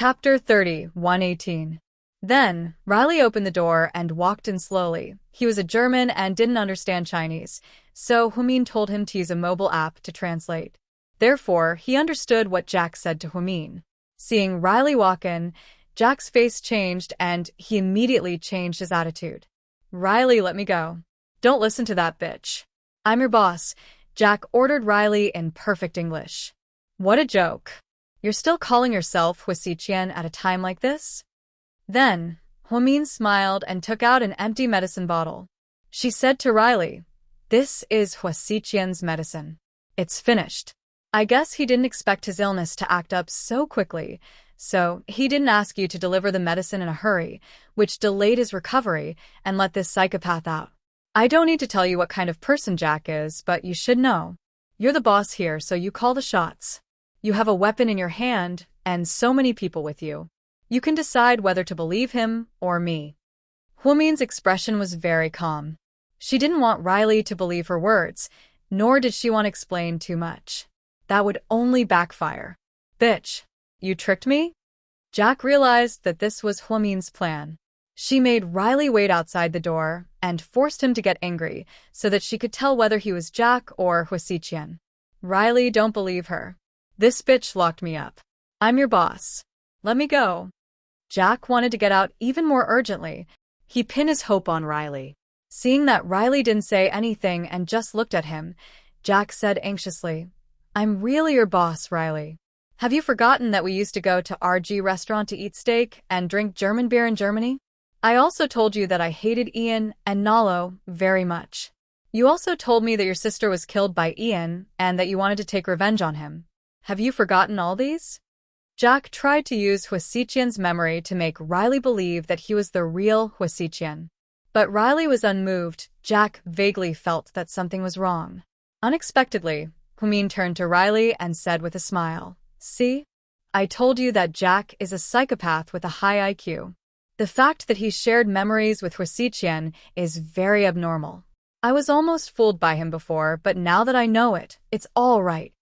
Chapter 30, 118. Then, Riley opened the door and walked in slowly. He was a German and didn't understand Chinese, so Humin told him to use a mobile app to translate. Therefore, he understood what Jack said to Humin. Seeing Riley walk in, Jack's face changed and he immediately changed his attitude. "Riley, let me go. Don't listen to that bitch. I'm your boss," Jack ordered Riley in perfect English. "What a joke. You're still calling yourself Huasiqian at a time like this?" Then, Humin smiled and took out an empty medicine bottle. She said to Riley, "This is Huasiqian's medicine. It's finished." I guess he didn't expect his illness to act up so quickly, so he didn't ask you to deliver the medicine in a hurry, which delayed his recovery and let this psychopath out. I don't need to tell you what kind of person Jack is, but you should know. You're the boss here, so you call the shots. You have a weapon in your hand, and so many people with you. You can decide whether to believe him or me. Humin's expression was very calm. She didn't want Riley to believe her words, nor did she want to explain too much. That would only backfire. "Bitch, you tricked me?" Jack realized that this was Humin's plan. She made Riley wait outside the door and forced him to get angry so that she could tell whether he was Jack or Huasiqian. "Riley, don't believe her. This bitch locked me up. I'm your boss. Let me go." Jack wanted to get out even more urgently. He pinned his hope on Riley. Seeing that Riley didn't say anything and just looked at him, Jack said anxiously, "I'm really your boss, Riley. Have you forgotten that we used to go to RG restaurant to eat steak and drink German beer in Germany? I also told you that I hated Ian and Nalo very much. You also told me that your sister was killed by Ian and that you wanted to take revenge on him. Have you forgotten all these?" Jack tried to use Huasiqian's memory to make Riley believe that he was the real Huasiqian. But Riley was unmoved. Jack vaguely felt that something was wrong. Unexpectedly, Humin turned to Riley and said with a smile, "See? I told you that Jack is a psychopath with a high IQ. The fact that he shared memories with Huasiqian is very abnormal. I was almost fooled by him before, but now that I know it, it's all right."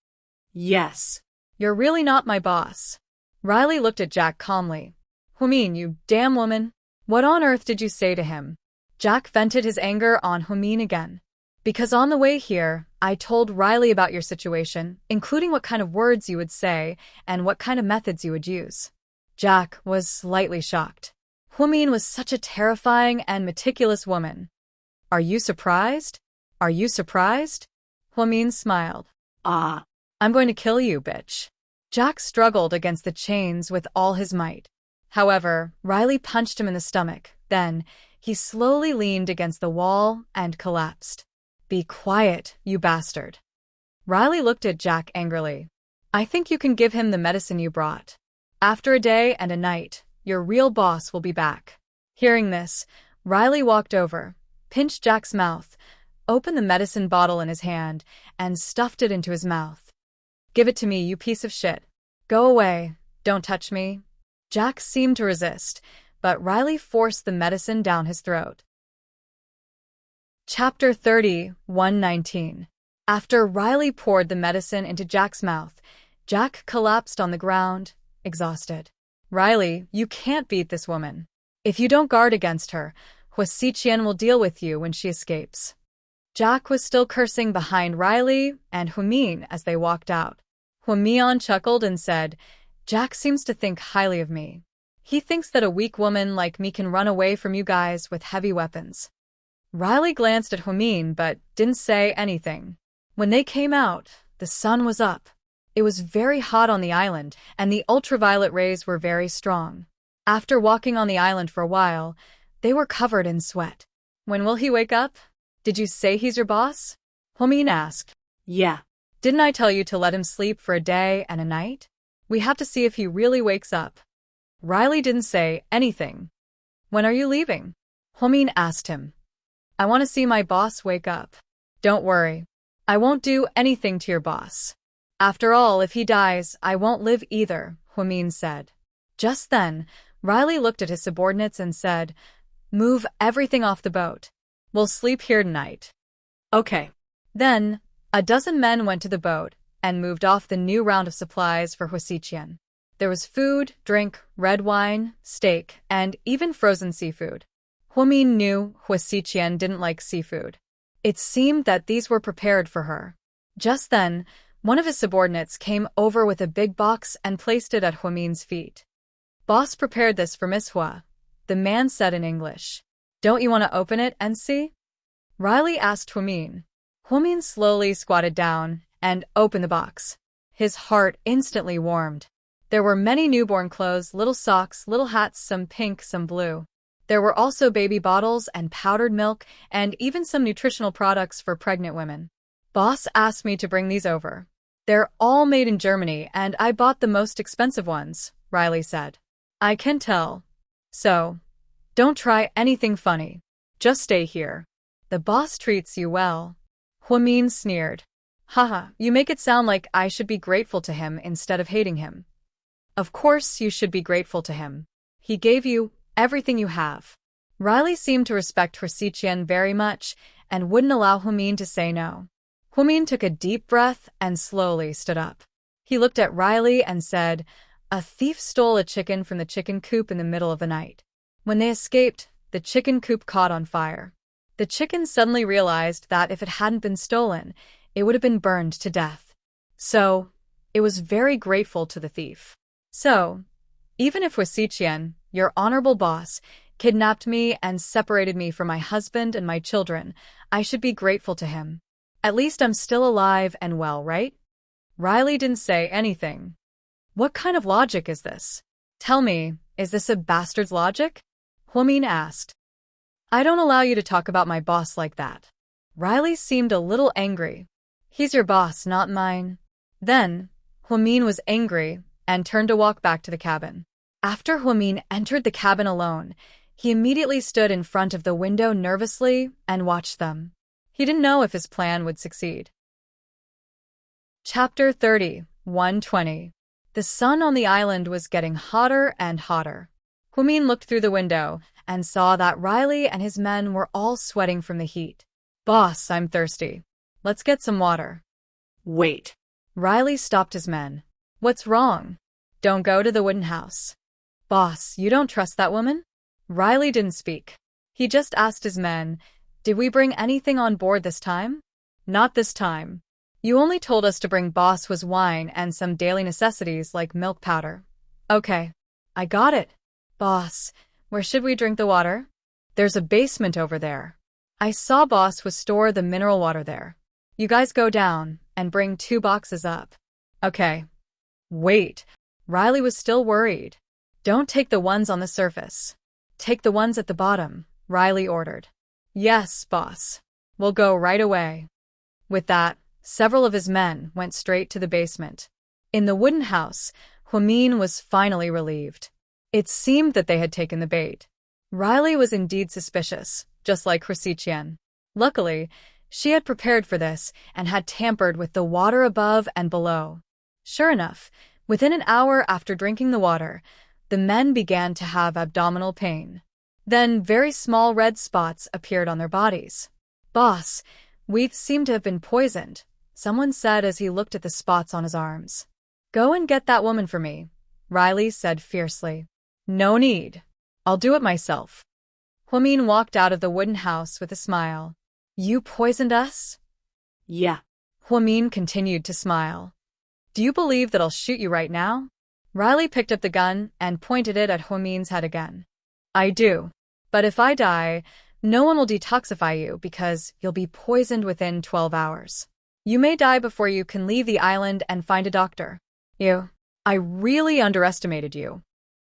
"Yes. You're really not my boss." Riley looked at Jack calmly. "Humin, you damn woman. What on earth did you say to him?" Jack vented his anger on Humin again. "Because on the way here, I told Riley about your situation, including what kind of words you would say and what kind of methods you would use." Jack was slightly shocked. Humin was such a terrifying and meticulous woman. "Are you surprised? Are you surprised?" Humin smiled. "Ah. I'm going to kill you, bitch." Jack struggled against the chains with all his might. However, Riley punched him in the stomach. Then, he slowly leaned against the wall and collapsed. "Be quiet, you bastard." Riley looked at Jack angrily. "I think you can give him the medicine you brought. After a day and a night, your real boss will be back." Hearing this, Riley walked over, pinched Jack's mouth, opened the medicine bottle in his hand, and stuffed it into his mouth. "Give it to me, you piece of shit. Go away. Don't touch me." Jack seemed to resist, but Riley forced the medicine down his throat. Chapter 30, 119. After Riley poured the medicine into Jack's mouth, Jack collapsed on the ground, exhausted. "Riley, you can't beat this woman. If you don't guard against her, Huasiqian will deal with you when she escapes." Jack was still cursing behind Riley and Humin as they walked out. Humin chuckled and said, "Jack seems to think highly of me. He thinks that a weak woman like me can run away from you guys with heavy weapons." Riley glanced at Humin but didn't say anything. When they came out, the sun was up. It was very hot on the island, and the ultraviolet rays were very strong. After walking on the island for a while, they were covered in sweat. "When will he wake up? Did you say he's your boss?" Humin asked. "Yeah. Didn't I tell you to let him sleep for a day and a night? We have to see if he really wakes up." Riley didn't say anything. "When are you leaving?" Humin asked him. "I want to see my boss wake up." "Don't worry. I won't do anything to your boss. After all, if he dies, I won't live either," Humin said. Just then, Riley looked at his subordinates and said, "Move everything off the boat. We'll sleep here tonight." "Okay." Then, a dozen men went to the boat and moved off the new round of supplies for Huasiqian. There was food, drink, red wine, steak, and even frozen seafood. Huamin knew Hua Xiqian didn't like seafood. It seemed that these were prepared for her. Just then, one of his subordinates came over with a big box and placed it at Huamin's feet. "Boss prepared this for Miss Hua," the man said in English. "Don't you want to open it and see?" Riley asked Huamin. Huamin slowly squatted down and opened the box. His heart instantly warmed. There were many newborn clothes, little socks, little hats, some pink, some blue. There were also baby bottles and powdered milk and even some nutritional products for pregnant women. "Boss asked me to bring these over. They're all made in Germany and I bought the most expensive ones," Riley said. "I can tell. So, don't try anything funny. Just stay here. The boss treats you well." Huamin sneered. "Haha, you make it sound like I should be grateful to him instead of hating him." "Of course you should be grateful to him. He gave you everything you have." Riley seemed to respect Hua Xiqian very much and wouldn't allow Huamin to say no. Huamin took a deep breath and slowly stood up. He looked at Riley and said, "A thief stole a chicken from the chicken coop in the middle of the night. When they escaped, the chicken coop caught on fire. The chicken suddenly realized that if it hadn't been stolen, it would have been burned to death. So, it was very grateful to the thief. So, even if Hua Xiqian, your honorable boss, kidnapped me and separated me from my husband and my children, I should be grateful to him. At least I'm still alive and well, right?" Riley didn't say anything. "What kind of logic is this? Tell me, is this a bastard's logic?" Huamin asked. "I don't allow you to talk about my boss like that." Riley seemed a little angry. "He's your boss, not mine." Then, Huamin was angry and turned to walk back to the cabin. After Huamin entered the cabin alone, he immediately stood in front of the window nervously and watched them. He didn't know if his plan would succeed. Chapter 30, 120. The sun on the island was getting hotter and hotter. Huamin looked through the window and saw that Riley and his men were all sweating from the heat. "Boss, I'm thirsty. Let's get some water." "Wait." Riley stopped his men. "What's wrong?" "Don't go to the wooden house." "Boss, you don't trust that woman?" Riley didn't speak. He just asked his men, "Did we bring anything on board this time?" "Not this time. You only told us to bring Boss Hua's wine and some daily necessities like milk powder." "Okay. I got it." "Boss, where should we drink the water?" "There's a basement over there. I saw Boss Hua store the mineral water there. You guys go down and bring 2 boxes up." "Okay." "Wait." Riley was still worried. "Don't take the ones on the surface. Take the ones at the bottom," Riley ordered. "Yes, boss. We'll go right away." With that, several of his men went straight to the basement. In the wooden house, Huamin was finally relieved. It seemed that they had taken the bait. Riley was indeed suspicious, just like Hua Xiqian. Luckily, she had prepared for this and had tampered with the water above and below. Sure enough, within an hour after drinking the water, the men began to have abdominal pain. Then very small red spots appeared on their bodies. "Boss, we seem to have been poisoned," someone said as he looked at the spots on his arms. "Go and get that woman for me," Riley said fiercely. "No need. I'll do it myself." Huamin walked out of the wooden house with a smile. "You poisoned us?" "Yeah." Huamin continued to smile. "Do you believe that I'll shoot you right now?" Riley picked up the gun and pointed it at Huamin's head again. "I do. But if I die, no one will detoxify you because you'll be poisoned within 12 hours. You may die before you can leave the island and find a doctor." I really underestimated you."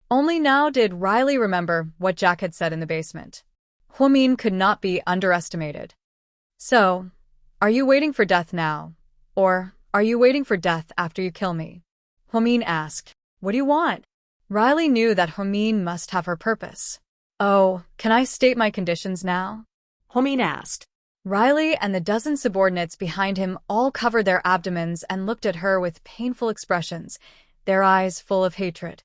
Only now did Riley remember what Jack had said in the basement. Huamin could not be underestimated. "So, are you waiting for death now? Or are you waiting for death after you kill me?" Huamin asked. "What do you want?" Riley knew that Huamin must have her purpose. "Oh, can I state my conditions now?" Huamin asked. Riley and the dozen subordinates behind him all covered their abdomens and looked at her with painful expressions, their eyes full of hatred.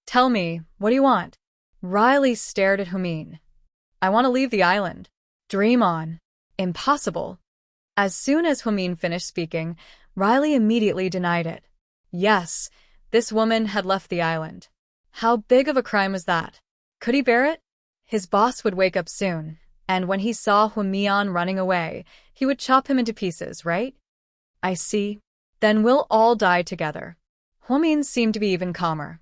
"Tell me, what do you want?" Riley stared at Huamin. "I want to leave the island." "Dream on." "Impossible." As soon as Huamin finished speaking, Riley immediately denied it. "Yes, This woman had left the island. How big of a crime was that? Could he bear it? His boss would wake up soon, and when he saw Huamian running away, he would chop him into pieces, right? I see. Then we'll all die together. Huamian seemed to be even calmer.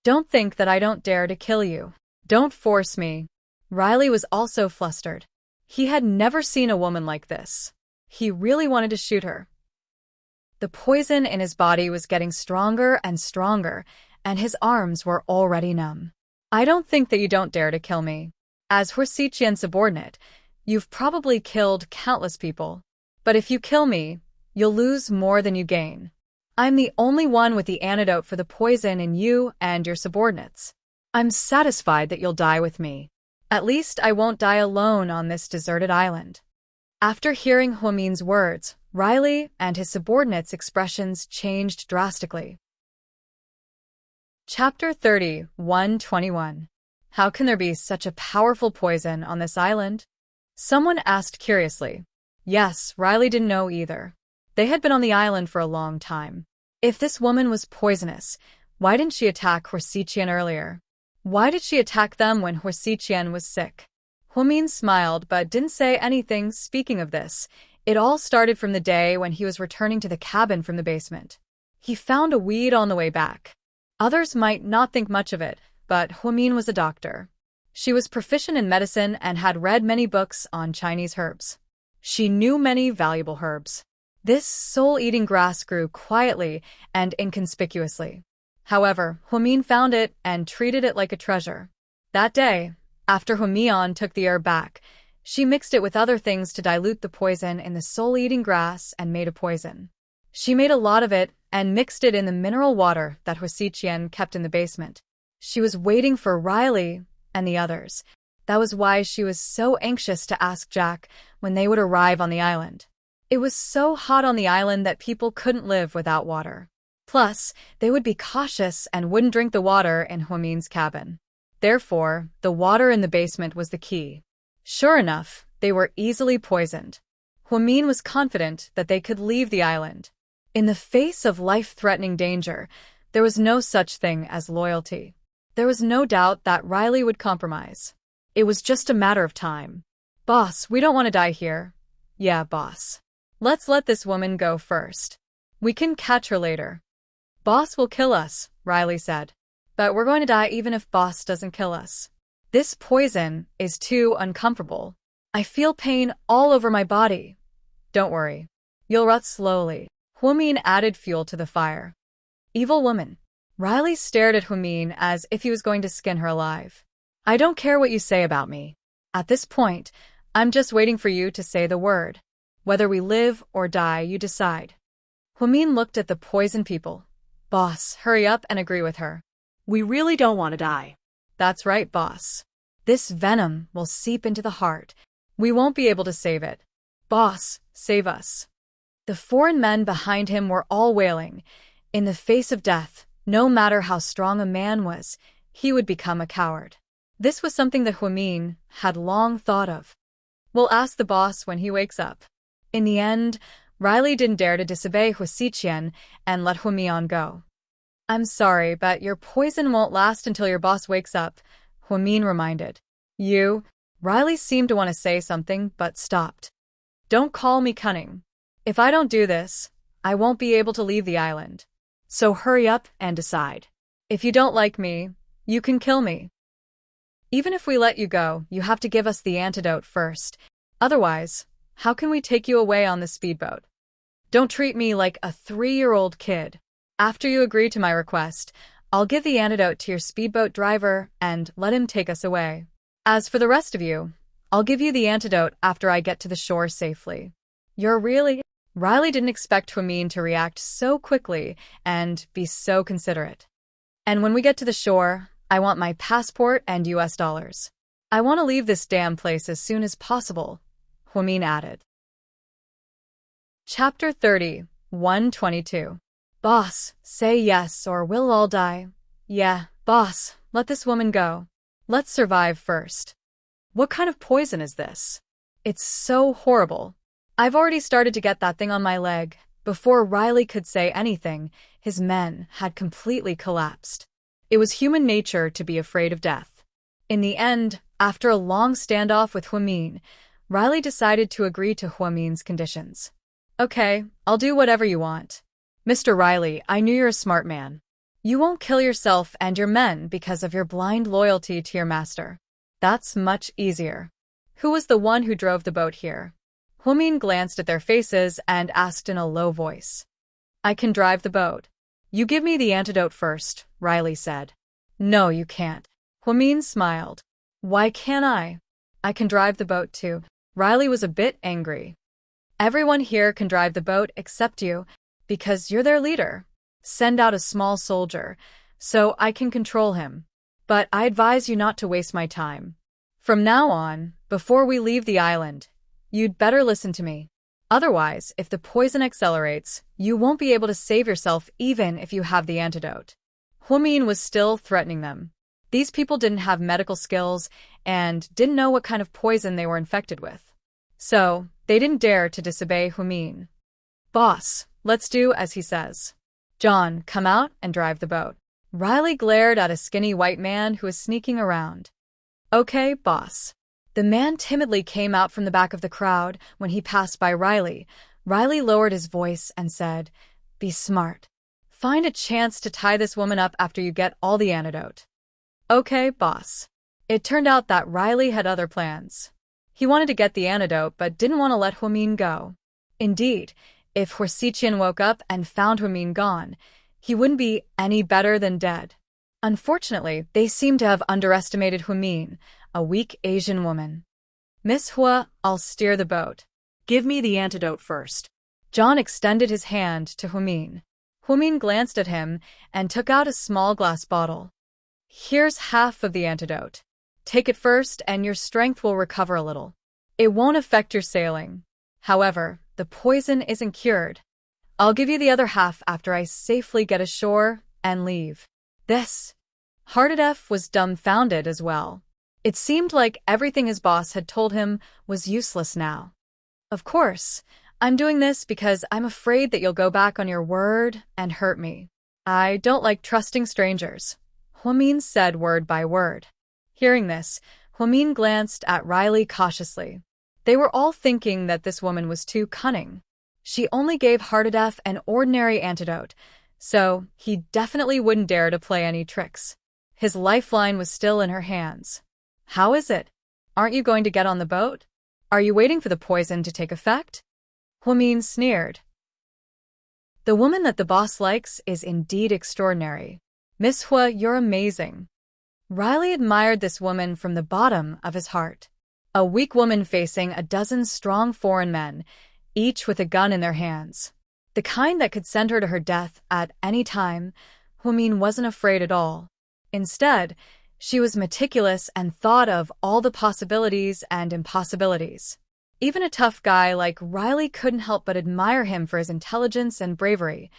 Don't think that I don't dare to kill you. Don't force me. Riley was also flustered. He had never seen a woman like this. He really wanted to shoot her. The poison in his body was getting stronger and stronger, and his arms were already numb. I don't think that you don't dare to kill me. As Horsichian's subordinate, you've probably killed countless people. But if you kill me, you'll lose more than you gain. I'm the only one with the antidote for the poison in you and your subordinates. I'm satisfied that you'll die with me. At least I won't die alone on this deserted island. After hearing Huamian's words, Riley and his subordinates' expressions changed drastically. Chapter 30, 121. How can there be such a powerful poison on this island? Someone asked curiously. Yes, Riley didn't know either. They had been on the island for a long time. If this woman was poisonous, why didn't she attack Horsichian earlier? Why did she attack them when Horsichian was sick? Huamian smiled but didn't say anything. Speaking of this, it all started from the day when he was returning to the cabin from the basement. He found a weed on the way back. Others might not think much of it, but Huamian was a doctor. She was proficient in medicine and had read many books on Chinese herbs. She knew many valuable herbs. This soul-eating grass grew quietly and inconspicuously. However, Huamian found it and treated it like a treasure. That day, after Huamian took the herb back, she mixed it with other things to dilute the poison in the soul-eating grass and made a poison. She made a lot of it and mixed it in the mineral water that Horsichian kept in the basement. She was waiting for Riley and the others. That was why she was so anxious to ask Jack when they would arrive on the island. It was so hot on the island that people couldn't live without water. Plus, they would be cautious and wouldn't drink the water in Huamian's cabin. Therefore, the water in the basement was the key. Sure enough, they were easily poisoned. Huamian was confident that they could leave the island. In the face of life-threatening danger, there was no such thing as loyalty. There was no doubt that Riley would compromise. It was just a matter of time. Boss, we don't want to die here. Yeah, boss. Let's let this woman go first. We can catch her later. Boss will kill us, Riley said. But we're going to die even if boss doesn't kill us. This poison is too uncomfortable. I feel pain all over my body. Don't worry. You'll rot slowly. Huamian added fuel to the fire. Evil woman. Riley stared at Huamian as if he was going to skin her alive. I don't care what you say about me. At this point, I'm just waiting for you to say the word. Whether we live or die, you decide. Huamian looked at the poison people. Boss, hurry up and agree with her. We really don't want to die. That's right, boss. This venom will seep into the heart. We won't be able to save it. Boss, save us. The foreign men behind him were all wailing. In the face of death, no matter how strong a man was, he would become a coward. This was something that Huamian had long thought of. We'll ask the boss when he wakes up. In the end, Riley didn't dare to disobey Horsichian and let Huamian go. I'm sorry, but your poison won't last until your boss wakes up, Huamian reminded. Riley seemed to want to say something, but stopped. Don't call me cunning. If I don't do this, I won't be able to leave the island. So hurry up and decide. If you don't like me, you can kill me. Even if we let you go, you have to give us the antidote first. Otherwise, how can we take you away on the speedboat? Don't treat me like a 3-year-old kid. After you agree to my request, I'll give the antidote to your speedboat driver and let him take us away. As for the rest of you, I'll give you the antidote after I get to the shore safely. Riley didn't expect Huamian to react so quickly and be so considerate. And when we get to the shore, I want my passport and US dollars. I want to leave this damn place as soon as possible, Huamian added. Chapter 30, 122. Boss, say yes or we'll all die. Yeah, boss, let this woman go. Let's survive first. What kind of poison is this? It's so horrible. I've already started to get that thing on my leg. Before Riley could say anything, his men had completely collapsed. It was human nature to be afraid of death. In the end, after a long standoff with Huamin, Riley decided to agree to Huamin's conditions. Okay, I'll do whatever you want. Mr. Riley, I knew you're a smart man. You won't kill yourself and your men because of your blind loyalty to your master. That's much easier. Who was the one who drove the boat here? Huamin glanced at their faces and asked in a low voice. I can drive the boat. You give me the antidote first, Riley said. No, you can't. Huamin smiled. Why can't I? I can drive the boat too. Riley was a bit angry. Everyone here can drive the boat except you, because you're their leader. Send out a small soldier, so I can control him. But I advise you not to waste my time. From now on, before we leave the island, you'd better listen to me. Otherwise, if the poison accelerates, you won't be able to save yourself even if you have the antidote. Huamin was still threatening them. These people didn't have medical skills and didn't know what kind of poison they were infected with. So, they didn't dare to disobey Huamin. Boss, let's do as he says. John, come out and drive the boat. Riley glared at a skinny white man who was sneaking around. Okay, boss. The man timidly came out from the back of the crowd when he passed by Riley. Riley lowered his voice and said, Be smart. Find a chance to tie this woman up after you get all the antidote. Okay, boss. It turned out that Riley had other plans. He wanted to get the antidote but didn't want to let Huamin go. Indeed, if Huasiqian woke up and found Huamin gone, he wouldn't be any better than dead. Unfortunately, they seemed to have underestimated Huamin, a weak Asian woman. Miss Hua, I'll steer the boat. Give me the antidote first. John extended his hand to Huamin. Huamin glanced at him and took out a small glass bottle. Here's half of the antidote. Take it first and your strength will recover a little. It won't affect your sailing. However, the poison isn't cured. I'll give you the other half after I safely get ashore and leave. This. Hardedef was dumbfounded as well. It seemed like everything his boss had told him was useless now. Of course, I'm doing this because I'm afraid that you'll go back on your word and hurt me. I don't like trusting strangers. Huamin said word by word. Hearing this, Huamin glanced at Riley cautiously. They were all thinking that this woman was too cunning. She only gave Hardedef an ordinary antidote, so he definitely wouldn't dare to play any tricks. His lifeline was still in her hands. How is it? Aren't you going to get on the boat? Are you waiting for the poison to take effect? Huamin sneered. The woman that the boss likes is indeed extraordinary. Miss Hua, you're amazing. Riley admired this woman from the bottom of his heart. A weak woman facing a dozen strong foreign men, each with a gun in their hands. The kind that could send her to her death at any time. Huamin wasn't afraid at all. Instead, she was meticulous and thought of all the possibilities and impossibilities. Even a tough guy like Riley couldn't help but admire him for his intelligence and bravery.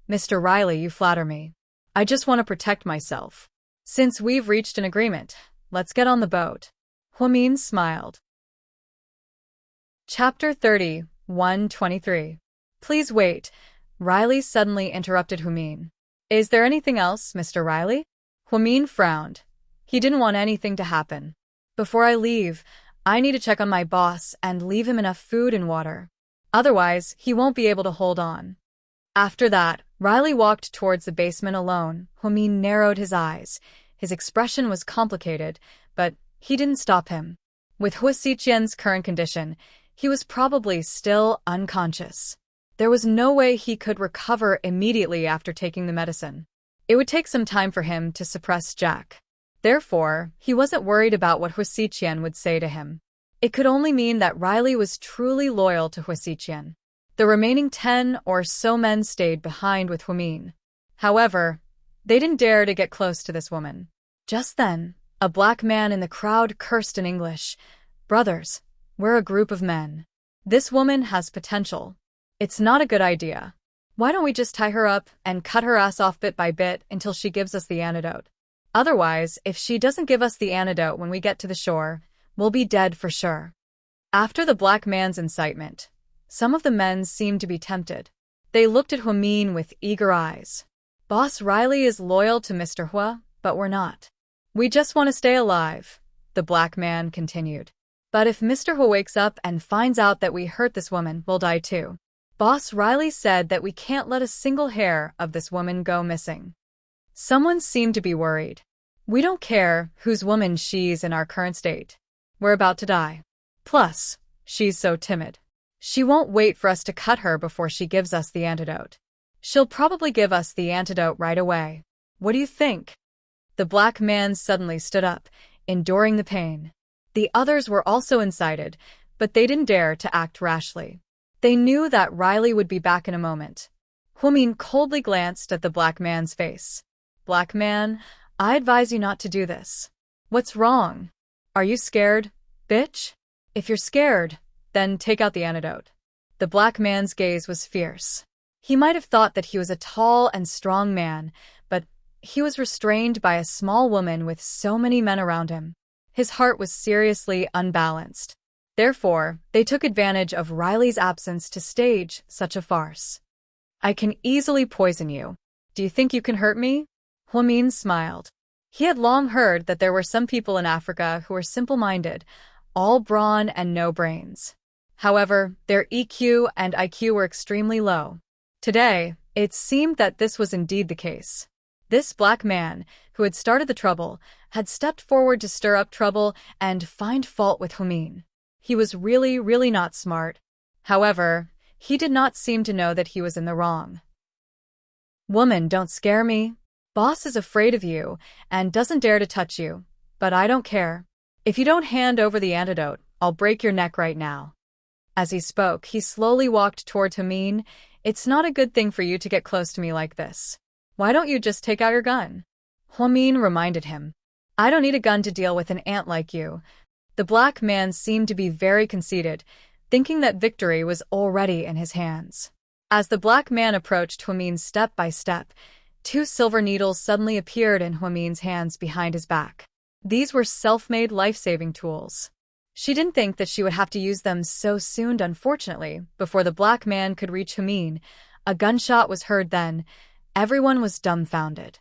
Mr. Riley, you flatter me. I just want to protect myself. Since we've reached an agreement, let's get on the boat. Huamin smiled. Chapter 30, 123. Please wait. Riley suddenly interrupted Huamin. Is there anything else, Mr. Riley? Huamin frowned. He didn't want anything to happen. Before I leave, I need to check on my boss and leave him enough food and water. Otherwise, he won't be able to hold on. After that, Riley walked towards the basement alone. Huamin narrowed his eyes. His expression was complicated, but he didn't stop him. With Huasiqian's current condition, he was probably still unconscious. There was no way he could recover immediately after taking the medicine. It would take some time for him to suppress Jack. Therefore, he wasn't worried about what Huasiqian would say to him. It could only mean that Riley was truly loyal to Huasiqian. The remaining 10 or so men stayed behind with Huamin. However, they didn't dare to get close to this woman. Just then, a black man in the crowd cursed in English, Brothers, we're a group of men. This woman has potential. It's not a good idea. Why don't we just tie her up and cut her ass off bit by bit until she gives us the antidote? Otherwise, if she doesn't give us the antidote when we get to the shore, we'll be dead for sure. After the black man's incitement, some of the men seemed to be tempted. They looked at Huamin with eager eyes. Boss Riley is loyal to Mr. Hua, but we're not. We just want to stay alive, the black man continued. But if Mr. Hua wakes up and finds out that we hurt this woman, we'll die too. Boss Riley said that we can't let a single hair of this woman go missing. Someone seemed to be worried. We don't care whose woman she's in our current state. We're about to die. Plus, she's so timid. She won't wait for us to cut her before she gives us the antidote. She'll probably give us the antidote right away. What do you think? The black man suddenly stood up, enduring the pain. The others were also incited, but they didn't dare to act rashly. They knew that Riley would be back in a moment. Huamin coldly glanced at the black man's face. Black man, I advise you not to do this. What's wrong? Are you scared, bitch? If you're scared, then take out the antidote. The black man's gaze was fierce. He might have thought that he was a tall and strong man, but he was restrained by a small woman with so many men around him. His heart was seriously unbalanced. Therefore, they took advantage of Riley's absence to stage such a farce. I can easily poison you. Do you think you can hurt me? Huamin smiled. He had long heard that there were some people in Africa who were simple-minded, all brawn and no brains. However, their EQ and IQ were extremely low. Today, it seemed that this was indeed the case. This black man, who had started the trouble, had stepped forward to stir up trouble and find fault with Huamin. He was really not smart. However, he did not seem to know that he was in the wrong. Woman, don't scare me. Boss is afraid of you and doesn't dare to touch you, but I don't care. If you don't hand over the antidote, I'll break your neck right now. As he spoke, he slowly walked toward Huamin. It's not a good thing for you to get close to me like this. Why don't you just take out your gun? Huamin reminded him. I don't need a gun to deal with an ant like you. The black man seemed to be very conceited, thinking that victory was already in his hands. As the black man approached Huamin step by step, 2 silver needles suddenly appeared in Huamin's hands behind his back. These were self-made life-saving tools. She didn't think that she would have to use them so soon. Unfortunately, before the black man could reach Huamin, a gunshot was heard. Then everyone was dumbfounded.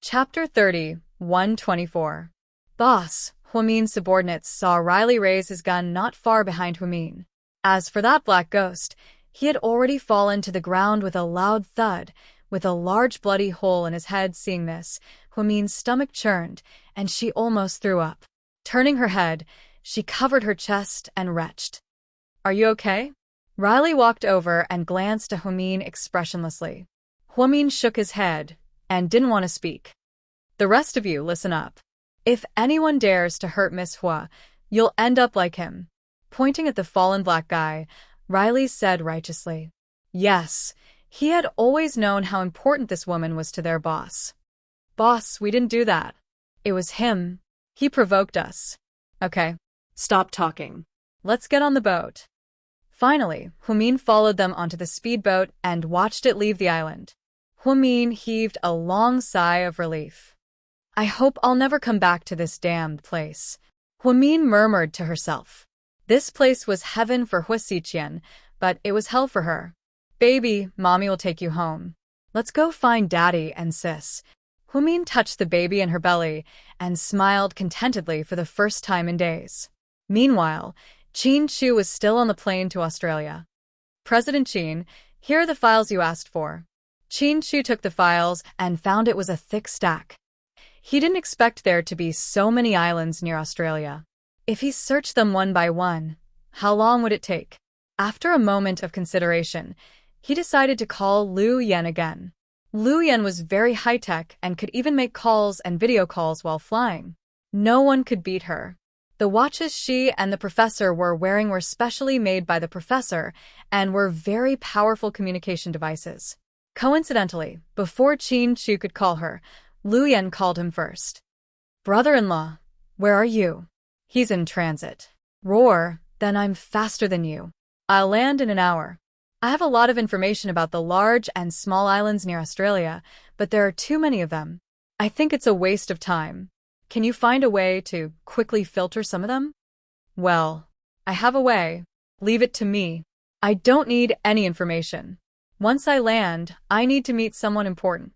Chapter 30, 124. Boss, Huamin's subordinates saw Riley raise his gun not far behind Huamin. As for that black ghost, he had already fallen to the ground with a loud thud, with a large bloody hole in his head. Seeing this, Huamin's stomach churned, and she almost threw up. Turning her head, she covered her chest and retched. Are you okay? Riley walked over and glanced at Huamin expressionlessly. Huamin shook his head and didn't want to speak. The rest of you, listen up. If anyone dares to hurt Miss Hua, you'll end up like him. Pointing at the fallen black guy, Riley said righteously. Yes, he had always known how important this woman was to their boss. Boss, we didn't do that. It was him. He provoked us. Okay. Stop talking. Let's get on the boat. Finally, Huamin followed them onto the speedboat and watched it leave the island. Huamin heaved a long sigh of relief. I hope I'll never come back to this damned place. Huamin murmured to herself. This place was heaven for Hua Xiqian, but it was hell for her. Baby, mommy will take you home. Let's go find daddy and sis. Huamin touched the baby in her belly and smiled contentedly for the first time in days. Meanwhile, Qin Chu was still on the plane to Australia. President Qin, here are the files you asked for. Qin Chu took the files and found it was a thick stack. He didn't expect there to be so many islands near Australia. If he searched them one by one, how long would it take? After a moment of consideration, he decided to call Liu Yan again. Liu Yan was very high-tech and could even make calls and video calls while flying. No one could beat her. The watches she and the professor were wearing were specially made by the professor and were very powerful communication devices. Coincidentally, before Qin Chu could call her, Liu Yan called him first. Brother-in-law, where are you? He's in transit. Roar, then I'm faster than you. I'll land in an hour. I have a lot of information about the large and small islands near Australia, but there are too many of them. I think it's a waste of time. Can you find a way to quickly filter some of them? Well, I have a way. Leave it to me. I don't need any information. Once I land, I need to meet someone important.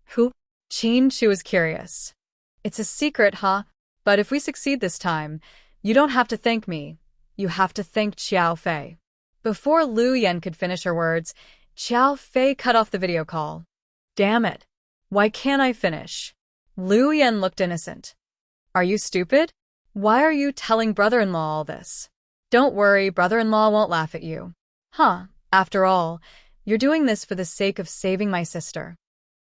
Who? She was curious. It's a secret, huh? But if we succeed this time, you don't have to thank me. You have to thank Xiao Fei. Before Lu Yan could finish her words, Xiao Fei cut off the video call. Damn it. Why can't I finish? Lu Yan looked innocent. Are you stupid? Why are you telling brother-in-law all this? Don't worry, brother-in-law won't laugh at you. Huh, after all, you're doing this for the sake of saving my sister.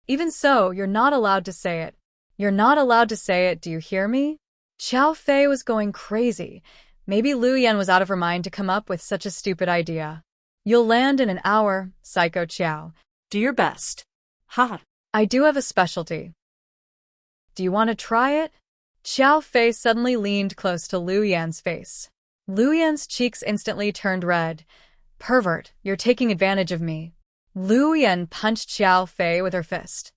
Even so, you're not allowed to say it. You're not allowed to say it, do you hear me? Xiao Fei was going crazy. Maybe Lu Yan was out of her mind to come up with such a stupid idea. You'll land in an hour, Psycho Xiao. Do your best. Ha. I do have a specialty. Do you want to try it? Xiao Fei suddenly leaned close to Lu Yan's face. Lu Yan's cheeks instantly turned red. Pervert, you're taking advantage of me. Lu Yan punched Xiao Fei with her fist.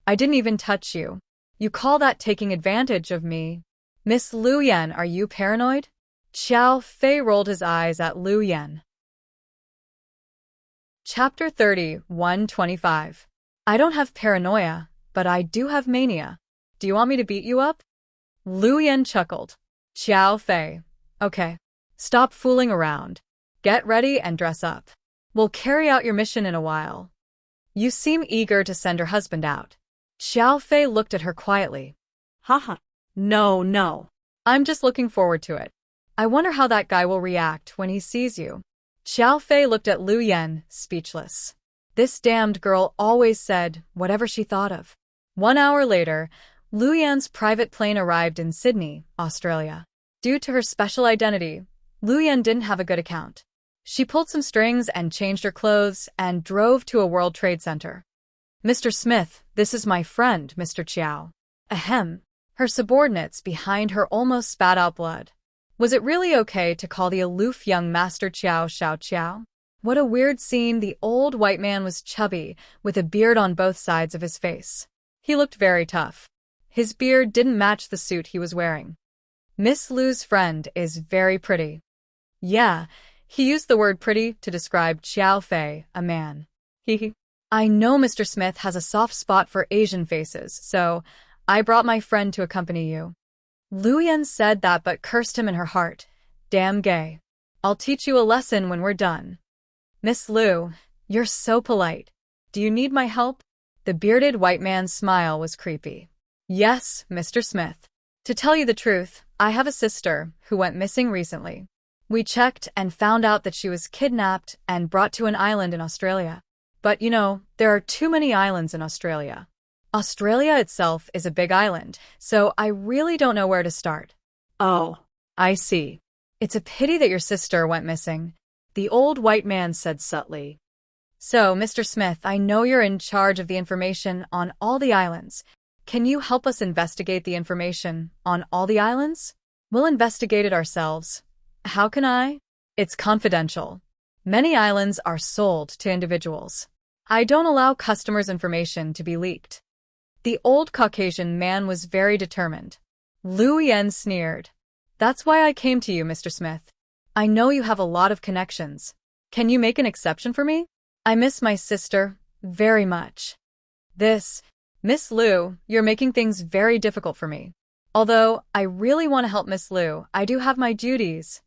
I didn't even touch you. You call that taking advantage of me? Miss Lu Yan, are you paranoid? Xiao Fei rolled his eyes at Lu Yan. Chapter 30, 125. I don't have paranoia, but I do have mania. Do you want me to beat you up? Lu Yan chuckled. Xiao Fei. Okay. Stop fooling around. Get ready and dress up. We'll carry out your mission in a while. You seem eager to send her husband out. Xiao Fei looked at her quietly. Haha. No. I'm just looking forward to it. I wonder how that guy will react when he sees you. Xiao Fei looked at Lu Yan, speechless. This damned girl always said whatever she thought of. 1 hour later, Lu Yan's private plane arrived in Sydney, Australia. Due to her special identity, Lu Yan didn't have a good account. She pulled some strings and changed her clothes and drove to a World Trade Center. Mr. Smith, this is my friend, Mr. Chiao. Ahem. Her subordinates behind her almost spat out blood. Was it really okay to call the aloof young Master Chiao Xiao Chiao? What a weird scene. The old white man was chubby, with a beard on both sides of his face. He looked very tough. His beard didn't match the suit he was wearing. Miss Lu's friend is very pretty. Yeah, he used the word pretty to describe Xiao Fei, a man. I know Mr. Smith has a soft spot for Asian faces, so I brought my friend to accompany you. Lu Yan said that but cursed him in her heart. Damn gay. I'll teach you a lesson when we're done. Miss Lu, you're so polite. Do you need my help? The bearded white man's smile was creepy. Yes, Mr. Smith. To tell you the truth, I have a sister who went missing recently. We checked and found out that she was kidnapped and brought to an island in Australia. But you know, there are too many islands in Australia. Australia itself is a big island, so I really don't know where to start. Oh, I see. It's a pity that your sister went missing, the old white man said subtly. So, Mr. Smith, I know you're in charge of the information on all the islands. Can you help us investigate the information on all the islands? We'll investigate it ourselves. How can I? It's confidential. Many islands are sold to individuals. I don't allow customers' information to be leaked. The old Caucasian man was very determined. Lu Yan sneered. That's why I came to you, Mr. Smith. I know you have a lot of connections. Can you make an exception for me? I miss my sister very much. Miss Lu, you're making things very difficult for me. Although I really want to help Miss Lu, I do have my duties.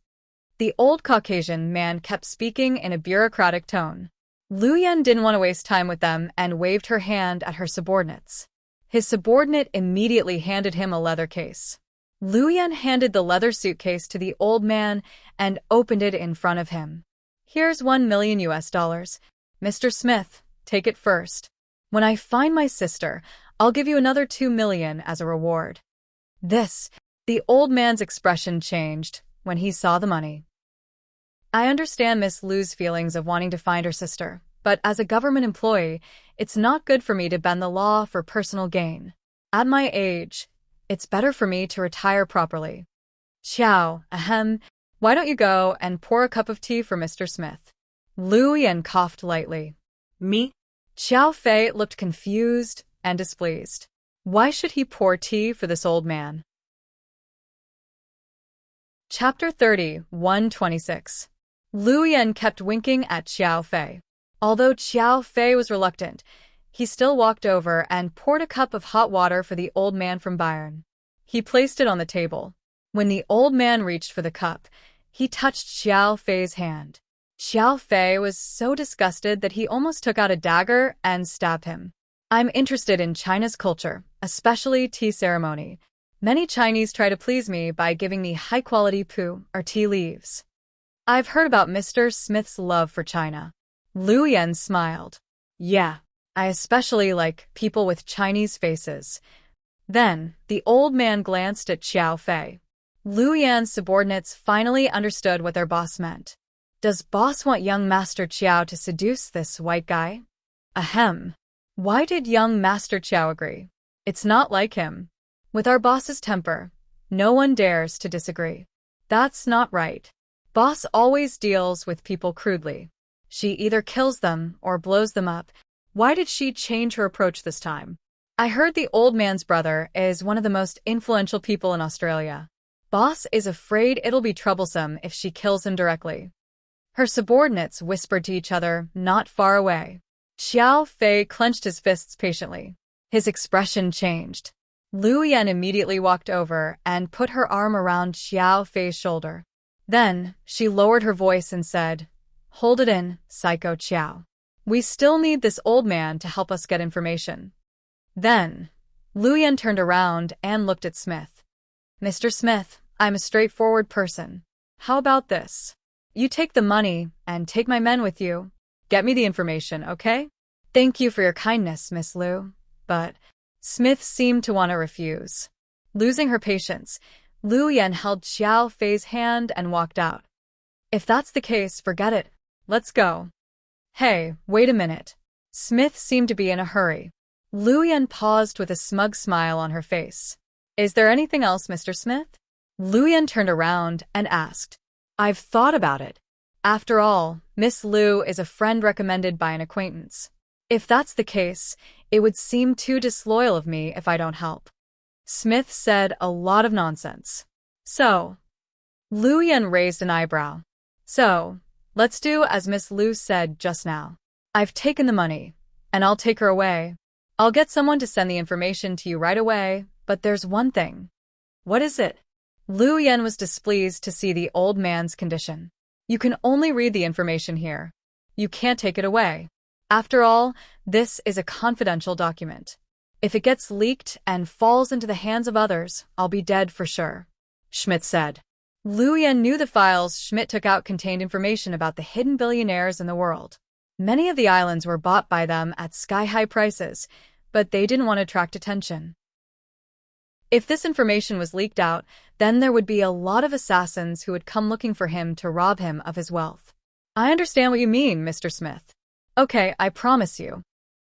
The old Caucasian man kept speaking in a bureaucratic tone. Lu Yan didn't want to waste time with them and waved her hand at her subordinates. His subordinate immediately handed him a leather case. Lu Yan handed the leather suitcase to the old man and opened it in front of him. Here's $1 million. Mr. Smith, take it first. When I find my sister, I'll give you another $2 million as a reward. The old man's expression changed when he saw the money. I understand Miss Lu's feelings of wanting to find her sister, but as a government employee, it's not good for me to bend the law for personal gain. At my age, it's better for me to retire properly. Ciao, ahem. Why don't you go and pour a cup of tea for Mr. Smith? Lu Yan coughed lightly. Me? Xiao Fei looked confused and displeased. Why should he pour tea for this old man? Chapter 30, 126. Lu Yan kept winking at Xiao Fei. Although Xiao Fei was reluctant, he still walked over and poured a cup of hot water for the old man from Bayern. He placed it on the table. When the old man reached for the cup, he touched Xiao Fei's hand. Xiao Fei was so disgusted that he almost took out a dagger and stabbed him. I'm interested in China's culture, especially tea ceremony. Many Chinese try to please me by giving me high-quality pu, or tea leaves. I've heard about Mr. Smith's love for China. Lu Yan smiled. Yeah, I especially like people with Chinese faces. Then, the old man glanced at Xiao Fei. Lu Yan's subordinates finally understood what their boss meant. Does boss want young Master Qiao to seduce this white guy? Ahem. Why did young Master Qiao agree? It's not like him. With our boss's temper, no one dares to disagree. That's not right. Boss always deals with people crudely. She either kills them or blows them up. Why did she change her approach this time? I heard the old man's brother is one of the most influential people in Australia. Boss is afraid it'll be troublesome if she kills him directly. Her subordinates whispered to each other not far away. Xiao Fei clenched his fists patiently. His expression changed. Lu Yan immediately walked over and put her arm around Xiao Fei's shoulder. Then, she lowered her voice and said, "Hold it in, Psycho Qiao. We still need this old man to help us get information." Then, Lu Yan turned around and looked at Smith. "Mr. Smith, I'm a straightforward person. How about this? You take the money and take my men with you. Get me the information, okay? Thank you for your kindness, Miss Lu." But Smith seemed to want to refuse. Losing her patience, Lu Yan held Xiao Fei's hand and walked out. "If that's the case, forget it. Let's go." "Hey, wait a minute." Smith seemed to be in a hurry. Lu Yan paused with a smug smile on her face. "Is there anything else, Mr. Smith?" Lu Yan turned around and asked. "I've thought about it. After all, Miss Lu is a friend recommended by an acquaintance. If that's the case, it would seem too disloyal of me if I don't help." Smith said a lot of nonsense. "So?" Lu Yan raised an eyebrow. "So, let's do as Miss Lu said just now. I've taken the money, and I'll take her away. I'll get someone to send the information to you right away, but there's one thing." "What is it?" Lu Yan was displeased to see the old man's condition. "You can only read the information here. You can't take it away. After all, this is a confidential document. If it gets leaked and falls into the hands of others, I'll be dead for sure," Schmidt said. Lu Yan knew the files Schmidt took out contained information about the hidden billionaires in the world. Many of the islands were bought by them at sky-high prices, but they didn't want to attract attention. If this information was leaked out, then there would be a lot of assassins who would come looking for him to rob him of his wealth. "I understand what you mean, Mr. Smith. Okay, I promise you."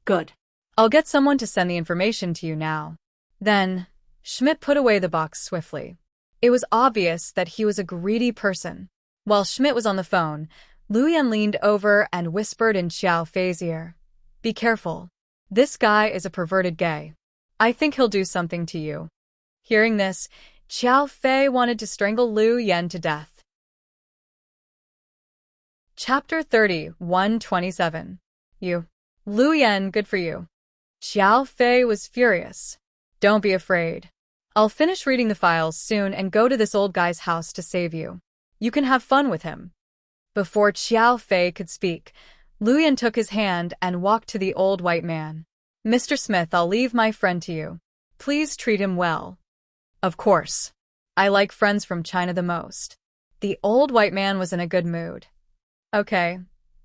"Good. I'll get someone to send the information to you now." Then, Schmidt put away the box swiftly. It was obvious that he was a greedy person. While Schmidt was on the phone, Lu Yan leaned over and whispered in Xiao Fei's ear, "Be careful. This guy is a perverted gay. I think he'll do something to you." Hearing this, Xiao Fei wanted to strangle Lu Yan to death. Chapter 30, 127. You. Lu Yan, good for you. Xiao Fei was furious. "Don't be afraid. I'll finish reading the files soon and go to this old guy's house to save you. You can have fun with him." Before Xiao Fei could speak, Lu Yan took his hand and walked to the old white man. "Mr. Smith, I'll leave my friend to you. Please treat him well." "Of course. I like friends from China the most." The old white man was in a good mood. "Okay.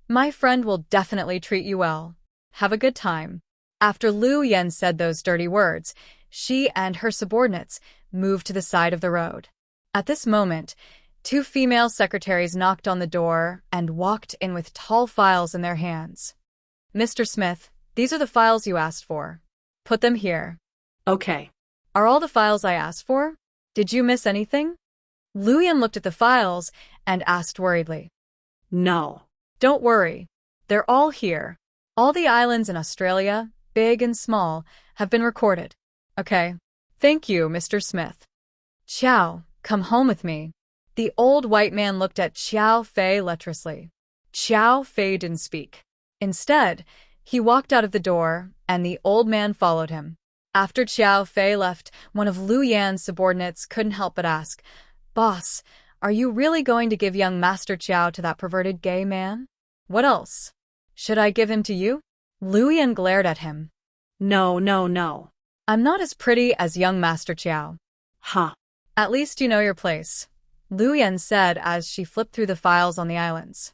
My friend will definitely treat you well. Have a good time." After Lu Yan said those dirty words, she and her subordinates moved to the side of the road. At this moment, 2 female secretaries knocked on the door and walked in with tall files in their hands. "Mr. Smith, these are the files you asked for. Put them here." "Okay." "Are all the files I asked for? Did you miss anything?" Lu Yan looked at the files and asked worriedly. "No." "Don't worry. They're all here. All the islands in Australia, big and small, have been recorded. Okay. Thank you, Mr. Smith." "Qiao, come home with me." The old white man looked at Xiao Fei lecherously. Xiao Fei didn't speak. Instead, he walked out of the door, and the old man followed him. After Xiao Fei left, one of Lu Yan's subordinates couldn't help but ask, "Boss, are you really going to give young Master Qiao to that perverted gay man? What else? Should I give him to you?" Lu Yan glared at him. No, no, no. "I'm not as pretty as young Master Qiao." Huh. "At least you know your place," Lu Yan said as she flipped through the files on the islands.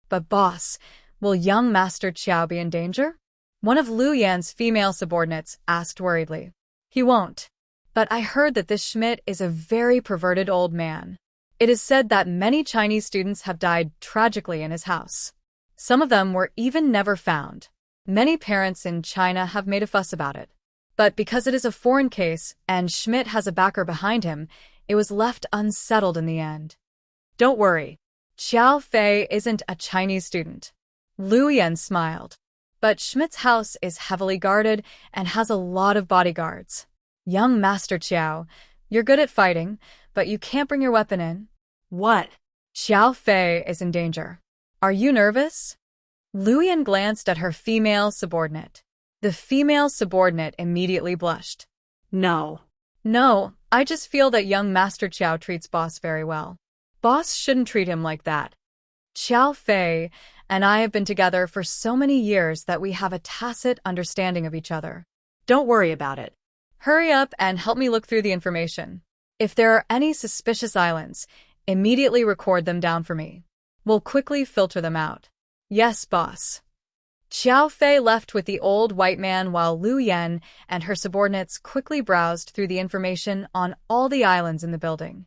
"But boss, will young Master Qiao be in danger?" One of Lu Yan's female subordinates asked worriedly. "He won't. But I heard that this Schmidt is a very perverted old man. It is said that many Chinese students have died tragically in his house. Some of them were even never found. Many parents in China have made a fuss about it. But because it is a foreign case and Schmidt has a backer behind him, it was left unsettled in the end." "Don't worry. Xiao Fei isn't a Chinese student." Lu Yan smiled. "But Schmidt's house is heavily guarded and has a lot of bodyguards. Young Master Qiao, you're good at fighting, but you can't bring your weapon in." What? "Xiao Fei is in danger. Are you nervous?" Lu Yan glanced at her female subordinate. The female subordinate immediately blushed. No. "No, I just feel that young Master Qiao treats boss very well. Boss shouldn't treat him like that. Xiao Fei and I have been together for so many years that we have a tacit understanding of each other. Don't worry about it. Hurry up and help me look through the information. If there are any suspicious islands, immediately record them down for me. We'll quickly filter them out." "Yes, boss." Xiao Fei left with the old white man while Lu Yan and her subordinates quickly browsed through the information on all the islands in the building.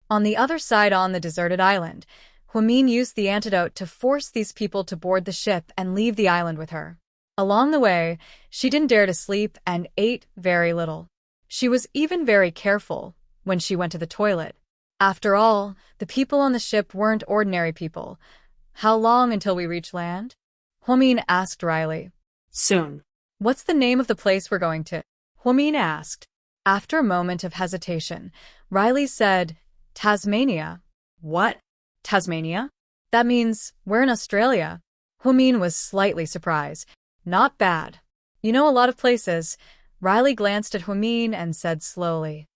On the other side on the deserted island, Huamin used the antidote to force these people to board the ship and leave the island with her. Along the way, she didn't dare to sleep and ate very little. She was even very careful when she went to the toilet. After all, the people on the ship weren't ordinary people. "How long until we reach land?" Huamin asked Riley. Soon. "What's the name of the place we're going to?" Huamin asked. After a moment of hesitation, Riley said, "Tasmania." What? "Tasmania? That means we're in Australia." Huamin was slightly surprised. "Not bad. You know a lot of places." Riley glanced at Huamin and said slowly.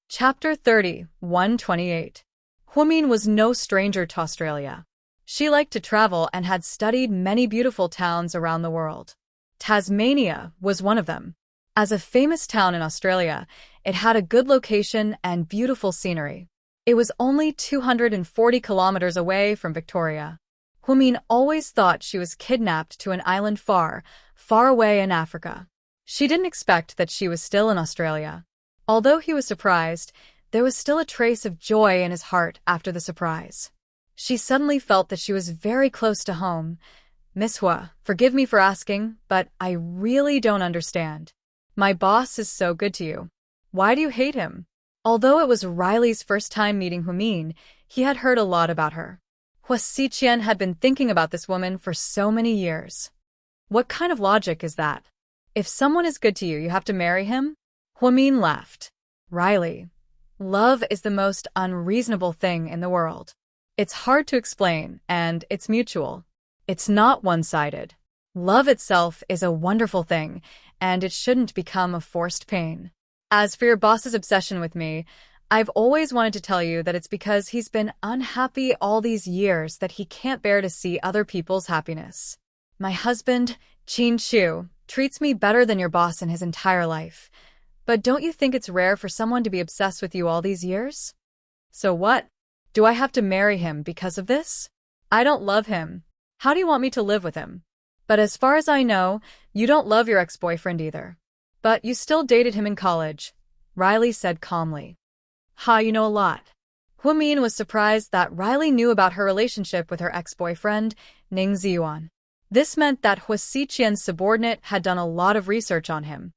Chapter 30, 128. Huamin was no stranger to Australia. She liked to travel and had studied many beautiful towns around the world. Tasmania was one of them. As a famous town in Australia, it had a good location and beautiful scenery. It was only 240 kilometers away from Victoria. Huamin always thought she was kidnapped to an island far, far away in Africa. She didn't expect that she was still in Australia. Although he was surprised, there was still a trace of joy in his heart after the surprise. She suddenly felt that she was very close to home. "Miss Hua, forgive me for asking, but I really don't understand. My boss is so good to you. Why do you hate him?" Although it was Riley's first time meeting Huamin, he had heard a lot about her. Hua Xiqian had been thinking about this woman for so many years. What kind of logic is that? If someone is good to you, you have to marry him? Huamin laughed. "Riley, love is the most unreasonable thing in the world. It's hard to explain, and it's mutual. It's not one-sided. Love itself is a wonderful thing, and it shouldn't become a forced pain. As for your boss's obsession with me, I've always wanted to tell you that it's because he's been unhappy all these years that he can't bear to see other people's happiness. My husband, Qin Chu, treats me better than your boss in his entire life. But don't you think it's rare for someone to be obsessed with you all these years? So what? Do I have to marry him because of this? I don't love him. How do you want me to live with him? But as far as I know, you don't love your ex-boyfriend either. But you still dated him in college," Riley said calmly. "Ha, you know a lot." Huamin was surprised that Riley knew about her relationship with her ex-boyfriend, Ning Ziyuan. This meant that Hua Xiqian's subordinate had done a lot of research on him.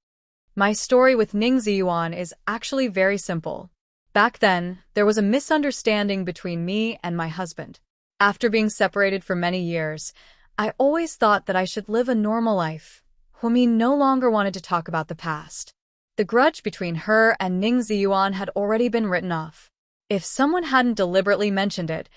"My story with Ning Ziyuan is actually very simple. Back then, there was a misunderstanding between me and my husband. After being separated for many years, I always thought that I should live a normal life." Huamin no longer wanted to talk about the past. The grudge between her and Ning Ziyuan had already been written off. If someone hadn't deliberately mentioned it,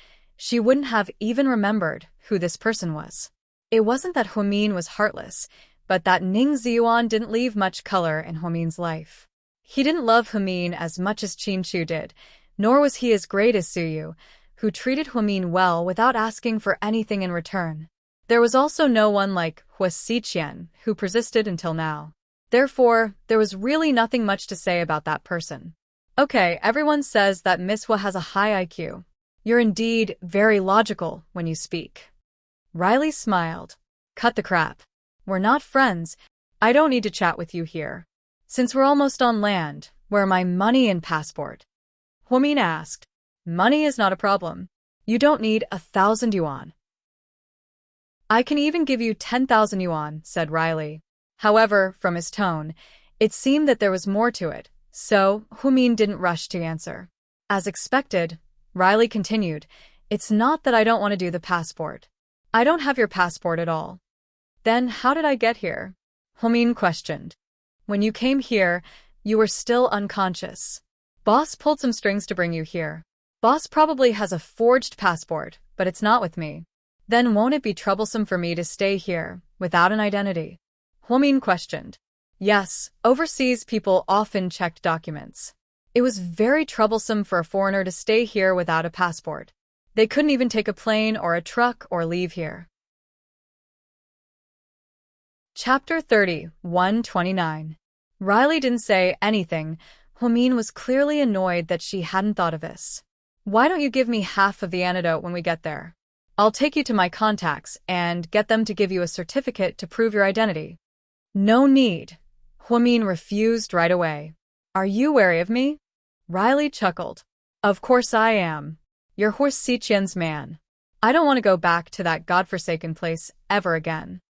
she wouldn't have even remembered who this person was. It wasn't that Huamin was heartless, but that Ning Ziyuan didn't leave much color in Huamin's life. He didn't love Huamin as much as Qin Chu did, nor was he as great as Suyu, who treated Huamin well without asking for anything in return. There was also no one like Hua Xiqian, who persisted until now. Therefore, there was really nothing much to say about that person. Okay, everyone says that Miss Hua has a high IQ. You're indeed very logical when you speak. Riley smiled. Cut the crap. We're not friends. I don't need to chat with you here. Since we're almost on land, where are my money and passport? Huamin asked. Money is not a problem. You don't need 1,000 yuan. I can even give you 10,000 yuan, said Riley. However, from his tone, it seemed that there was more to it, so Huamin didn't rush to answer. As expected, Riley continued, It's not that I don't want to do the passport. I don't have your passport at all. Then how did I get here? Huamin questioned. When you came here, you were still unconscious. Boss pulled some strings to bring you here. Boss probably has a forged passport, but it's not with me. Then won't it be troublesome for me to stay here, without an identity? Huamin questioned. Yes, overseas people often checked documents. It was very troublesome for a foreigner to stay here without a passport. They couldn't even take a plane or a truck or leave here. Chapter 30, 129. Riley didn't say anything. Huamin was clearly annoyed that she hadn't thought of this. Why don't you give me half of the antidote when we get there? I'll take you to my contacts and get them to give you a certificate to prove your identity. No need. Huamin refused right away. Are you wary of me? Riley chuckled. Of course I am. You're Hua Xiqian's man. I don't want to go back to that godforsaken place ever again.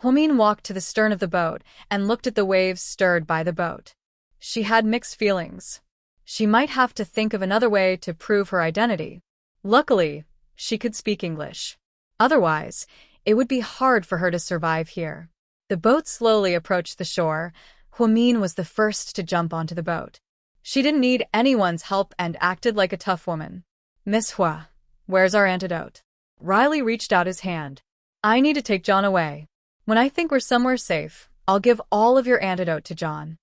Huamin walked to the stern of the boat and looked at the waves stirred by the boat. She had mixed feelings. She might have to think of another way to prove her identity. Luckily, she could speak English. Otherwise, it would be hard for her to survive here. The boat slowly approached the shore. Huamin was the first to jump onto the boat. She didn't need anyone's help and acted like a tough woman. Miss Hua, where's our antidote? Riley reached out his hand. I need to take John away. When I think we're somewhere safe, I'll give all of your antidote to John.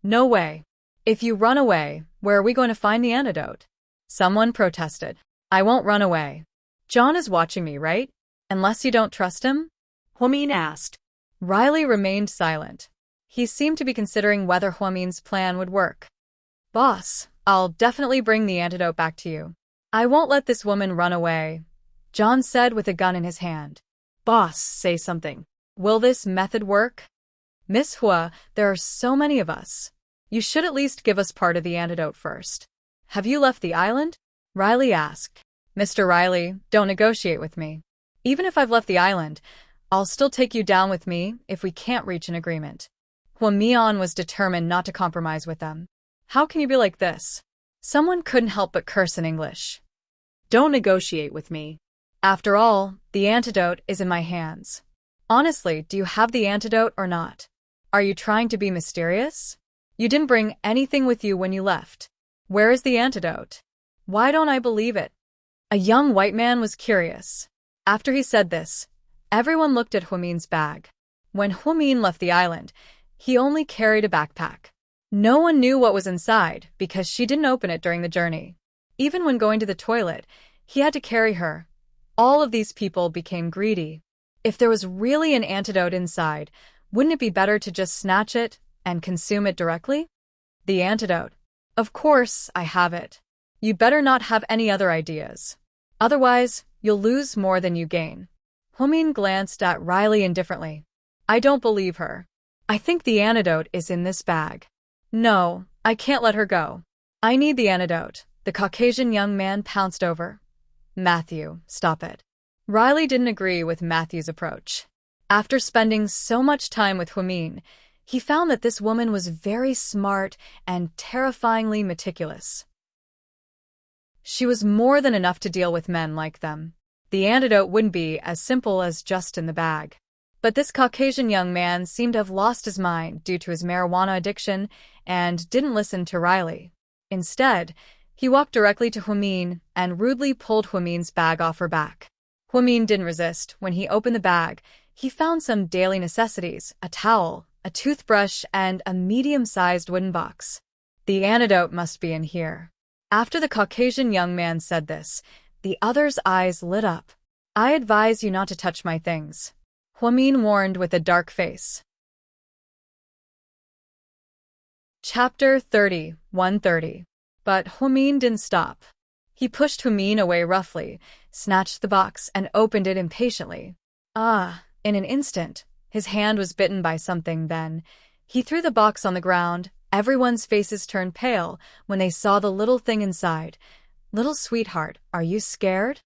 No way. If you run away, where are we going to find the antidote? Someone protested. I won't run away. John is watching me, right? Unless you don't trust him? Huamin asked. Riley remained silent. He seemed to be considering whether Huamin's plan would work. Boss, I'll definitely bring the antidote back to you. I won't let this woman run away, John said with a gun in his hand. Boss, say something. Will this method work? Miss Hua, there are so many of us. You should at least give us part of the antidote first. Have you left the island? Riley asked. Mr. Riley, don't negotiate with me. Even if I've left the island, I'll still take you down with me if we can't reach an agreement. Huamian was determined not to compromise with them. How can you be like this? Someone couldn't help but curse in English. Don't negotiate with me. After all, the antidote is in my hands. Honestly, do you have the antidote or not? Are you trying to be mysterious? You didn't bring anything with you when you left. Where is the antidote? Why don't I believe it? A young white man was curious. After he said this, everyone looked at Huamin's bag. When Huamin left the island, he only carried a backpack. No one knew what was inside because she didn't open it during the journey. Even when going to the toilet, he had to carry her. All of these people became greedy. If there was really an antidote inside, wouldn't it be better to just snatch it and consume it directly? The antidote. Of course, I have it. You better not have any other ideas. Otherwise, you'll lose more than you gain. Huamin glanced at Riley indifferently. I don't believe her. I think the antidote is in this bag. No, I can't let her go. I need the antidote. The Caucasian young man pounced over. Matthew, stop it. Riley didn't agree with Matthew's approach. After spending so much time with Huamin, he found that this woman was very smart and terrifyingly meticulous. She was more than enough to deal with men like them. The antidote wouldn't be as simple as just in the bag. But this Caucasian young man seemed to have lost his mind due to his marijuana addiction and didn't listen to Riley. Instead, He walked directly to Huamin and rudely pulled Huamin's bag off her back. Huamin didn't resist. When he opened the bag, he found some daily necessities, a towel, a toothbrush, and a medium-sized wooden box. The antidote must be in here. After the Caucasian young man said this, the other's eyes lit up. I advise you not to touch my things, Huamin warned with a dark face. Chapter 30, 130. But Huamin didn't stop. He pushed Huamin away roughly, snatched the box, and opened it impatiently. In an instant, his hand was bitten by something. Then he threw the box on the ground. Everyone's faces turned pale when they saw the little thing inside. Little sweetheart, are you scared?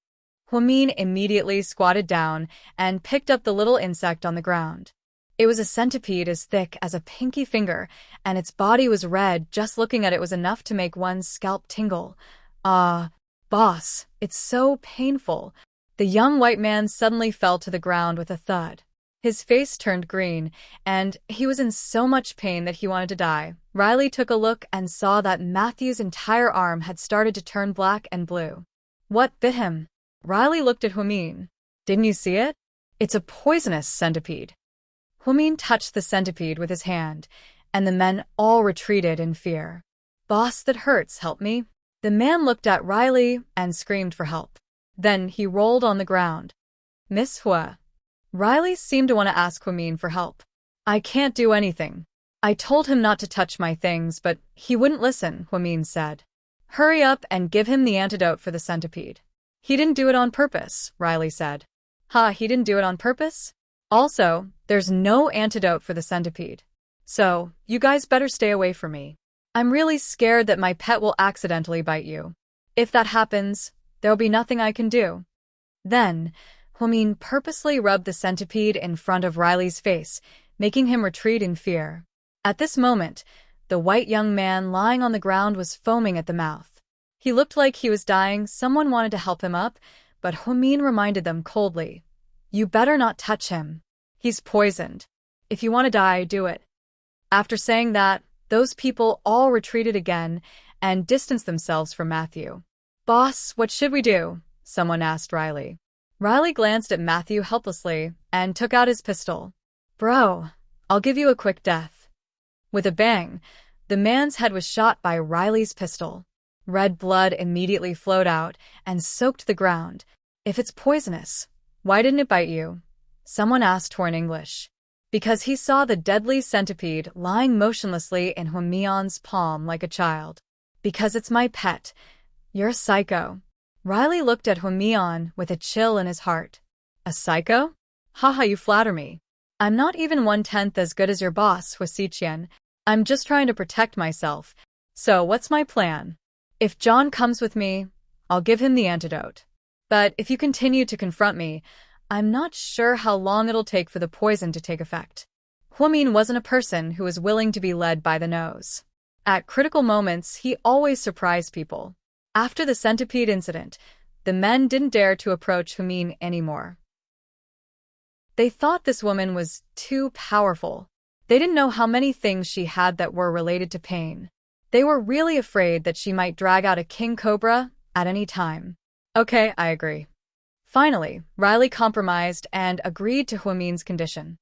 Huamin immediately squatted down and picked up the little insect on the ground. It was a centipede as thick as a pinky finger, and its body was red. Just looking at it was enough to make one's scalp tingle. Boss, it's so painful. The young white man suddenly fell to the ground with a thud. His face turned green, and he was in so much pain that he wanted to die. Riley took a look and saw that Matthew's entire arm had started to turn black and blue. What bit him? Riley looked at Huamin. Didn't you see it? It's a poisonous centipede. Huamin touched the centipede with his hand, and the men all retreated in fear. Boss, that hurts, help me. The man looked at Riley and screamed for help. Then he rolled on the ground. Miss Hua. Riley seemed to want to ask Huamin for help. I can't do anything. I told him not to touch my things, but he wouldn't listen, Huamin said. Hurry up and give him the antidote for the centipede. He didn't do it on purpose, Riley said. He didn't do it on purpose? Also, there's no antidote for the centipede. So, you guys better stay away from me. I'm really scared that my pet will accidentally bite you. If that happens, there'll be nothing I can do. Then, Huamin purposely rubbed the centipede in front of Riley's face, making him retreat in fear. At this moment, the white young man lying on the ground was foaming at the mouth. He looked like he was dying. Someone wanted to help him up, but Huamin reminded them coldly. You better not touch him. He's poisoned. If you want to die, do it. After saying that, those people all retreated again and distanced themselves from Matthew. Boss, what should we do? Someone asked Riley. Riley glanced at Matthew helplessly and took out his pistol. Bro, I'll give you a quick death. With a bang, the man's head was shot by Riley's pistol. Red blood immediately flowed out and soaked the ground. If it's poisonous, why didn't it bite you? Someone asked her in English. Because he saw the deadly centipede lying motionlessly in Huamin's palm like a child. Because it's my pet. You're a psycho. Riley looked at Huamin with a chill in his heart. A psycho? You flatter me. I'm not even 1/10 as good as your boss, Huasiqian. I'm just trying to protect myself. So what's my plan? If John comes with me, I'll give him the antidote. But if you continue to confront me, I'm not sure how long it'll take for the poison to take effect. Huamin wasn't a person who was willing to be led by the nose. At critical moments, he always surprised people. After the centipede incident, the men didn't dare to approach Huamin anymore. They thought this woman was too powerful. They didn't know how many things she had that were related to pain. They were really afraid that she might drag out a king cobra at any time. Okay, I agree. Finally, Riley compromised and agreed to Huamin's condition.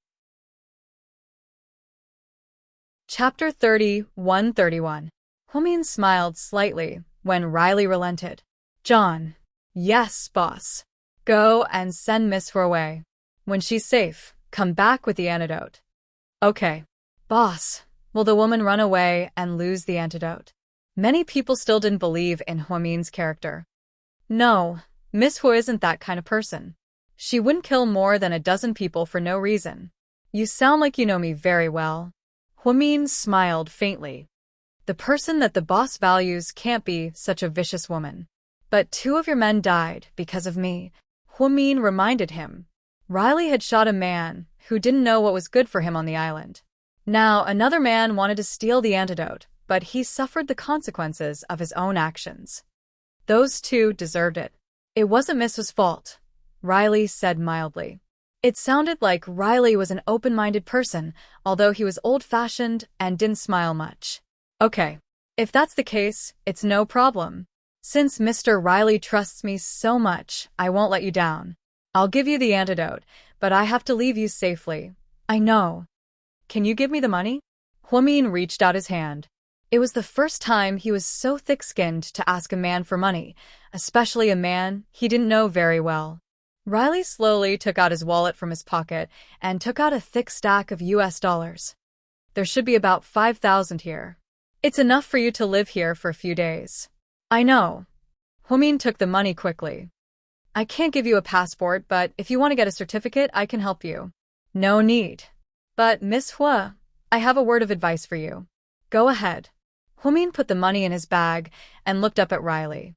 Chapter 30, 131. Huamin smiled slightly when Riley relented. John. Yes, boss. Go and send Miss Hua away. When she's safe, come back with the antidote. Okay. Boss, will the woman run away and lose the antidote? Many people still didn't believe in Huamin's character. No, Miss Hua isn't that kind of person. She wouldn't kill more than a dozen people for no reason. You sound like you know me very well. Huamin smiled faintly. The person that the boss values can't be such a vicious woman. But 2 of your men died because of me, Huamin reminded him. Riley had shot a man who didn't know what was good for him on the island. Now, another man wanted to steal the antidote, but he suffered the consequences of his own actions. Those 2 deserved it. It wasn't Mrs. fault, Riley said mildly. It sounded like Riley was an open-minded person, although he was old-fashioned and didn't smile much. Okay. If that's the case, it's no problem. Since Mr. Riley trusts me so much, I won't let you down. I'll give you the antidote, but I have to leave you safely. I know. Can you give me the money? Huamin reached out his hand. It was the first time he was so thick-skinned to ask a man for money, especially a man he didn't know very well. Riley slowly took out his wallet from his pocket and took out a thick stack of US dollars. There should be about 5,000 here. It's enough for you to live here for a few days. I know. Huamin took the money quickly. I can't give you a passport, but if you want to get a certificate, I can help you. No need. But, Miss Hua, I have a word of advice for you. Go ahead. Huamin put the money in his bag and looked up at Riley.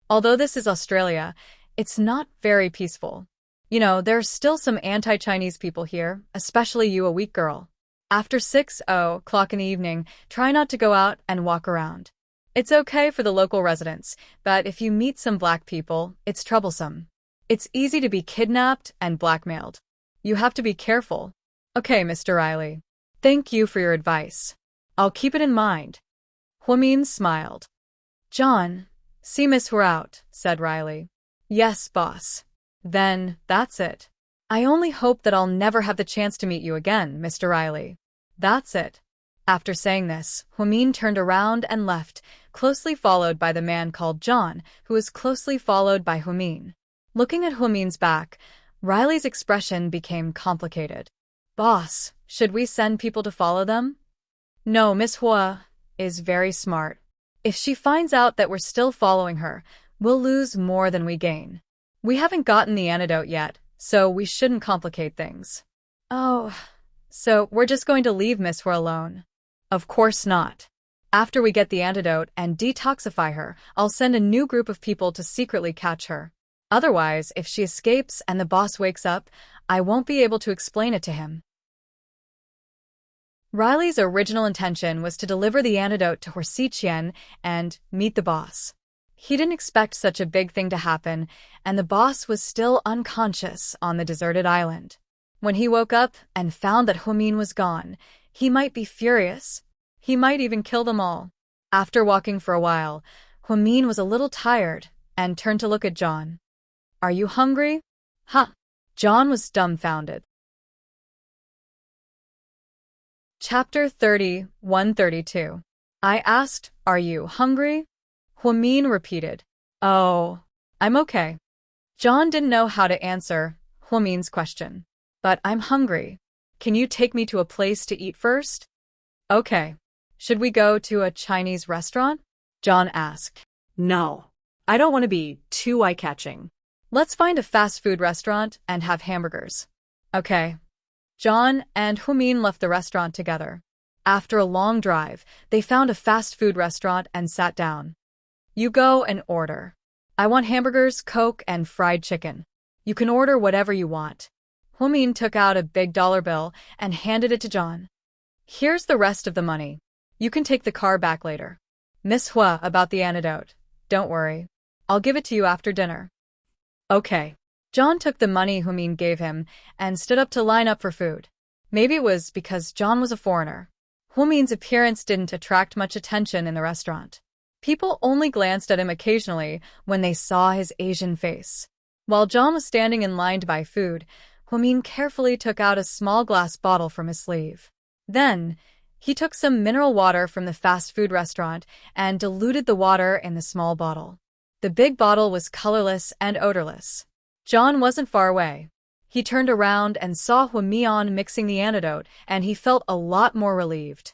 Although this is Australia, it's not very peaceful. You know, there's still some anti-Chinese people here, especially you, a weak girl. After 6:00 in the evening, try not to go out and walk around. It's okay for the local residents, but if you meet some black people, it's troublesome. It's easy to be kidnapped and blackmailed. You have to be careful. Okay, Mr. Riley. Thank you for your advice. I'll keep it in mind. Huamin smiled. John, see Miss Hua out, said Riley. Yes, boss. Then, that's it. I only hope that I'll never have the chance to meet you again, Mr. Riley. That's it. After saying this, Huamin turned around and left, closely followed by the man called John, who was closely followed by Huamin. Looking at Huamin's back, Riley's expression became complicated. Boss, should we send people to follow them? No, Miss Hua is very smart. If she finds out that we're still following her, we'll lose more than we gain. We haven't gotten the antidote yet, so we shouldn't complicate things. Oh, so we're just going to leave Miss Hua alone? Of course not. After we get the antidote and detoxify her, I'll send a new group of people to secretly catch her. Otherwise, if she escapes and the boss wakes up, I won't be able to explain it to him. Riley's original intention was to deliver the antidote to Qian and meet the boss. He didn't expect such a big thing to happen, and the boss was still unconscious on the deserted island. When he woke up and found that Huamin was gone, he might be furious. He might even kill them all. After walking for a while, Huamin was a little tired and turned to look at John. Are you hungry? Huh. John was dumbfounded. Chapter 30:132. I asked, are you hungry? Huamin repeated. Oh, I'm okay. John didn't know how to answer Huamin's question. But I'm hungry. Can you take me to a place to eat first? Okay. Should we go to a Chinese restaurant? John asked. No. I don't want to be too eye-catching. Let's find a fast food restaurant and have hamburgers. Okay. John and Huamin left the restaurant together. After a long drive, they found a fast food restaurant and sat down. You go and order. I want hamburgers, Coke, and fried chicken. You can order whatever you want. Huamin took out a big dollar bill and handed it to John. Here's the rest of the money. You can take the car back later. Miss Hua, about the antidote. Don't worry. I'll give it to you after dinner. Okay. John took the money Huamin gave him and stood up to line up for food. Maybe it was because John was a foreigner. Huamin's appearance didn't attract much attention in the restaurant. People only glanced at him occasionally when they saw his Asian face. While John was standing in line to buy food, Huamin carefully took out a small glass bottle from his sleeve. Then, he took some mineral water from the fast food restaurant and diluted the water in the small bottle. The big bottle was colorless and odorless. John wasn't far away. He turned around and saw Huamin mixing the antidote, and he felt a lot more relieved.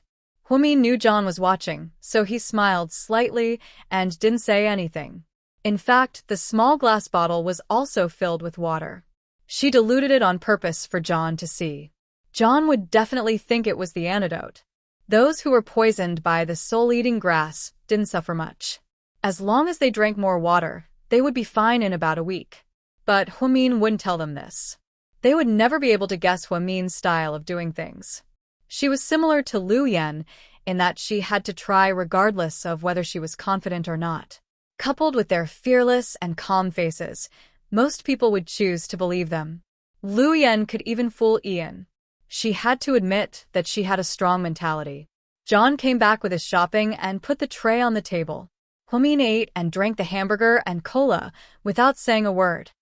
Huamin knew John was watching, so he smiled slightly and didn't say anything. In fact, the small glass bottle was also filled with water. She diluted it on purpose for John to see. John would definitely think it was the antidote. Those who were poisoned by the soul-eating grass didn't suffer much. As long as they drank more water, they would be fine in about a week. But Huamin wouldn't tell them this. They would never be able to guess Huamin's style of doing things. She was similar to Liu Yan in that she had to try regardless of whether she was confident or not. Coupled with their fearless and calm faces, most people would choose to believe them. Liu Yan could even fool Ian. She had to admit that she had a strong mentality. John came back with his shopping and put the tray on the table. Humin ate and drank the hamburger and cola without saying a word.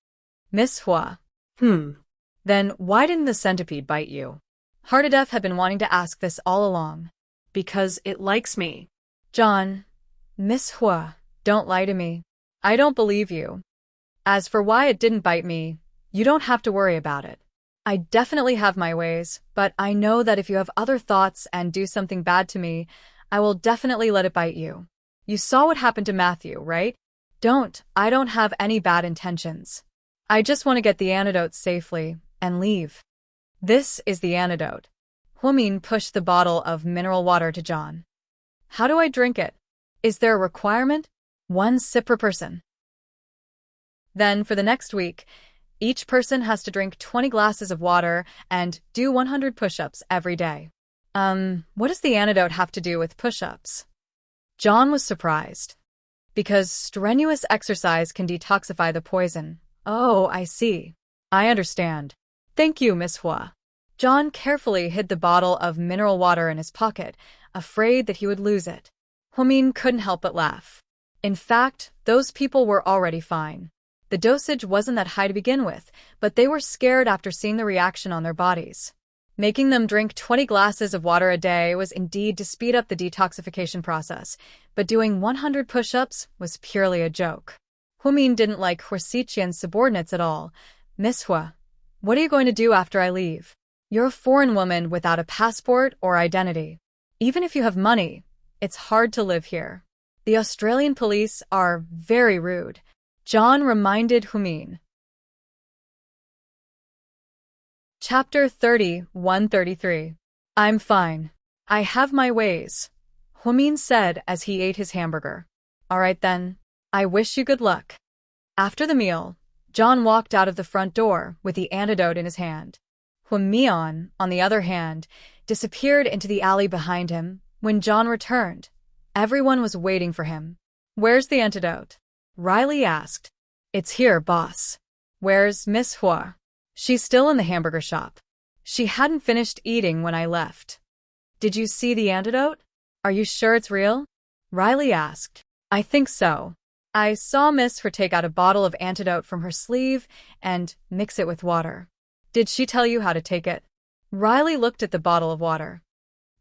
Miss Hua. Then why didn't the centipede bite you? Hardadef had been wanting to ask this all along. Because it likes me. John. Miss Hua, don't lie to me. I don't believe you. As for why it didn't bite me, you don't have to worry about it. I definitely have my ways, but I know that if you have other thoughts and do something bad to me, I will definitely let it bite you. You saw what happened to Matthew, right? I don't have any bad intentions. I just want to get the antidote safely and leave. This is the antidote. Humin pushed the bottle of mineral water to John. How do I drink it? Is there a requirement? 1 sip per person. Then, for the next week, each person has to drink 20 glasses of water and do 100 push-ups every day. What does the antidote have to do with push-ups? John was surprised. Because strenuous exercise can detoxify the poison. Oh, I see. I understand. Thank you, Miss Hua. John carefully hid the bottle of mineral water in his pocket, afraid that he would lose it. Humin couldn't help but laugh. In fact, those people were already fine. The dosage wasn't that high to begin with, but they were scared after seeing the reaction on their bodies. Making them drink 20 glasses of water a day was indeed to speed up the detoxification process, but doing 100 push-ups was purely a joke. Humin didn't like Huasiqian's subordinates at all. Miss Hua, what are you going to do after I leave? You're a foreign woman without a passport or identity. Even if you have money, it's hard to live here. The Australian police are very rude. John reminded Humin. Chapter 30:133. I'm fine. I have my ways, Humin said as he ate his hamburger. All right then. I wish you good luck. After the meal, John walked out of the front door with the antidote in his hand. Humian, on the other hand, disappeared into the alley behind him. When John returned, everyone was waiting for him. Where's the antidote? Riley asked. It's here, boss. Where's Miss Hua? She's still in the hamburger shop. She hadn't finished eating when I left. Did you see the antidote? Are you sure it's real? Riley asked. I think so. I saw Miss Hua take out a bottle of antidote from her sleeve and mix it with water. Did she tell you how to take it? Riley looked at the bottle of water.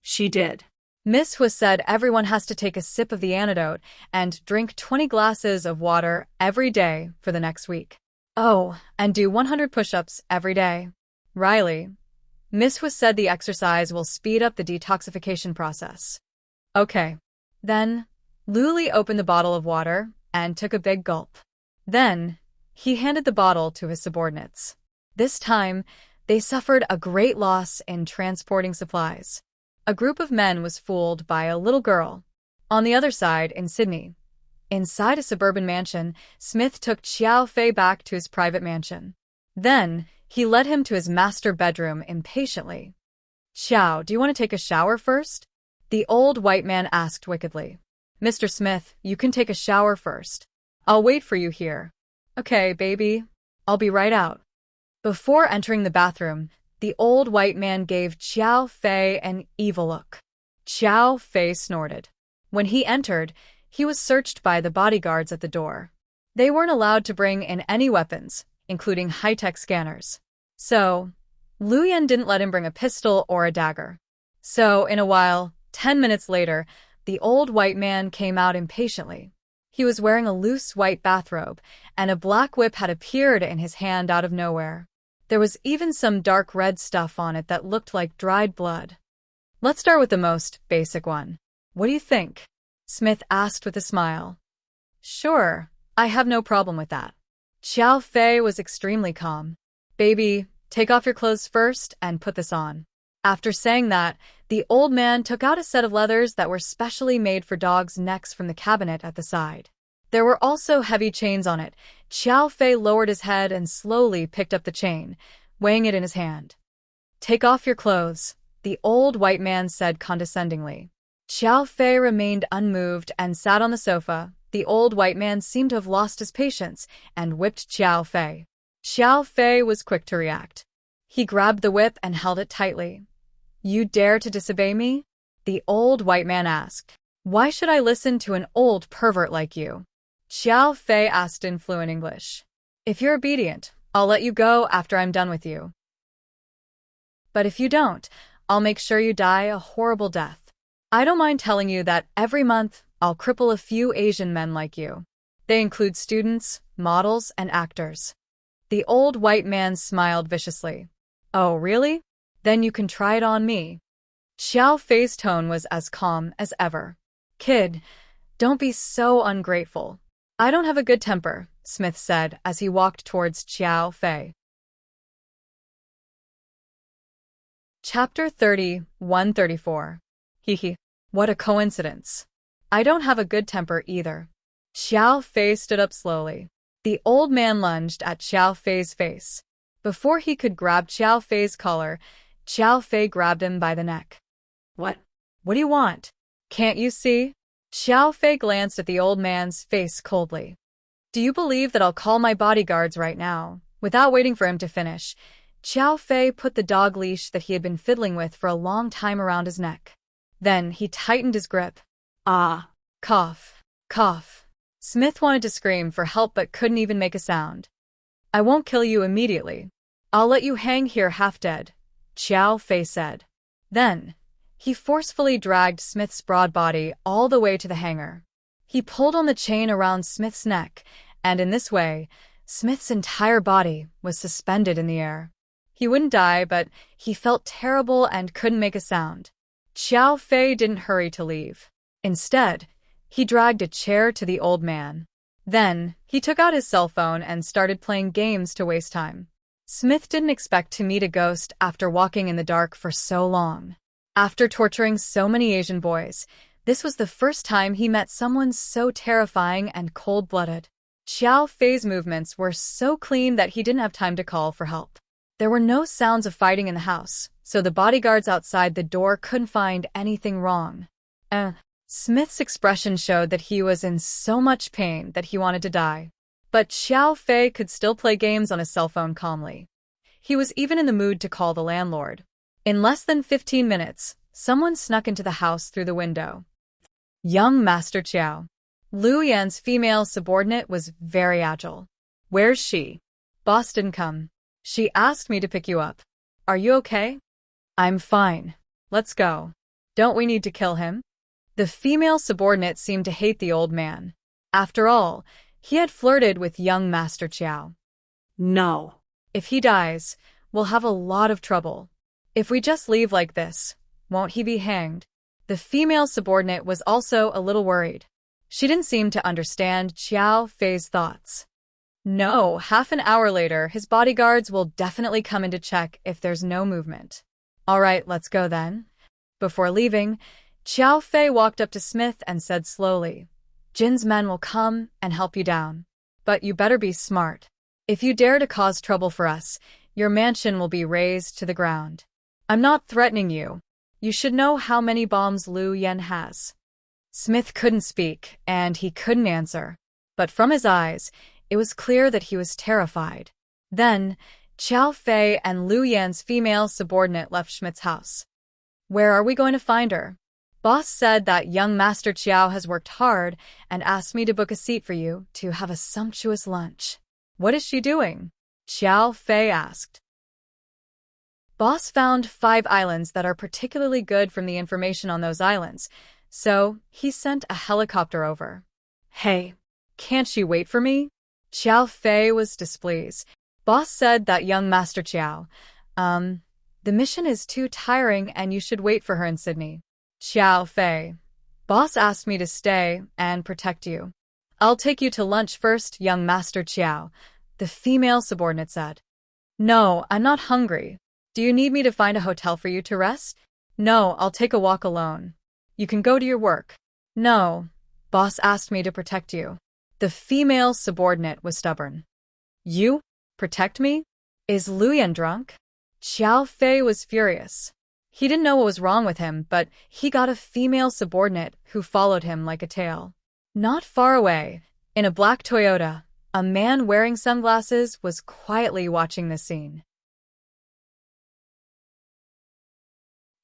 She did. Miss Hua said everyone has to take a sip of the antidote and drink 20 glasses of water every day for the next week. Oh, and do 100 push-ups every day. Riley, Miss Hua said the exercise will speed up the detoxification process. Okay. Then, Luli opened the bottle of water and took a big gulp. Then, he handed the bottle to his subordinates. This time, they suffered a great loss in transporting supplies. A group of men was fooled by a little girl. On the other side, in Sydney, inside a suburban mansion, Smith took Xiao Fei back to his private mansion. Then, he led him to his master bedroom impatiently. Xiao, do you want to take a shower first? The old white man asked wickedly. Mr. Smith, you can take a shower first. I'll wait for you here. Okay, baby. I'll be right out. Before entering the bathroom, the old white man gave Xiao Fei an evil look. Xiao Fei snorted. When he entered, he was searched by the bodyguards at the door. They weren't allowed to bring in any weapons, including high-tech scanners. So, Luyan didn't let him bring a pistol or a dagger. So, in a while, 10 minutes later, the old white man came out impatiently. He was wearing a loose white bathrobe, and a black whip had appeared in his hand out of nowhere. There was even some dark red stuff on it that looked like dried blood. Let's start with the most basic one. What do you think? Smith asked with a smile. Sure, I have no problem with that. Xiao Fei was extremely calm. Baby, take off your clothes first and put this on. After saying that, the old man took out a set of leathers that were specially made for dogs' necks from the cabinet at the side. There were also heavy chains on it. Xiao Fei lowered his head and slowly picked up the chain, weighing it in his hand. Take off your clothes, the old white man said condescendingly. Xiao Fei remained unmoved and sat on the sofa. The old white man seemed to have lost his patience and whipped Xiao Fei. Xiao Fei was quick to react. He grabbed the whip and held it tightly. You dare to disobey me? The old white man asked. Why should I listen to an old pervert like you? Xiao Fei asked in fluent English. If you're obedient, I'll let you go after I'm done with you. But if you don't, I'll make sure you die a horrible death. I don't mind telling you that every month I'll cripple a few Asian men like you. They include students, models, and actors. The old white man smiled viciously. Oh, really? Then you can try it on me. Xiao Fei's tone was as calm as ever. Kid, don't be so ungrateful. I don't have a good temper, Smith said as he walked towards Xiao Fei. Chapter 30, 134. Hehe. What a coincidence. I don't have a good temper either. Xiao Fei stood up slowly. The old man lunged at Xiao Fei's face. Before he could grab Xiao Fei's collar, Xiao Fei grabbed him by the neck. What do you want? Can't you see? Xiao Fei glanced at the old man's face coldly. Do you believe that I'll call my bodyguards right now? Without waiting for him to finish, Xiao Fei put the dog leash that he had been fiddling with for a long time around his neck. Then he tightened his grip. Ah. Cough. Cough. Smith wanted to scream for help but couldn't even make a sound. I won't kill you immediately. I'll let you hang here half dead, Xiao Fei said. Then, he forcefully dragged Smith's broad body all the way to the hanger. He pulled on the chain around Smith's neck, and in this way, Smith's entire body was suspended in the air. He wouldn't die, but he felt terrible and couldn't make a sound. Xiao Fei didn't hurry to leave. Instead, he dragged a chair to the old man. Then, he took out his cell phone and started playing games to waste time. Smith didn't expect to meet a ghost after walking in the dark for so long. After torturing so many Asian boys, this was the first time he met someone so terrifying and cold-blooded. Xiao Fei's movements were so clean that he didn't have time to call for help. There were no sounds of fighting in the house, so the bodyguards outside the door couldn't find anything wrong. Smith's expression showed that he was in so much pain that he wanted to die. But Xiao Fei could still play games on his cell phone calmly. He was even in the mood to call the landlord. In less than 15 minutes, someone snuck into the house through the window. Young Master Chiao. Lu Yan's female subordinate was very agile. Where's she? Boss didn't come. She asked me to pick you up. Are you okay? I'm fine. Let's go. Don't we need to kill him? The female subordinate seemed to hate the old man. After all, he had flirted with young Master Chiao. No. If he dies, we'll have a lot of trouble. If we just leave like this, won't he be hanged? The female subordinate was also a little worried. She didn't seem to understand Xiao Fei's thoughts. No, half an hour later, his bodyguards will definitely come in to check if there's no movement. All right, let's go then. Before leaving, Xiao Fei walked up to Smith and said slowly, Jin's men will come and help you down. But you better be smart. If you dare to cause trouble for us, your mansion will be razed to the ground. I'm not threatening you. You should know how many bombs Lu Yan has. Smith couldn't speak, and he couldn't answer. But from his eyes, it was clear that he was terrified. Then, Xiao Fei and Lu Yan's female subordinate left Schmidt's house. Where are we going to find her? Boss said that young Master Chiao has worked hard and asked me to book a seat for you to have a sumptuous lunch. What is she doing? Xiao Fei asked. Boss found 5 islands that are particularly good from the information on those islands, so he sent a helicopter over. Hey, can't she wait for me? Xiao Fei was displeased. Boss said that young Master Chiao, the mission is too tiring and you should wait for her in Sydney. Xiao Fei, boss asked me to stay and protect you. I'll take you to lunch first, young Master Chiao, the female subordinate said. No, I'm not hungry. Do you need me to find a hotel for you to rest? No, I'll take a walk alone. You can go to your work. No, boss asked me to protect you. The female subordinate was stubborn. You? Protect me? Is Lu Yan drunk? Xiao Fei was furious. He didn't know what was wrong with him, but he got a female subordinate who followed him like a tail. Not far away, in a black Toyota, a man wearing sunglasses was quietly watching the scene.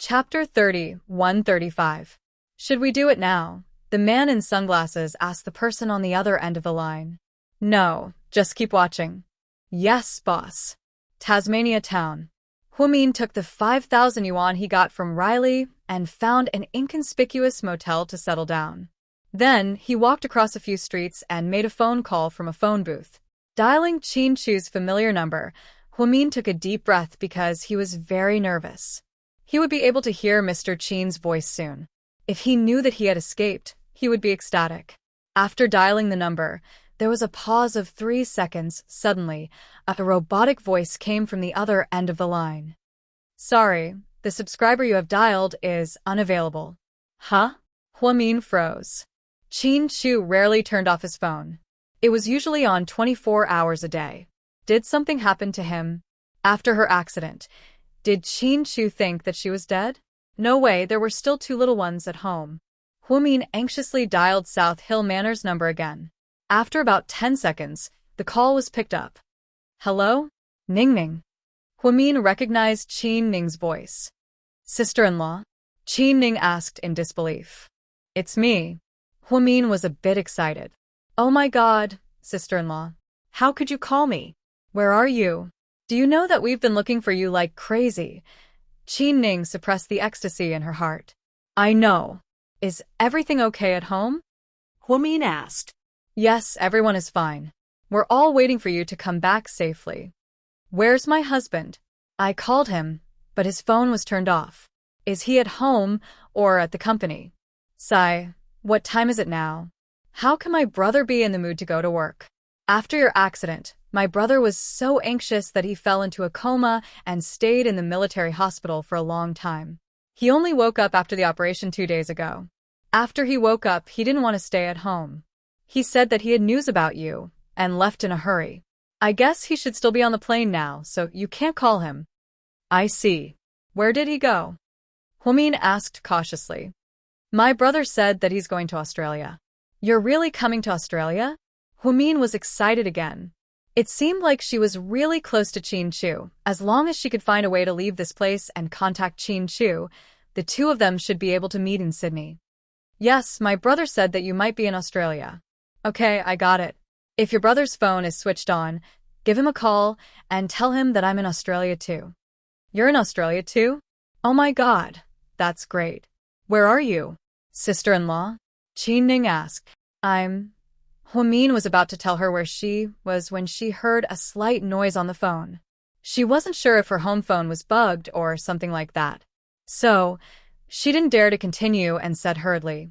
Chapter 30, 135. Should we do it now? The man in sunglasses asked the person on the other end of the line. No, just keep watching. Yes, boss. Tasmania town. Huamin took the 5,000 yuan he got from Riley and found an inconspicuous motel to settle down. Then, he walked across a few streets and made a phone call from a phone booth. Dialing Qin Chu's familiar number, Huamin took a deep breath because he was very nervous. He would be able to hear Mr. Qin's voice soon. If he knew that he had escaped, he would be ecstatic. After dialing the number, there was a pause of 3 seconds. Suddenly, a robotic voice came from the other end of the line. Sorry, the subscriber you have dialed is unavailable. Huh? Huamin froze. Qin Chu rarely turned off his phone. It was usually on 24 hours a day. Did something happen to him? After her accident, did Qin Chu think that she was dead? No way, there were still 2 little ones at home. Huamin anxiously dialed South Hill Manor's number again. After about 10 seconds, the call was picked up. Hello? Ning Ning. Huamin recognized Qin Ning's voice. Sister-in-law? Qin Ning asked in disbelief. It's me. Huamin was a bit excited. Oh my god, sister-in-law. How could you call me? Where are you? Do you know that we've been looking for you like crazy? Qin Ning suppressed the ecstasy in her heart. I know. Is everything okay at home? Huamin asked. Yes, everyone is fine. We're all waiting for you to come back safely. Where's my husband? I called him, but his phone was turned off. Is he at home or at the company? Sai, what time is it now? How can my brother be in the mood to go to work? After your accident, my brother was so anxious that he fell into a coma and stayed in the military hospital for a long time. He only woke up after the operation 2 days ago. After he woke up, he didn't want to stay at home. He said that he had news about you and left in a hurry. I guess he should still be on the plane now, so you can't call him. I see. Where did he go? Huamin asked cautiously. My brother said that he's going to Australia. You're really coming to Australia? Huamin was excited again. It seemed like she was really close to Qin Chu. As long as she could find a way to leave this place and contact Qin Chu, the 2 of them should be able to meet in Sydney. Yes, my brother said that you might be in Australia. Okay, I got it. If your brother's phone is switched on, give him a call and tell him that I'm in Australia too. You're in Australia too? Oh my god, that's great. Where are you? Sister-in-law? Qin Ning asked. Huamin was about to tell her where she was when she heard a slight noise on the phone. She wasn't sure if her home phone was bugged or something like that. So, she didn't dare to continue and said hurriedly,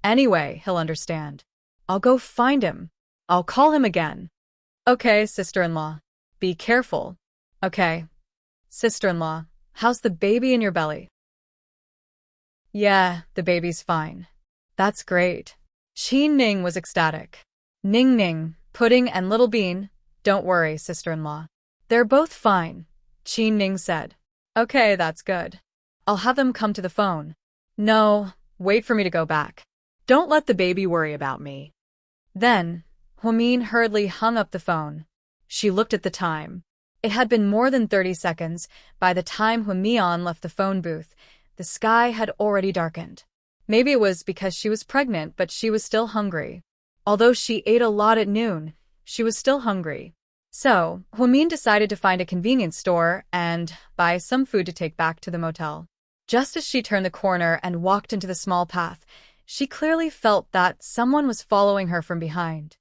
Anyway, he'll understand. I'll go find him. I'll call him again. Okay, sister-in-law. Be careful. Okay. Sister-in-law, how's the baby in your belly? Yeah, the baby's fine. That's great. Qin Ning was ecstatic. Ning Ning, Pudding and Little Bean, don't worry, sister-in-law. They're both fine, Qin Ning said. Okay, that's good. I'll have them come to the phone. No, wait for me to go back. Don't let the baby worry about me. Then, Huamin hurriedly hung up the phone. She looked at the time. It had been more than 30 seconds. By the time Huamian left the phone booth, the sky had already darkened. Maybe it was because she was pregnant, but she was still hungry. Although she ate a lot at noon, she was still hungry. So, Huamin decided to find a convenience store and buy some food to take back to the motel. Just as she turned the corner and walked into the small path, she clearly felt that someone was following her from behind.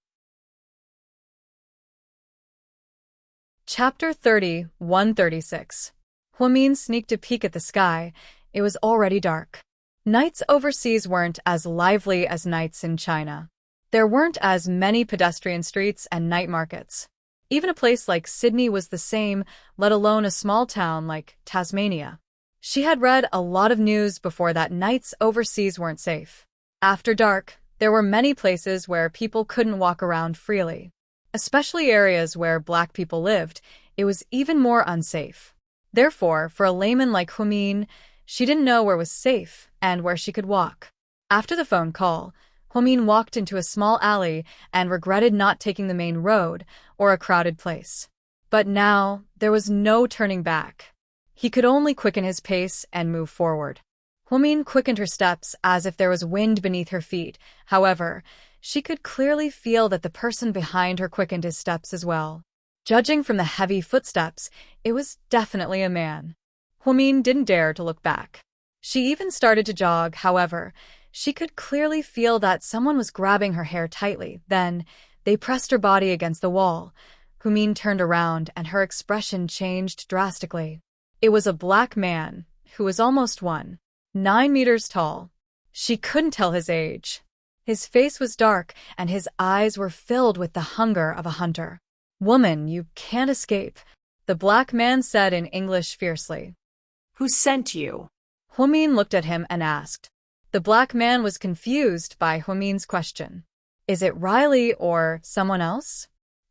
Chapter 30, 136. Huamin sneaked a peek at the sky. It was already dark. Nights overseas weren't as lively as nights in China. There weren't as many pedestrian streets and night markets. Even a place like Sydney was the same, let alone a small town like Tasmania. She had read a lot of news before that nights overseas weren't safe. After dark, there were many places where people couldn't walk around freely. Especially areas where black people lived, it was even more unsafe. Therefore, for a layman like Huamin, she didn't know where was safe and where she could walk. After the phone call, Huamin walked into a small alley and regretted not taking the main road or a crowded place. But now, there was no turning back. He could only quicken his pace and move forward. Humin quickened her steps as if there was wind beneath her feet. However, she could clearly feel that the person behind her quickened his steps as well. Judging from the heavy footsteps, it was definitely a man. Humin didn't dare to look back. She even started to jog, however, she could clearly feel that someone was grabbing her hair tightly. Then, they pressed her body against the wall. Humin turned around and her expression changed drastically. It was a black man, who was almost 9 meters tall. She couldn't tell his age. His face was dark and his eyes were filled with the hunger of a hunter. "Woman, you can't escape," the black man said in English fiercely. Who sent you? Humin looked at him and asked. The black man was confused by Humin's question. "Is it Riley or someone else?"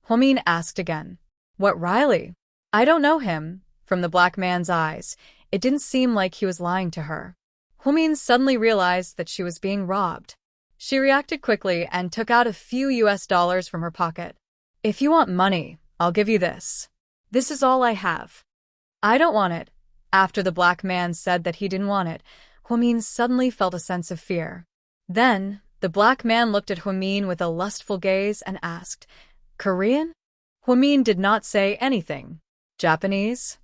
Humin asked again. "What Riley?" "I don't know him." From the black man's eyes, it didn't seem like he was lying to her. Humin suddenly realized that she was being robbed. She reacted quickly and took out a few US dollars from her pocket. "If you want money, I'll give you this. This is all I have." "I don't want it." After the black man said that he didn't want it, Humin suddenly felt a sense of fear. Then, the black man looked at Humin with a lustful gaze and asked, "Korean?" Humin did not say anything. "Japanese?"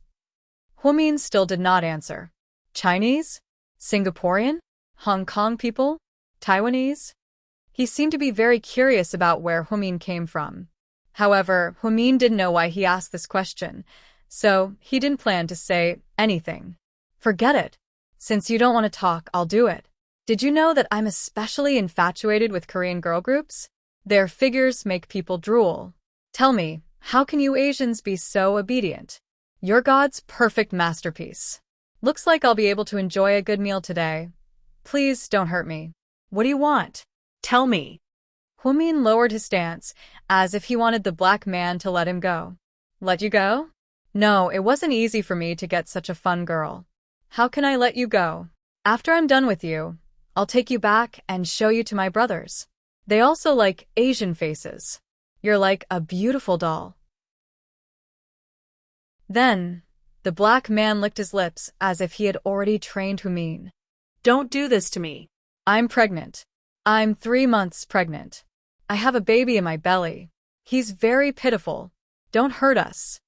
Humin still did not answer. "Chinese? Singaporean? Hong Kong people? Taiwanese?" He seemed to be very curious about where Humin came from. However, Humin didn't know why he asked this question, so he didn't plan to say anything. "Forget it. Since you don't want to talk, I'll do it. Did you know that I'm especially infatuated with Korean girl groups? Their figures make people drool. Tell me, how can you Asians be so obedient? You're God's perfect masterpiece. Looks like I'll be able to enjoy a good meal today. Please don't hurt me." What do you want? Tell me. Humin lowered his stance, as if he wanted the black man to let him go. "Let you go? No, it wasn't easy for me to get such a fun girl. How can I let you go? After I'm done with you, I'll take you back and show you to my brothers. They also like Asian faces. You're like a beautiful doll." Then, the black man licked his lips as if he had already trained Humin. Don't do this to me. "I'm pregnant. I'm 3 months pregnant. I have a baby in my belly. He's very pitiful. Don't hurt us."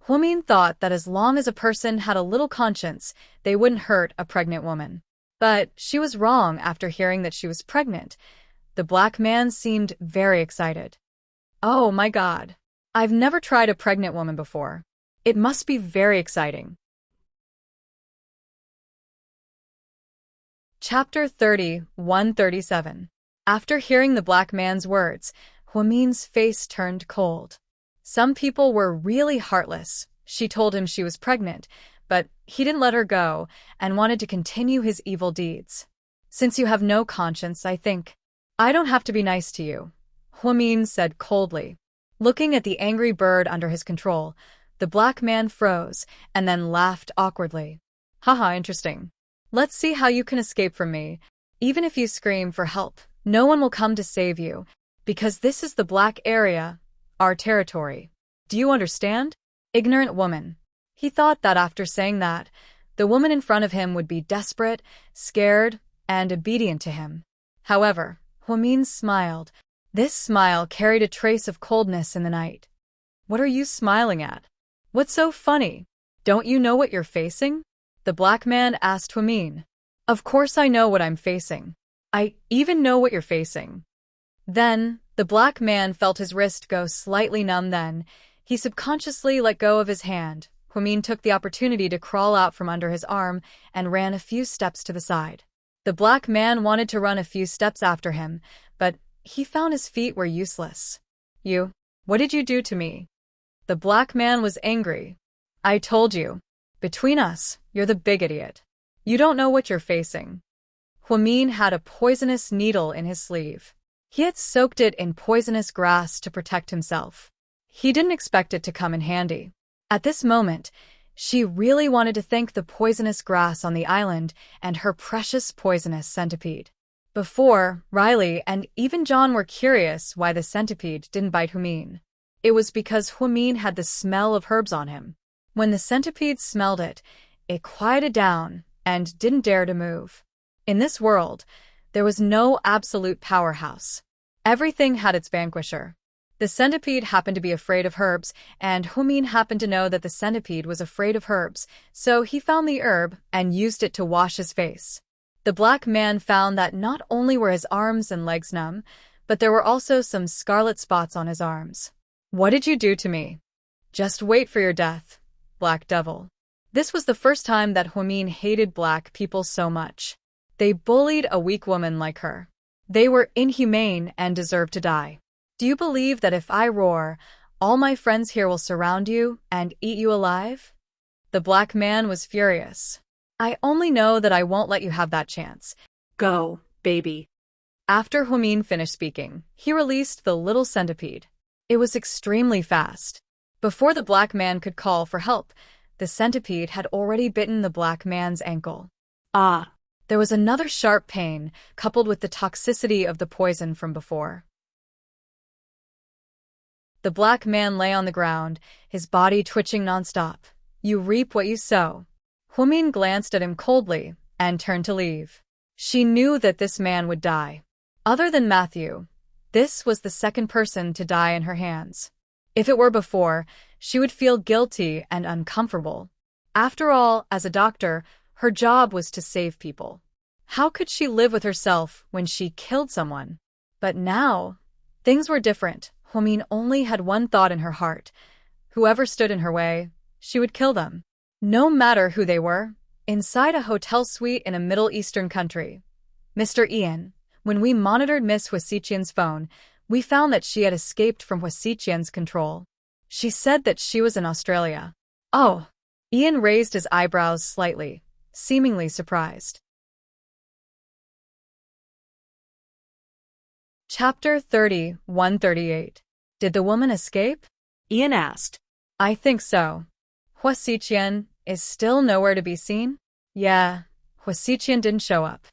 Humin thought that as long as a person had a little conscience, they wouldn't hurt a pregnant woman. But she was wrong after hearing that she was pregnant. The black man seemed very excited. "Oh my God. I've never tried a pregnant woman before. It must be very exciting." Chapter 30:137. After hearing the black man's words, Humin's face turned cold. Some people were really heartless. She told him she was pregnant, but he didn't let her go and wanted to continue his evil deeds. "Since you have no conscience, I think I don't have to be nice to you," Humin said coldly. Looking at the angry bird under his control, the black man froze and then laughed awkwardly. "Haha, interesting. Let's see how you can escape from me. Even if you scream for help, no one will come to save you, because this is the black area, our territory. Do you understand? Ignorant woman." He thought that after saying that, the woman in front of him would be desperate, scared, and obedient to him. However, Humin smiled. This smile carried a trace of coldness in the night. "What are you smiling at? What's so funny? Don't you know what you're facing?" the black man asked Humin. "Of course I know what I'm facing. I even know what you're facing." Then, the black man felt his wrist go slightly numb. Then, he subconsciously let go of his hand. Humin took the opportunity to crawl out from under his arm and ran a few steps to the side. The black man wanted to run a few steps after him, but he found his feet were useless. What did you do to me?" The black man was angry. "I told you. Between us, you're the big idiot. You don't know what you're facing." Humin had a poisonous needle in his sleeve. He had soaked it in poisonous grass to protect himself. He didn't expect it to come in handy. At this moment, she really wanted to thank the poisonous grass on the island and her precious poisonous centipede. Before, Riley and even John were curious why the centipede didn't bite Humin. It was because Humin had the smell of herbs on him. When the centipede smelled it, it quieted down and didn't dare to move. In this world, there was no absolute powerhouse. Everything had its vanquisher. The centipede happened to be afraid of herbs, and Humin happened to know that the centipede was afraid of herbs, so he found the herb and used it to wash his face. The black man found that not only were his arms and legs numb, but there were also some scarlet spots on his arms. "What did you do to me? Just wait for your death, Black Devil." This was the first time that Humin hated black people so much. They bullied a weak woman like her. They were inhumane and deserved to die. "Do you believe that if I roar, all my friends here will surround you and eat you alive?" The black man was furious. "I only know that I won't let you have that chance. Go, baby." After Humin finished speaking, he released the little centipede. It was extremely fast. Before the black man could call for help, the centipede had already bitten the black man's ankle. Ah. There was another sharp pain, coupled with the toxicity of the poison from before. The black man lay on the ground, his body twitching nonstop. "You reap what you sow." Humin glanced at him coldly and turned to leave. She knew that this man would die. Other than Matthew, this was the second person to die in her hands. If it were before, she would feel guilty and uncomfortable. After all, as a doctor, her job was to save people. How could she live with herself when she killed someone? But now, things were different. Humin only had one thought in her heart. Whoever stood in her way, she would kill them. No matter who they were. Inside a hotel suite in a Middle Eastern country. "Mr. Ian, when we monitored Miss Huasiqian's phone, we found that she had escaped from Huasiqian's control. She said that she was in Australia." "Oh." Ian raised his eyebrows slightly, seemingly surprised. Chapter 30:138. Did the woman escape? Ian asked. "I think so. Huasiqian is still nowhere to be seen?" "Yeah, Huasiqian didn't show up."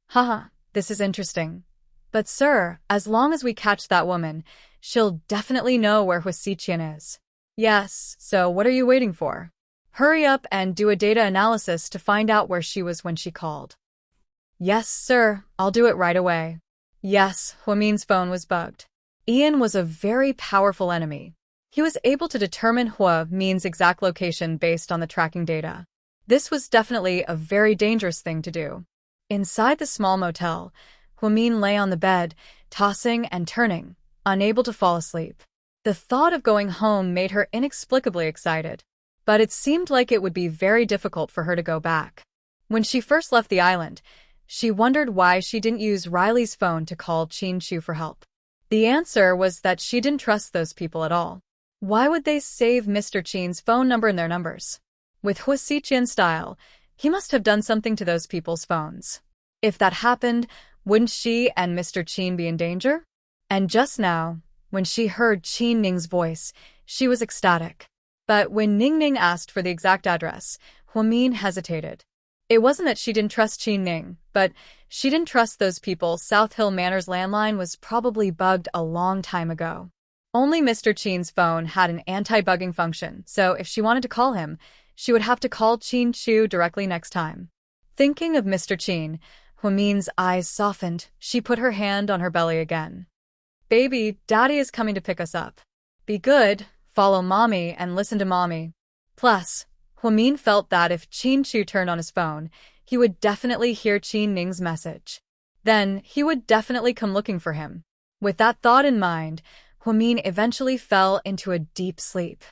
"Haha, this is interesting. But sir, as long as we catch that woman, she'll definitely know where Huasiqian is." "Yes, so what are you waiting for? Hurry up and do a data analysis to find out where she was when she called." "Yes, sir, I'll do it right away." Yes, Humin's phone was bugged. Ian was a very powerful enemy. He was able to determine Humin's exact location based on the tracking data. This was definitely a very dangerous thing to do. Inside the small motel, Humin lay on the bed, tossing and turning, unable to fall asleep. The thought of going home made her inexplicably excited, but it seemed like it would be very difficult for her to go back. When she first left the island, she wondered why she didn't use Riley's phone to call Chin Chu for help. The answer was that she didn't trust those people at all. Why would they save Mr. Chin's phone number in their numbers? With Huasiqian's style, he must have done something to those people's phones. If that happened, wouldn't she and Mr. Chin be in danger? And just now, when she heard Qin Ning's voice, she was ecstatic. But when Ning Ning asked for the exact address, Humin hesitated. It wasn't that she didn't trust Qin Ning, but she didn't trust those people. South Hill Manor's landline was probably bugged a long time ago. Only Mr. Chin's phone had an anti-bugging function, so if she wanted to call him, she would have to call Chin Chu directly next time. Thinking of Mr. Chin, Humin's eyes softened. She put her hand on her belly again. "Baby, Daddy is coming to pick us up. Be good, follow Mommy, and listen to Mommy." Plus, Humin felt that if Chin Chu turned on his phone, he would definitely hear Qin Ning's message. Then, he would definitely come looking for him. With that thought in mind, Humin eventually fell into a deep sleep.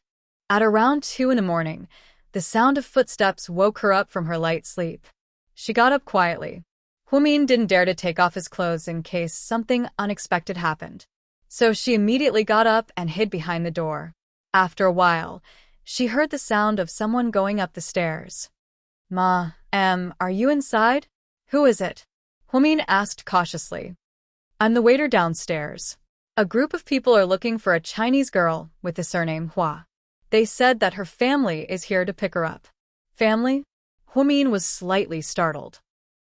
At around 2 in the morning, the sound of footsteps woke her up from her light sleep. She got up quietly. Humin didn't dare to take off his clothes in case something unexpected happened. So she immediately got up and hid behind the door. After a while, she heard the sound of someone going up the stairs. "Ma, are you inside?" "Who is it?" Humin asked cautiously. "I'm the waiter downstairs. A group of people are looking for a Chinese girl with the surname Hua. They said that her family is here to pick her up." "Family?" Humin was slightly startled.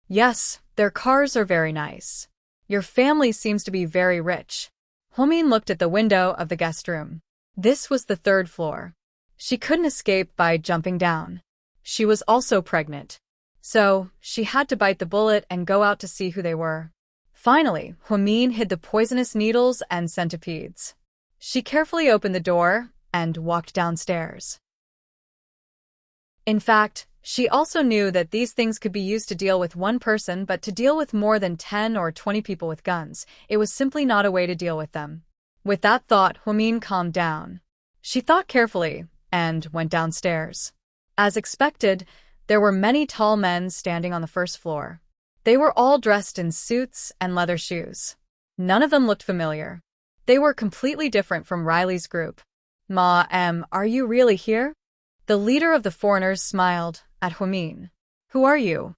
"Yes, their cars are very nice. Your family seems to be very rich." Humin looked at the window of the guest room. This was the 3rd floor. She couldn't escape by jumping down. She was also pregnant. So, she had to bite the bullet and go out to see who they were. Finally, Huamin hid the poisonous needles and centipedes. She carefully opened the door and walked downstairs. In fact, she also knew that these things could be used to deal with one person, but to deal with more than 10 or 20 people with guns, it was simply not a way to deal with them. With that thought, Huamin calmed down. She thought carefully and went downstairs. As expected, there were many tall men standing on the first floor. They were all dressed in suits and leather shoes. None of them looked familiar. They were completely different from Riley's group. Are you really here? The leader of the foreigners smiled at Huamin. Who are you?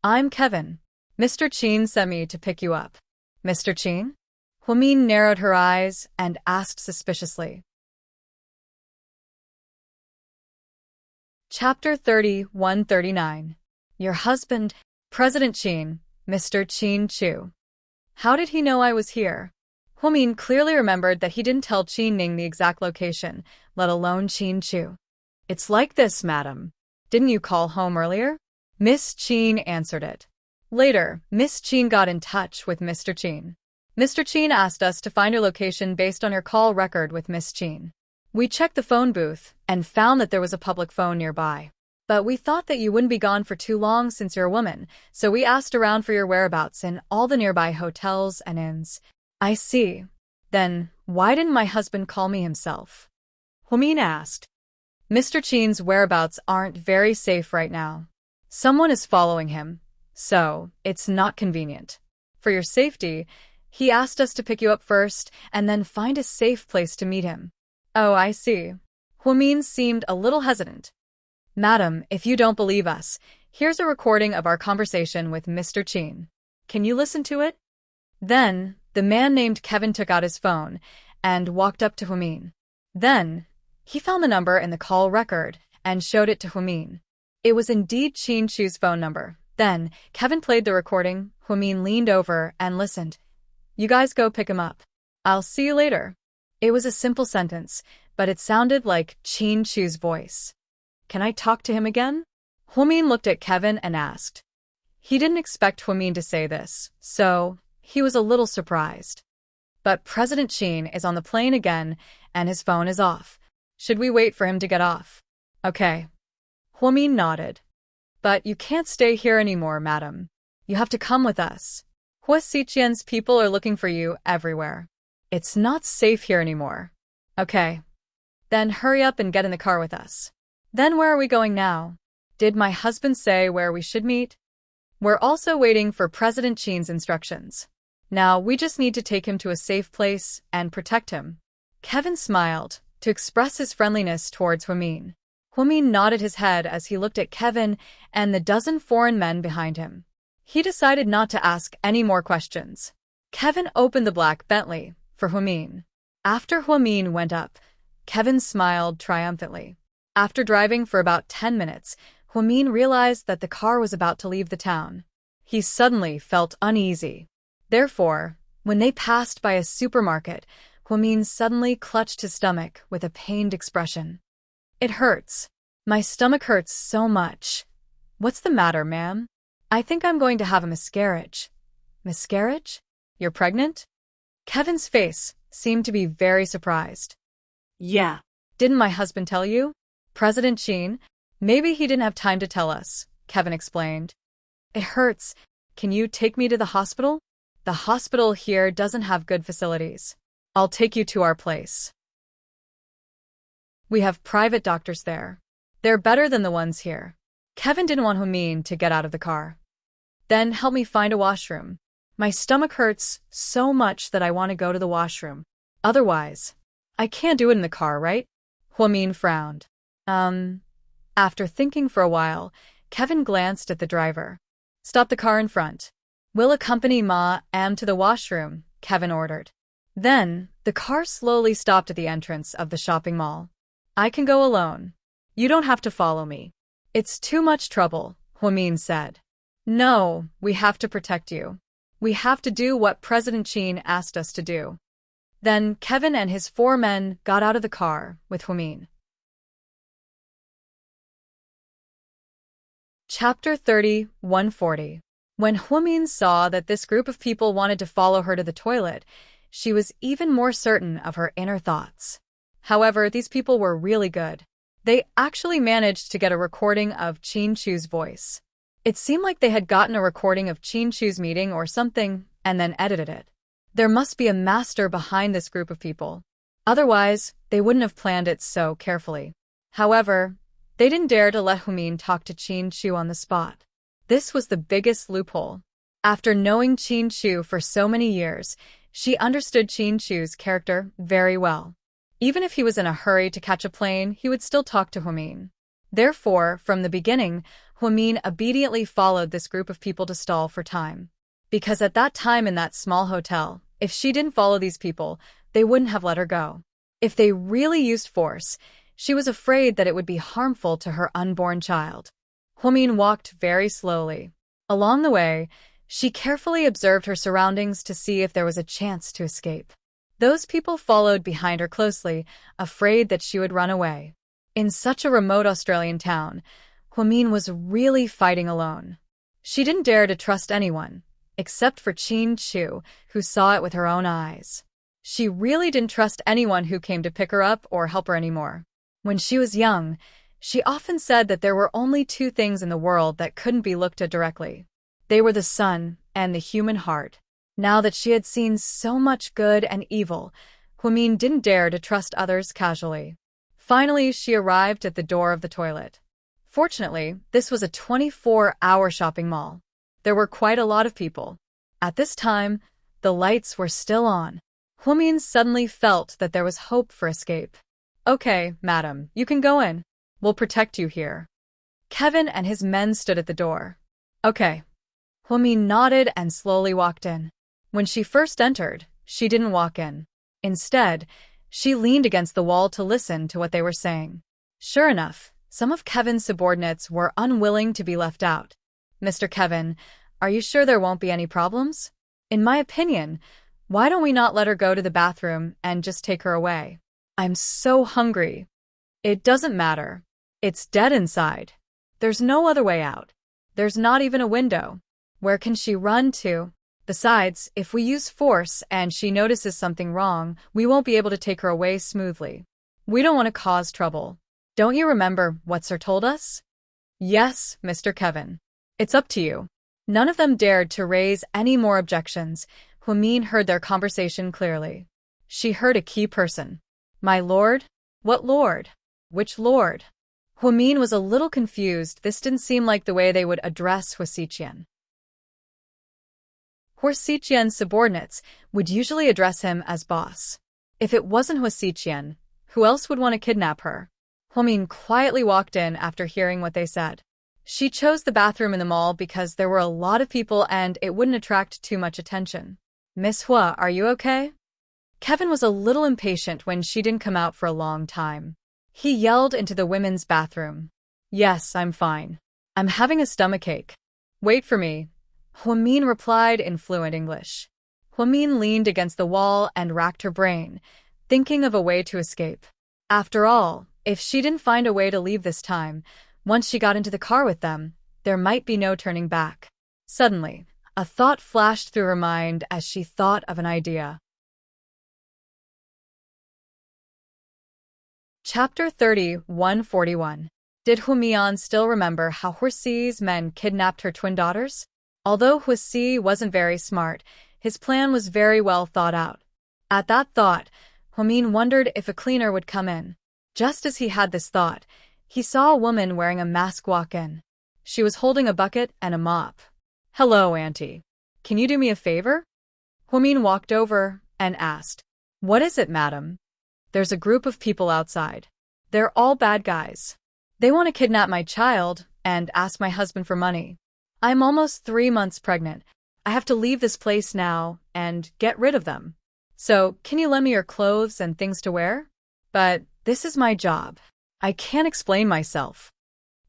I'm Kevin. Mr. Chin sent me to pick you up. Mr. Chin? Huamin narrowed her eyes and asked suspiciously. Chapter 31-39. Your husband, President Chin, Mr. Chin Chu. How did he know I was here? Huamin clearly remembered that he didn't tell Qin Ning the exact location, let alone Chin Chu. It's like this, madam. Didn't you call home earlier? Miss Qin answered it. Later, Miss Qin got in touch with Mr. Qin. Mr. Qin asked us to find your location based on your call record with Miss Qin. We checked the phone booth and found that there was a public phone nearby. But we thought that you wouldn't be gone for too long since you're a woman, so we asked around for your whereabouts in all the nearby hotels and inns. I see. Then, why didn't my husband call me himself? Huamin asked. Mr. Chin's whereabouts aren't very safe right now. Someone is following him, so it's not convenient. For your safety, he asked us to pick you up first and then find a safe place to meet him. Oh, I see. Huamin seemed a little hesitant. Madam, if you don't believe us, here's a recording of our conversation with Mr. Chin. Can you listen to it? Then, the man named Kevin took out his phone and walked up to Huamin. Then, he found the number in the call record and showed it to Huamin. It was indeed Chin Chu's phone number. Then, Kevin played the recording. Huamin leaned over and listened. You guys go pick him up. I'll see you later. It was a simple sentence, but it sounded like Chin Chu's voice. Can I talk to him again? Huamin looked at Kevin and asked. He didn't expect Huamin to say this, so he was a little surprised. But President Chin is on the plane again, and his phone is off. Should we wait for him to get off? Okay. Huamin nodded. But you can't stay here anymore, madam. You have to come with us. Hua Xiqian's people are looking for you everywhere. It's not safe here anymore. Okay. Then hurry up and get in the car with us. Then where are we going now? Did my husband say where we should meet? We're also waiting for President Chin's instructions. Now we just need to take him to a safe place and protect him. Kevin smiled to express his friendliness towards Huamin. Huamin nodded his head as he looked at Kevin and the dozen foreign men behind him. He decided not to ask any more questions. Kevin opened the black Bentley for Huamin. After Huamin went up, Kevin smiled triumphantly. After driving for about 10 minutes, Huamin realized that the car was about to leave the town. He suddenly felt uneasy. Therefore, when they passed by a supermarket, Huamin suddenly clutched his stomach with a pained expression. It hurts. My stomach hurts so much. What's the matter, ma'am? I think I'm going to have a miscarriage. Miscarriage? You're pregnant? Kevin's face seemed to be very surprised. Yeah. Didn't my husband tell you? President Chin? Maybe he didn't have time to tell us, Kevin explained. It hurts. Can you take me to the hospital? The hospital here doesn't have good facilities. I'll take you to our place. We have private doctors there. They're better than the ones here. Kevin didn't want Huamin to get out of the car. Then help me find a washroom. My stomach hurts so much that I want to go to the washroom. Otherwise, I can't do it in the car, right? Huamin frowned. After thinking for a while, Kevin glanced at the driver. Stop the car in front. We'll accompany Ma-am to the washroom, Kevin ordered. Then, the car slowly stopped at the entrance of the shopping mall. I can go alone. You don't have to follow me. It's too much trouble, Huamin said. No, we have to protect you. We have to do what President Chin asked us to do. Then Kevin and his 4 men got out of the car with Huamin. Chapter 30, 140. When Huamin saw that this group of people wanted to follow her to the toilet, she was even more certain of her inner thoughts. However, these people were really good. They actually managed to get a recording of Qin Chu's voice. It seemed like they had gotten a recording of Qin Chu's meeting or something and then edited it. There must be a master behind this group of people. Otherwise, they wouldn't have planned it so carefully. However, they didn't dare to let Humin talk to Qin Chu on the spot. This was the biggest loophole. After knowing Qin Chu for so many years, she understood Qin Chu's character very well. Even if he was in a hurry to catch a plane, he would still talk to Humin. Therefore, from the beginning, Humin obediently followed this group of people to stall for time. Because at that time in that small hotel, if she didn't follow these people, they wouldn't have let her go. If they really used force, she was afraid that it would be harmful to her unborn child. Humin walked very slowly. Along the way, she carefully observed her surroundings to see if there was a chance to escape. Those people followed behind her closely, afraid that she would run away. In such a remote Australian town, Humin was really fighting alone. She didn't dare to trust anyone, except for Qin Chu, who saw it with her own eyes. She really didn't trust anyone who came to pick her up or help her anymore. When she was young, she often said that there were only two things in the world that couldn't be looked at directly. They were the sun and the human heart. Now that she had seen so much good and evil, Humin didn't dare to trust others casually. Finally, she arrived at the door of the toilet. Fortunately, this was a 24-hour shopping mall. There were quite a lot of people. At this time, the lights were still on. Humin suddenly felt that there was hope for escape. "Okay, madam, you can go in. We'll protect you here." Kevin and his men stood at the door. "Okay." Humin nodded and slowly walked in. When she first entered, she didn't walk in. Instead, she leaned against the wall to listen to what they were saying. Sure enough, some of Kevin's subordinates were unwilling to be left out. "Mr. Kevin, are you sure there won't be any problems? In my opinion, why don't we not let her go to the bathroom and just take her away? I'm so hungry." "It doesn't matter. It's dead inside. There's no other way out. There's not even a window. Where can she run to? Besides, if we use force and she notices something wrong, we won't be able to take her away smoothly. We don't want to cause trouble. Don't you remember what Sir told us?" "Yes, Mr. Kevin. It's up to you." None of them dared to raise any more objections. Humin heard their conversation clearly. She heard a key person. "My lord? What lord? Which lord?" Humin was a little confused. This didn't seem like the way they would address Huasiqian. Huasiqian's subordinates would usually address him as boss. If it wasn't Huasiqian, who else would want to kidnap her? Humin quietly walked in after hearing what they said. She chose the bathroom in the mall because there were a lot of people and it wouldn't attract too much attention. "Miss Hua, are you okay?" Kevin was a little impatient when she didn't come out for a long time. He yelled into the women's bathroom. "Yes, I'm fine. I'm having a stomachache. Wait for me." Huamin replied in fluent English. Huamin leaned against the wall and racked her brain, thinking of a way to escape. After all, if she didn't find a way to leave this time, once she got into the car with them, there might be no turning back. Suddenly, a thought flashed through her mind as she thought of an idea. Chapter 30, 141. Did Humian still remember how Huasi's men kidnapped her twin daughters? Although Huasi wasn't very smart, his plan was very well thought out. At that thought, Humin wondered if a cleaner would come in. Just as he had this thought, he saw a woman wearing a mask walk in. She was holding a bucket and a mop. "Hello, Auntie. Can you do me a favor?" Humin walked over and asked. "What is it, madam?" "There's a group of people outside. They're all bad guys. They want to kidnap my child and ask my husband for money. I'm almost 3 months pregnant. I have to leave this place now and get rid of them. So, can you lend me your clothes and things to wear? But this is my job. I can't explain myself."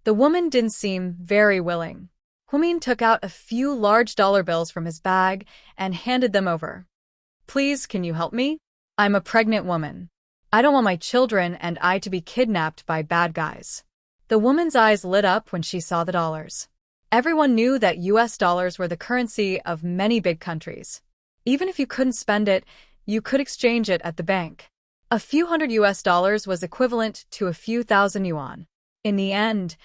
The woman didn't seem very willing. Humin took out a few large dollar bills from his bag and handed them over. "Please, can you help me? I'm a pregnant woman. I don't want my children and I to be kidnapped by bad guys." The woman's eyes lit up when she saw the dollars. Everyone knew that US dollars were the currency of many big countries. Even if you couldn't spend it, you could exchange it at the bank. A few hundred US dollars was equivalent to a few thousand yuan. In the end,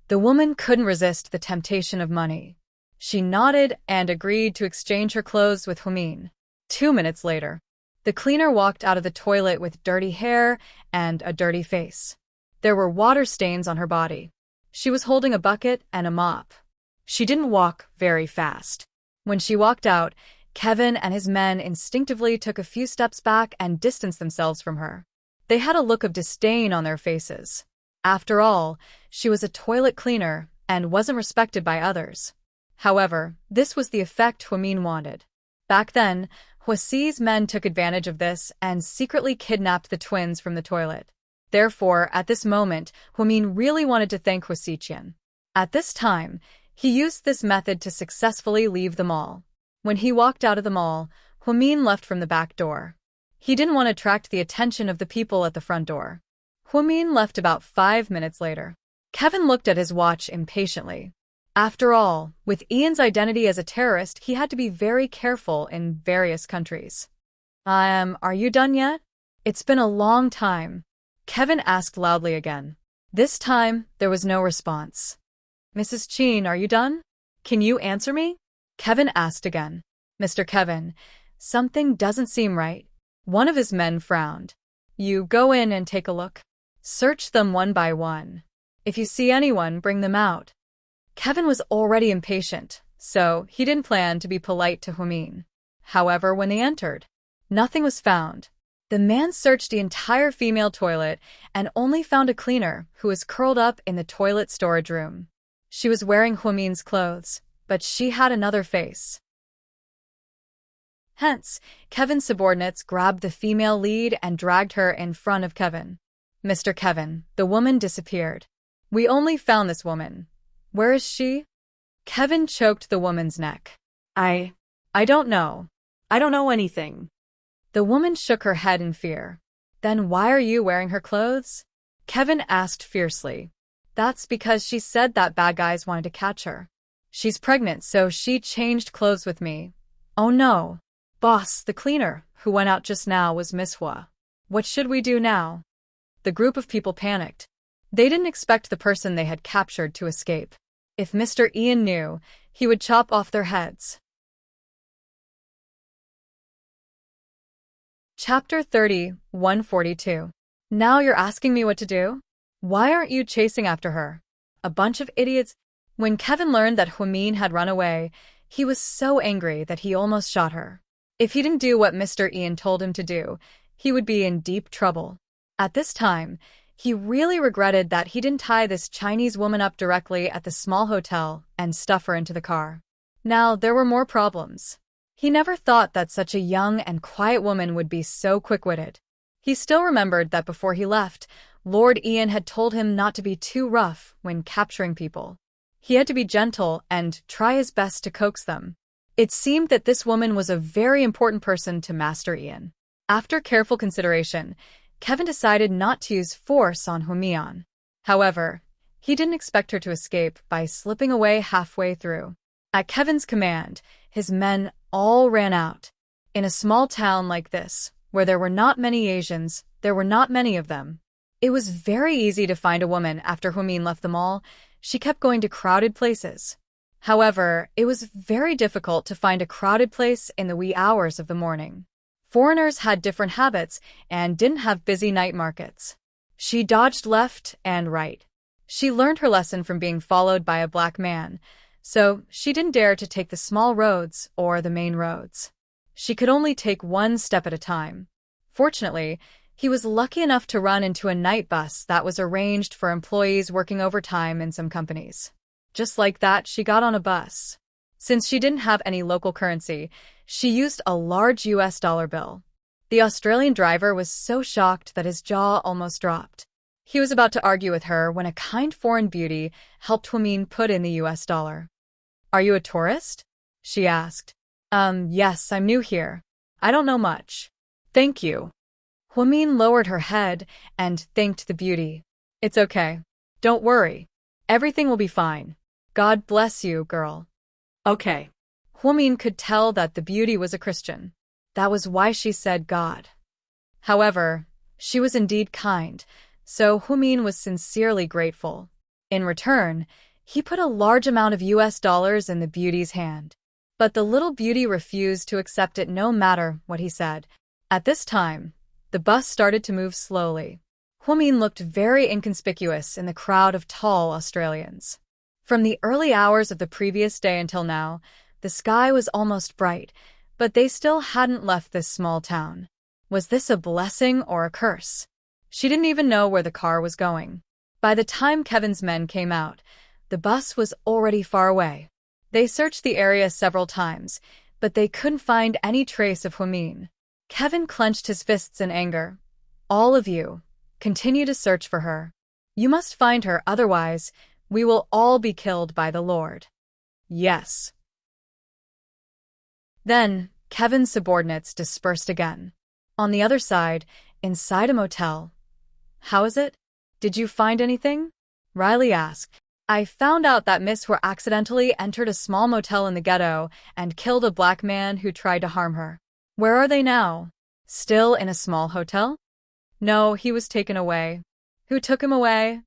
the woman couldn't resist the temptation of money. She nodded and agreed to exchange her clothes with Humin. 2 minutes later, the cleaner walked out of the toilet with dirty hair and a dirty face. There were water stains on her body. She was holding a bucket and a mop. She didn't walk very fast. When she walked out, Kevin and his men instinctively took a few steps back and distanced themselves from her. They had a look of disdain on their faces. After all, she was a toilet cleaner and wasn't respected by others. However, this was the effect Humin wanted. Back then, Huasi's men took advantage of this and secretly kidnapped the twins from the toilet. Therefore, at this moment, Humin really wanted to thank Huasiqian. At this time, he used this method to successfully leave the mall. When he walked out of the mall, Humin left from the back door. He didn't want to attract the attention of the people at the front door. Humin left about 5 minutes later. Kevin looked at his watch impatiently. After all, with Ian's identity as a terrorist, he had to be very careful in various countries. Are you done yet? It's been a long time. Kevin asked loudly again. This time, there was no response. Mrs. Chin, are you done? Can you answer me? Kevin asked again. Mr. Kevin, something doesn't seem right. One of his men frowned. You go in and take a look. Search them one by one. If you see anyone, bring them out. Kevin was already impatient, so he didn't plan to be polite to Humin. However, when they entered, nothing was found. The man searched the entire female toilet and only found a cleaner who was curled up in the toilet storage room. She was wearing Humin's clothes, but she had another face. Hence, Kevin's subordinates grabbed the female lead and dragged her in front of Kevin. Mr. Kevin, the woman disappeared. We only found this woman. Where is she? Kevin choked the woman's neck. I don't know. I don't know anything. The woman shook her head in fear. Then why are you wearing her clothes? Kevin asked fiercely. That's because she said that bad guys wanted to catch her. She's pregnant, so she changed clothes with me. Oh no. Boss, the cleaner, who went out just now, was Miss Hua. What should we do now? The group of people panicked. They didn't expect the person they had captured to escape. If Mr. Ian knew, he would chop off their heads. Chapter 30, 142. Now you're asking me what to do? Why aren't you chasing after her? A bunch of idiots. When Kevin learned that Humin had run away, he was so angry that he almost shot her. If he didn't do what Mr. Ian told him to do, he would be in deep trouble. At this time, he really regretted that he didn't tie this Chinese woman up directly at the small hotel and stuff her into the car. Now, there were more problems. He never thought that such a young and quiet woman would be so quick-witted. He still remembered that before he left, Lord Ian had told him not to be too rough when capturing people. He had to be gentle and try his best to coax them. It seemed that this woman was a very important person to Master Ian. After careful consideration, Kevin decided not to use force on Humian. However, he didn't expect her to escape by slipping away halfway through. At Kevin's command, his men all ran out. In a small town like this, where there were not many Asians, there were not many of them. It was very easy to find a woman after Humin left the mall. She kept going to crowded places. However, it was very difficult to find a crowded place in the wee hours of the morning. Foreigners had different habits and didn't have busy night markets. She dodged left and right. She learned her lesson from being followed by a black man, so she didn't dare to take the small roads or the main roads. She could only take one step at a time. Fortunately, he was lucky enough to run into a night bus that was arranged for employees working overtime in some companies. Just like that, she got on a bus. Since she didn't have any local currency, she used a large US dollar bill. The Australian driver was so shocked that his jaw almost dropped. He was about to argue with her when a kind foreign beauty helped Humin put in the US dollar. Are you a tourist? She asked. Yes, I'm new here. I don't know much. Thank you. Humin lowered her head and thanked the beauty. It's okay. Don't worry. Everything will be fine. God bless you, girl. Okay. Huamin could tell that the beauty was a Christian. That was why she said God. However, she was indeed kind, so Huamin was sincerely grateful. In return, he put a large amount of US dollars in the beauty's hand. But the little beauty refused to accept it no matter what he said. At this time, the bus started to move slowly. Huamin looked very inconspicuous in the crowd of tall Australians. From the early hours of the previous day until now, the sky was almost bright, but they still hadn't left this small town. Was this a blessing or a curse? She didn't even know where the car was going. By the time Kevin's men came out, the bus was already far away. They searched the area several times, but they couldn't find any trace of Huamin. Kevin clenched his fists in anger. All of you, continue to search for her. You must find her, otherwise, we will all be killed by the Lord. Yes. Then, Kevin's subordinates dispersed again. On the other side, inside a motel. How is it? Did you find anything? Riley asked. I found out that Miss Hua accidentally entered a small motel in the ghetto and killed a black man who tried to harm her. Where are they now? Still in a small hotel? No, he was taken away. Who took him away?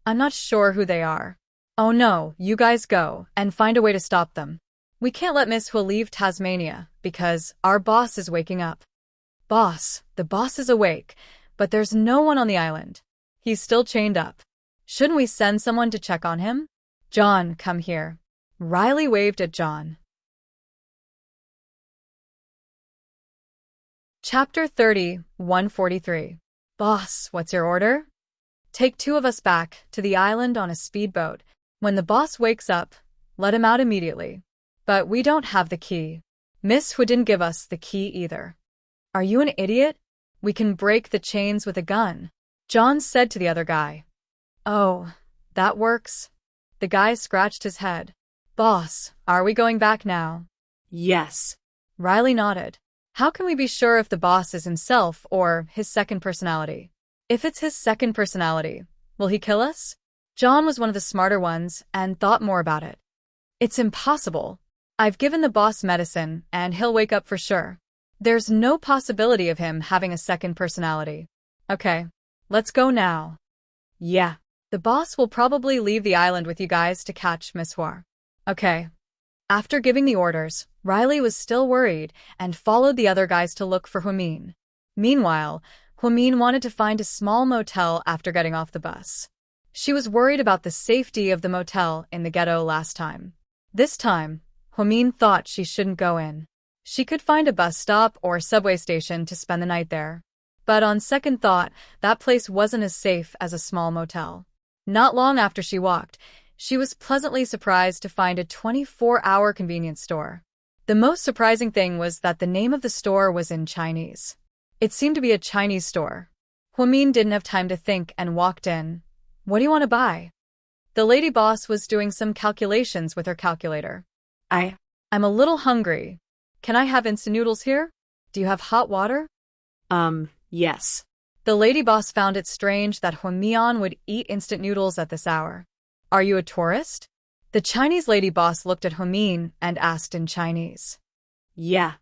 I'm not sure who they are. Oh no, you guys go and find a way to stop them. We can't let Miss Hua leave Tasmania because our boss is waking up. Boss, the boss is awake, but there's no one on the island. He's still chained up. Shouldn't we send someone to check on him? John, come here. Riley waved at John. Chapter 30, 143. Boss, what's your order? Take 2 of us back to the island on a speedboat. When the boss wakes up, let him out immediately. But we don't have the key. Miss Hua didn't give us the key either. Are you an idiot? We can break the chains with a gun. John said to the other guy. Oh, that works? The guy scratched his head. Boss, are we going back now? Yes. Riley nodded. How can we be sure if the boss is himself or his second personality? If it's his second personality, will he kill us? John was one of the smarter ones and thought more about it. It's impossible. I've given the boss medicine and he'll wake up for sure. There's no possibility of him having a second personality. Okay, let's go now. Yeah, the boss will probably leave the island with you guys to catch Miss Hua. Okay. After giving the orders, Riley was still worried and followed the other guys to look for Huamin. Meanwhile, Huamin wanted to find a small motel after getting off the bus. She was worried about the safety of the motel in the ghetto last time. This time, Huamin thought she shouldn't go in. She could find a bus stop or subway station to spend the night there. But on second thought, that place wasn't as safe as a small motel. Not long after she walked, she was pleasantly surprised to find a 24-hour convenience store. The most surprising thing was that the name of the store was in Chinese. It seemed to be a Chinese store. Huamin didn't have time to think and walked in. What do you want to buy? The lady boss was doing some calculations with her calculator. I'm a little hungry. Can I have instant noodles here? Do you have hot water? Yes. The lady boss found it strange that Huamian would eat instant noodles at this hour. Are you a tourist? The Chinese lady boss looked at Huamin and asked in Chinese. Yeah.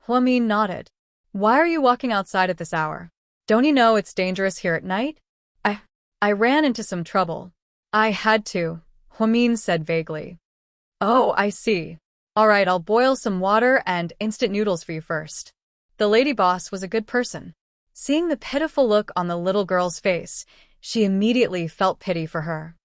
Huamin nodded. Why are you walking outside at this hour? Don't you know it's dangerous here at night? I ran into some trouble. I had to, Huamin said vaguely. Oh, I see. All right, I'll boil some water and instant noodles for you first. The lady boss was a good person. Seeing the pitiful look on the little girl's face, she immediately felt pity for her.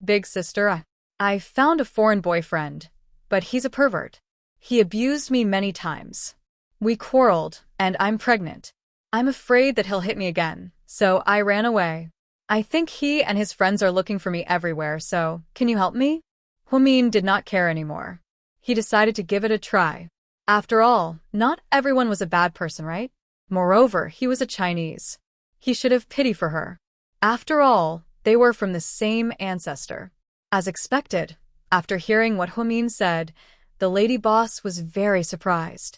Big sister, I found a foreign boyfriend, but he's a pervert. He abused me many times. We quarreled, and I'm pregnant. I'm afraid that he'll hit me again, so I ran away. I think he and his friends are looking for me everywhere, so can you help me? Huamin did not care anymore. He decided to give it a try. After all, not everyone was a bad person, right? Moreover, he was a Chinese. He should have pity for her. After all, they were from the same ancestor. As expected, after hearing what Huamin said, the lady boss was very surprised.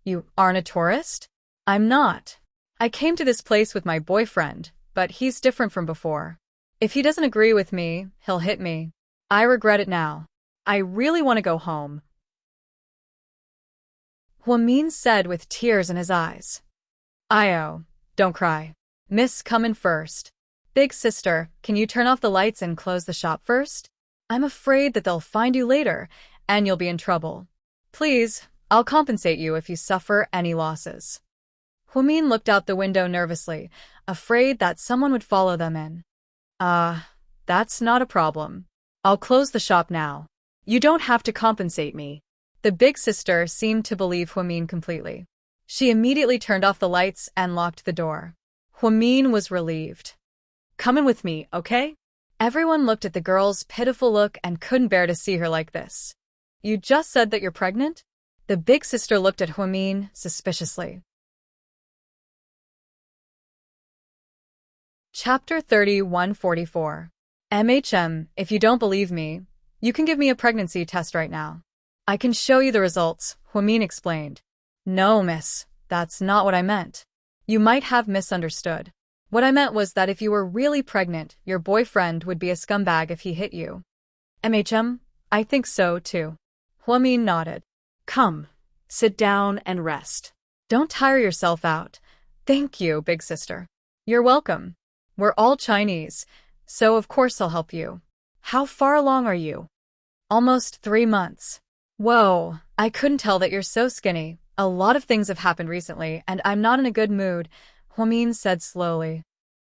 You aren't a tourist? I'm not. I came to this place with my boyfriend, but he's different from before. If he doesn't agree with me, he'll hit me. I regret it now. I really want to go home. Huamin said with tears in his eyes. Io, don't cry. Miss, come in first. Big sister, can you turn off the lights and close the shop first? I'm afraid that they'll find you later, and you'll be in trouble. Please, I'll compensate you if you suffer any losses. Huamin looked out the window nervously, afraid that someone would follow them in. That's not a problem. I'll close the shop now. You don't have to compensate me. The big sister seemed to believe Huamin completely. She immediately turned off the lights and locked the door. Huamin was relieved. Come in with me, okay? Everyone looked at the girl's pitiful look and couldn't bear to see her like this. You just said that you're pregnant? The big sister looked at Huamin suspiciously. Chapter 31:44. If you don't believe me, you can give me a pregnancy test right now. I can show you the results, Huamin explained. No, miss, that's not what I meant. You might have misunderstood. What I meant was that if you were really pregnant, your boyfriend would be a scumbag if he hit you. I think so too. Huamin nodded. Come, sit down and rest. Don't tire yourself out. Thank you, big sister. You're welcome. We're all Chinese, so of course I'll help you. How far along are you? Almost 3 months. Whoa, I couldn't tell that you're so skinny. A lot of things have happened recently, and I'm not in a good mood, Huamin said slowly.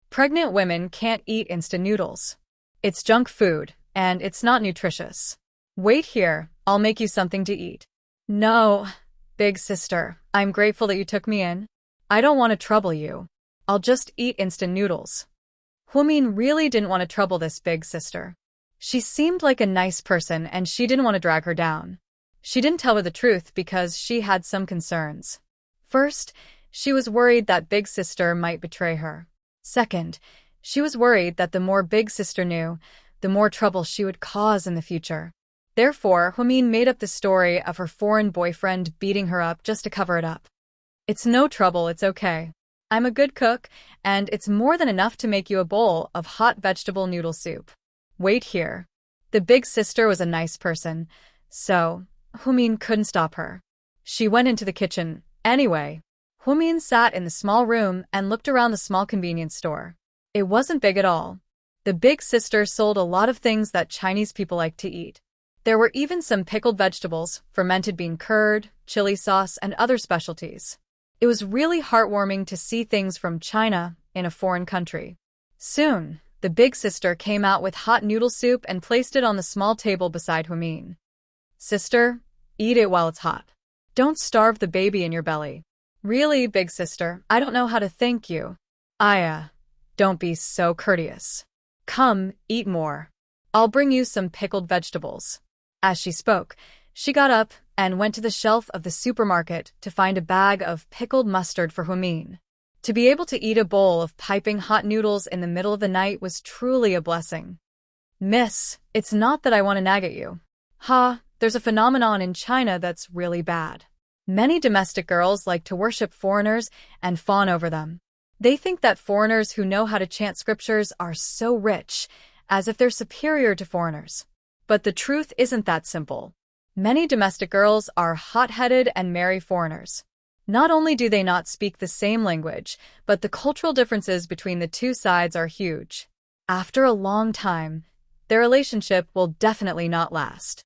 Pregnant women can't eat instant noodles. It's junk food, and it's not nutritious. Wait here, I'll make you something to eat. No, big sister, I'm grateful that you took me in. I don't want to trouble you. I'll just eat instant noodles. Huamin really didn't want to trouble this big sister. She seemed like a nice person and she didn't want to drag her down. She didn't tell her the truth because she had some concerns. First, she was worried that big sister might betray her. Second, she was worried that the more big sister knew, the more trouble she would cause in the future. Therefore, Huamin made up the story of her foreign boyfriend beating her up just to cover it up. It's no trouble, it's okay. I'm a good cook, and it's more than enough to make you a bowl of hot vegetable noodle soup. Wait here. The big sister was a nice person, so Huamin couldn't stop her. She went into the kitchen. Anyway, Huamin sat in the small room and looked around the small convenience store. It wasn't big at all. The big sister sold a lot of things that Chinese people like to eat. There were even some pickled vegetables, fermented bean curd, chili sauce, and other specialties. It was really heartwarming to see things from China in a foreign country. Soon, the big sister came out with hot noodle soup and placed it on the small table beside Huamin. Sister, eat it while it's hot. Don't starve the baby in your belly. Really, big sister, I don't know how to thank you. Don't be so courteous. Come, eat more. I'll bring you some pickled vegetables. As she spoke, she got up and went to the shelf of the supermarket to find a bag of pickled mustard for Huamin. To be able to eat a bowl of piping hot noodles in the middle of the night was truly a blessing. Miss, it's not that I want to nag at you. There's a phenomenon in China that's really bad. Many domestic girls like to worship foreigners and fawn over them. They think that foreigners who know how to chant scriptures are so rich, as if they're superior to foreigners. But the truth isn't that simple. Many domestic girls are hot-headed and marry foreigners. Not only do they not speak the same language, but the cultural differences between the two sides are huge. After a long time, their relationship will definitely not last.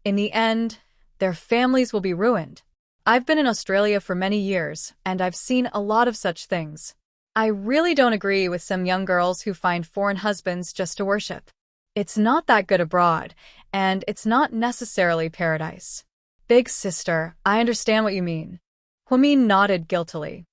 In the end, their families will be ruined. I've been in Australia for many years, and I've seen a lot of such things. I really don't agree with some young girls who find foreign husbands just to worship. It's not that good abroad, and it's not necessarily paradise. Big sister, I understand what you mean. Huamin nodded guiltily.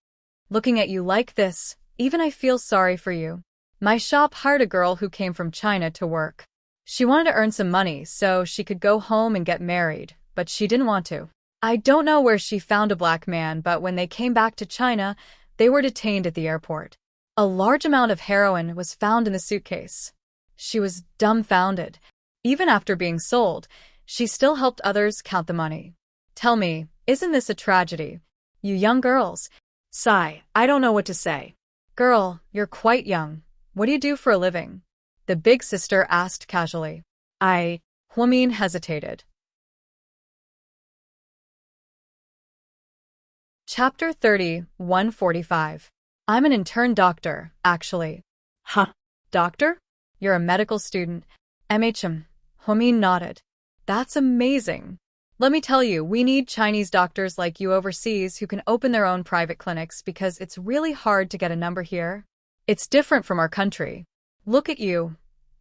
Looking at you like this, even I feel sorry for you. My shop hired a girl who came from China to work. She wanted to earn some money so she could go home and get married, but she didn't want to. I don't know where she found a black man, but when they came back to China, they were detained at the airport. A large amount of heroin was found in the suitcase. She was dumbfounded. Even after being sold, she still helped others count the money. Tell me, isn't this a tragedy? You young girls. Sigh, I don't know what to say. Girl, you're quite young. What do you do for a living? The big sister asked casually. Huamin hesitated. Chapter 30, 145. I'm an intern doctor, actually. Huh? Doctor? You're a medical student. MHM. Huamin nodded. That's amazing. Let me tell you, we need Chinese doctors like you overseas who can open their own private clinics because it's really hard to get a number here. It's different from our country. Look at you.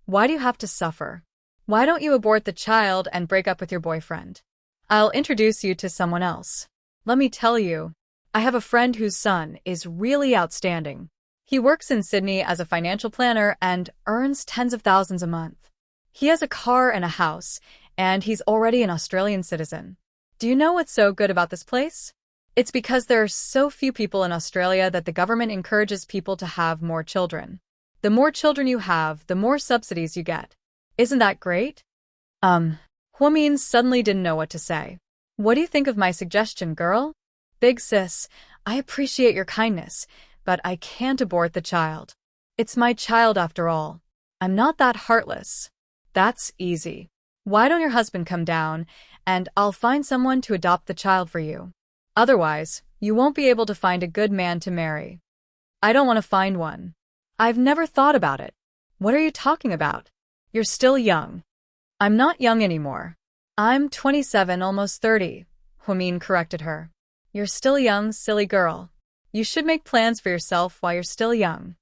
Why do you have to suffer? Why don't you abort the child and break up with your boyfriend? I'll introduce you to someone else. Let me tell you, I have a friend whose son is really outstanding. He works in Sydney as a financial planner and earns tens of thousands a month. He has a car and a house, and he's already an Australian citizen. Do you know what's so good about this place? It's because there are so few people in Australia that the government encourages people to have more children. The more children you have, the more subsidies you get. Isn't that great? Huamin suddenly didn't know what to say. What do you think of my suggestion, girl? Big sis, I appreciate your kindness, but I can't abort the child. It's my child after all. I'm not that heartless. That's easy. Why don't your husband come down, and I'll find someone to adopt the child for you. Otherwise, you won't be able to find a good man to marry. I don't want to find one. I've never thought about it. What are you talking about? You're still young. I'm not young anymore. I'm 27, almost 30, Huamin corrected her. You're still young, silly girl. You should make plans for yourself while you're still young.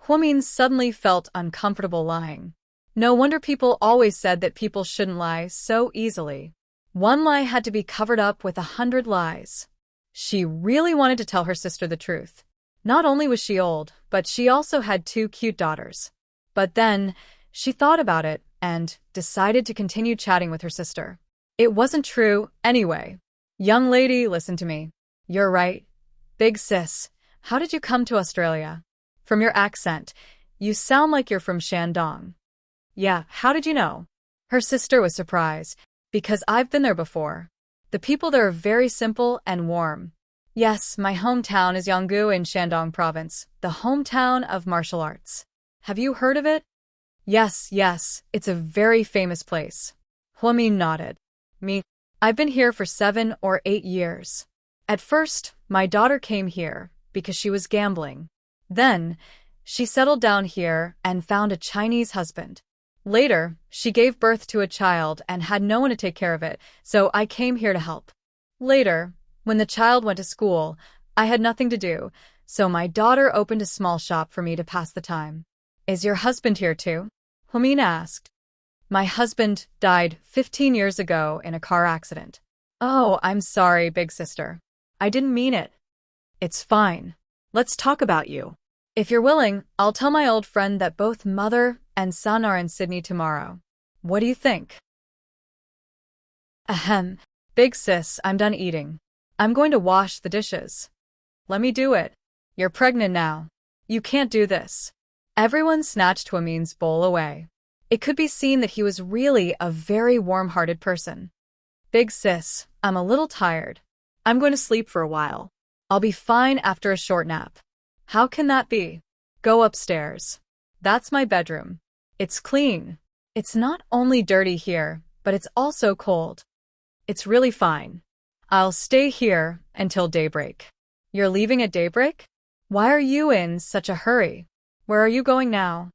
Huamin suddenly felt uncomfortable lying. No wonder people always said that people shouldn't lie so easily. One lie had to be covered up with 100 lies. She really wanted to tell her sister the truth. Not only was she old, but she also had 2 cute daughters. But then, she thought about it and decided to continue chatting with her sister. It wasn't true, anyway. Young lady, listen to me. You're right. Big sis, how did you come to Australia? From your accent, you sound like you're from Shandong. Yeah, how did you know? Her sister was surprised, because I've been there before. The people there are very simple and warm. Yes, my hometown is Yanggu in Shandong province, the hometown of martial arts. Have you heard of it? Yes, it's a very famous place. Huamin nodded. Me, I've been here for 7 or 8 years. At first, my daughter came here because she was gambling. Then, she settled down here and found a Chinese husband. Later, she gave birth to a child and had no one to take care of it, so I came here to help. Later, when the child went to school, I had nothing to do, so my daughter opened a small shop for me to pass the time. Is your husband here too? Huamin asked. My husband died 15 years ago in a car accident. Oh, I'm sorry, big sister. I didn't mean it. It's fine. Let's talk about you. If you're willing, I'll tell my old friend that both mother and son are in Sydney tomorrow. What do you think? Ahem. Big sis, I'm done eating. I'm going to wash the dishes. Let me do it. You're pregnant now. You can't do this. Everyone snatched Huamin's bowl away. It could be seen that he was really a very warm-hearted person. Big sis, I'm a little tired. I'm going to sleep for a while. I'll be fine after a short nap. How can that be? Go upstairs. That's my bedroom. It's clean. It's not only dirty here, but it's also cold. It's really fine. I'll stay here until daybreak. You're leaving at daybreak? Why are you in such a hurry? Where are you going now?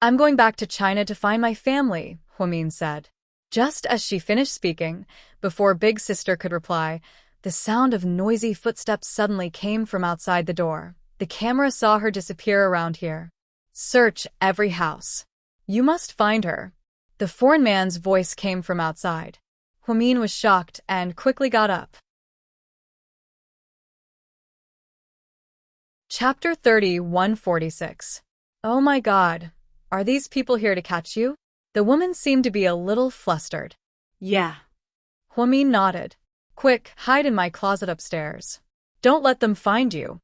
I'm going back to China to find my family, Huamin said. Just as she finished speaking, before Big Sister could reply, the sound of noisy footsteps suddenly came from outside the door. The camera saw her disappear around here. Search every house. You must find her. The foreign man's voice came from outside. Huamin was shocked and quickly got up. Chapter 30, 146. Oh my God. Are these people here to catch you? The woman seemed to be a little flustered. Yeah. Huamin nodded. Quick, hide in my closet upstairs. Don't let them find you.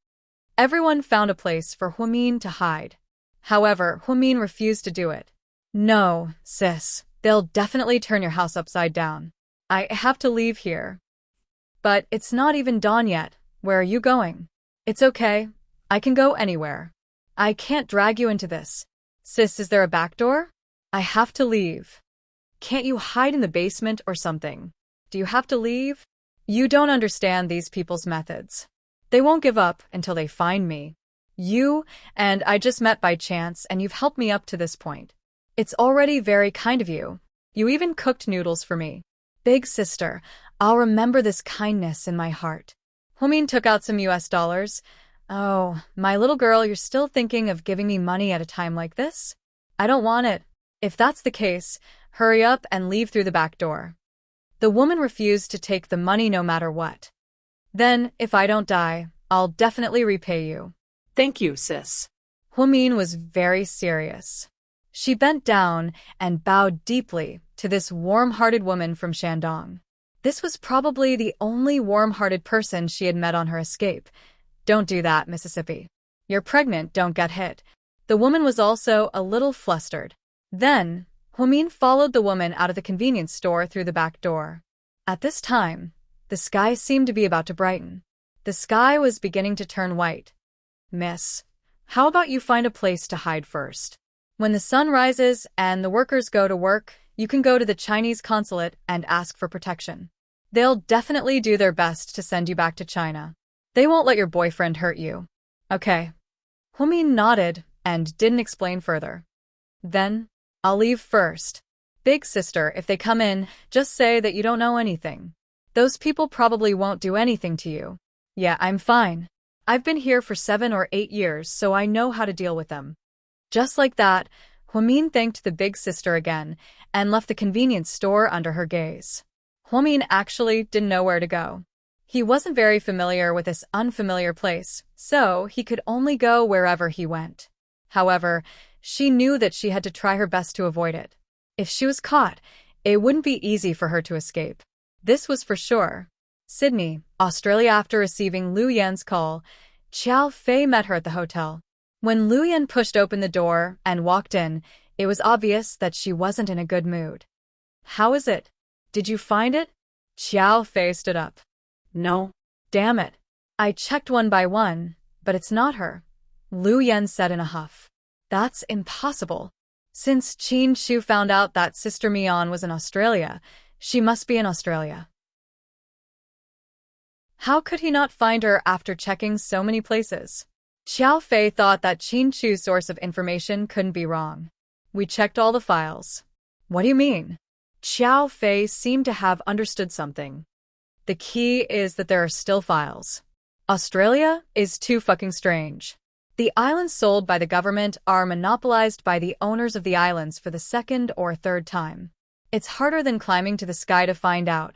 Everyone found a place for Huamin to hide. However, Huamin refused to do it. No, sis, they'll definitely turn your house upside down. I have to leave here. But it's not even dawn yet. Where are you going? It's okay. I can go anywhere. I can't drag you into this. Sis, is there a back door? I have to leave. Can't you hide in the basement or something? Do you have to leave? You don't understand these people's methods. They won't give up until they find me. You and I just met by chance, and you've helped me up to this point. It's already very kind of you. You even cooked noodles for me. Big sister, I'll remember this kindness in my heart. Humin took out some US dollars. Oh, my little girl, you're still thinking of giving me money at a time like this? I don't want it. If that's the case, hurry up and leave through the back door. The woman refused to take the money no matter what. Then, if I don't die, I'll definitely repay you. Thank you, sis. Humin was very serious. She bent down and bowed deeply to this warm-hearted woman from Shandong. This was probably the only warm-hearted person she had met on her escape. Don't do that, Mississippi. You're pregnant, don't get hit. The woman was also a little flustered. Then, Humin followed the woman out of the convenience store through the back door. At this time, the sky seemed to be about to brighten. The sky was beginning to turn white. Miss, how about you find a place to hide first? When the sun rises and the workers go to work, you can go to the Chinese consulate and ask for protection. They'll definitely do their best to send you back to China. They won't let your boyfriend hurt you. Okay. Humin nodded and didn't explain further. Then, I'll leave first. Big sister, if they come in, just say that you don't know anything. Those people probably won't do anything to you. Yeah, I'm fine. I've been here for 7 or 8 years, so I know how to deal with them. Just like that, Humin thanked the big sister again and left the convenience store under her gaze. Humin actually didn't know where to go. He wasn't very familiar with this unfamiliar place, so he could only go wherever he went. However, she knew that she had to try her best to avoid it. If she was caught, it wouldn't be easy for her to escape. This was for sure. Sydney, Australia. After receiving Lu Yan's call, Xiao Fei met her at the hotel. When Lu Yan pushed open the door and walked in, it was obvious that she wasn't in a good mood. How is it? Did you find it? Xiao Fei stood up. No. Damn it. I checked one by one, but it's not her. Lu Yan said in a huff. That's impossible. Since Qin Shu found out that Sister Mian was in Australia, she must be in Australia. How could he not find her after checking so many places? Xiao Fei thought that Qin Shu's source of information couldn't be wrong. We checked all the files. What do you mean? Xiao Fei seemed to have understood something. The key is that there are still files. Australia is too fucking strange. The islands sold by the government are monopolized by the owners of the islands for the second or third time. It's harder than climbing to the sky to find out.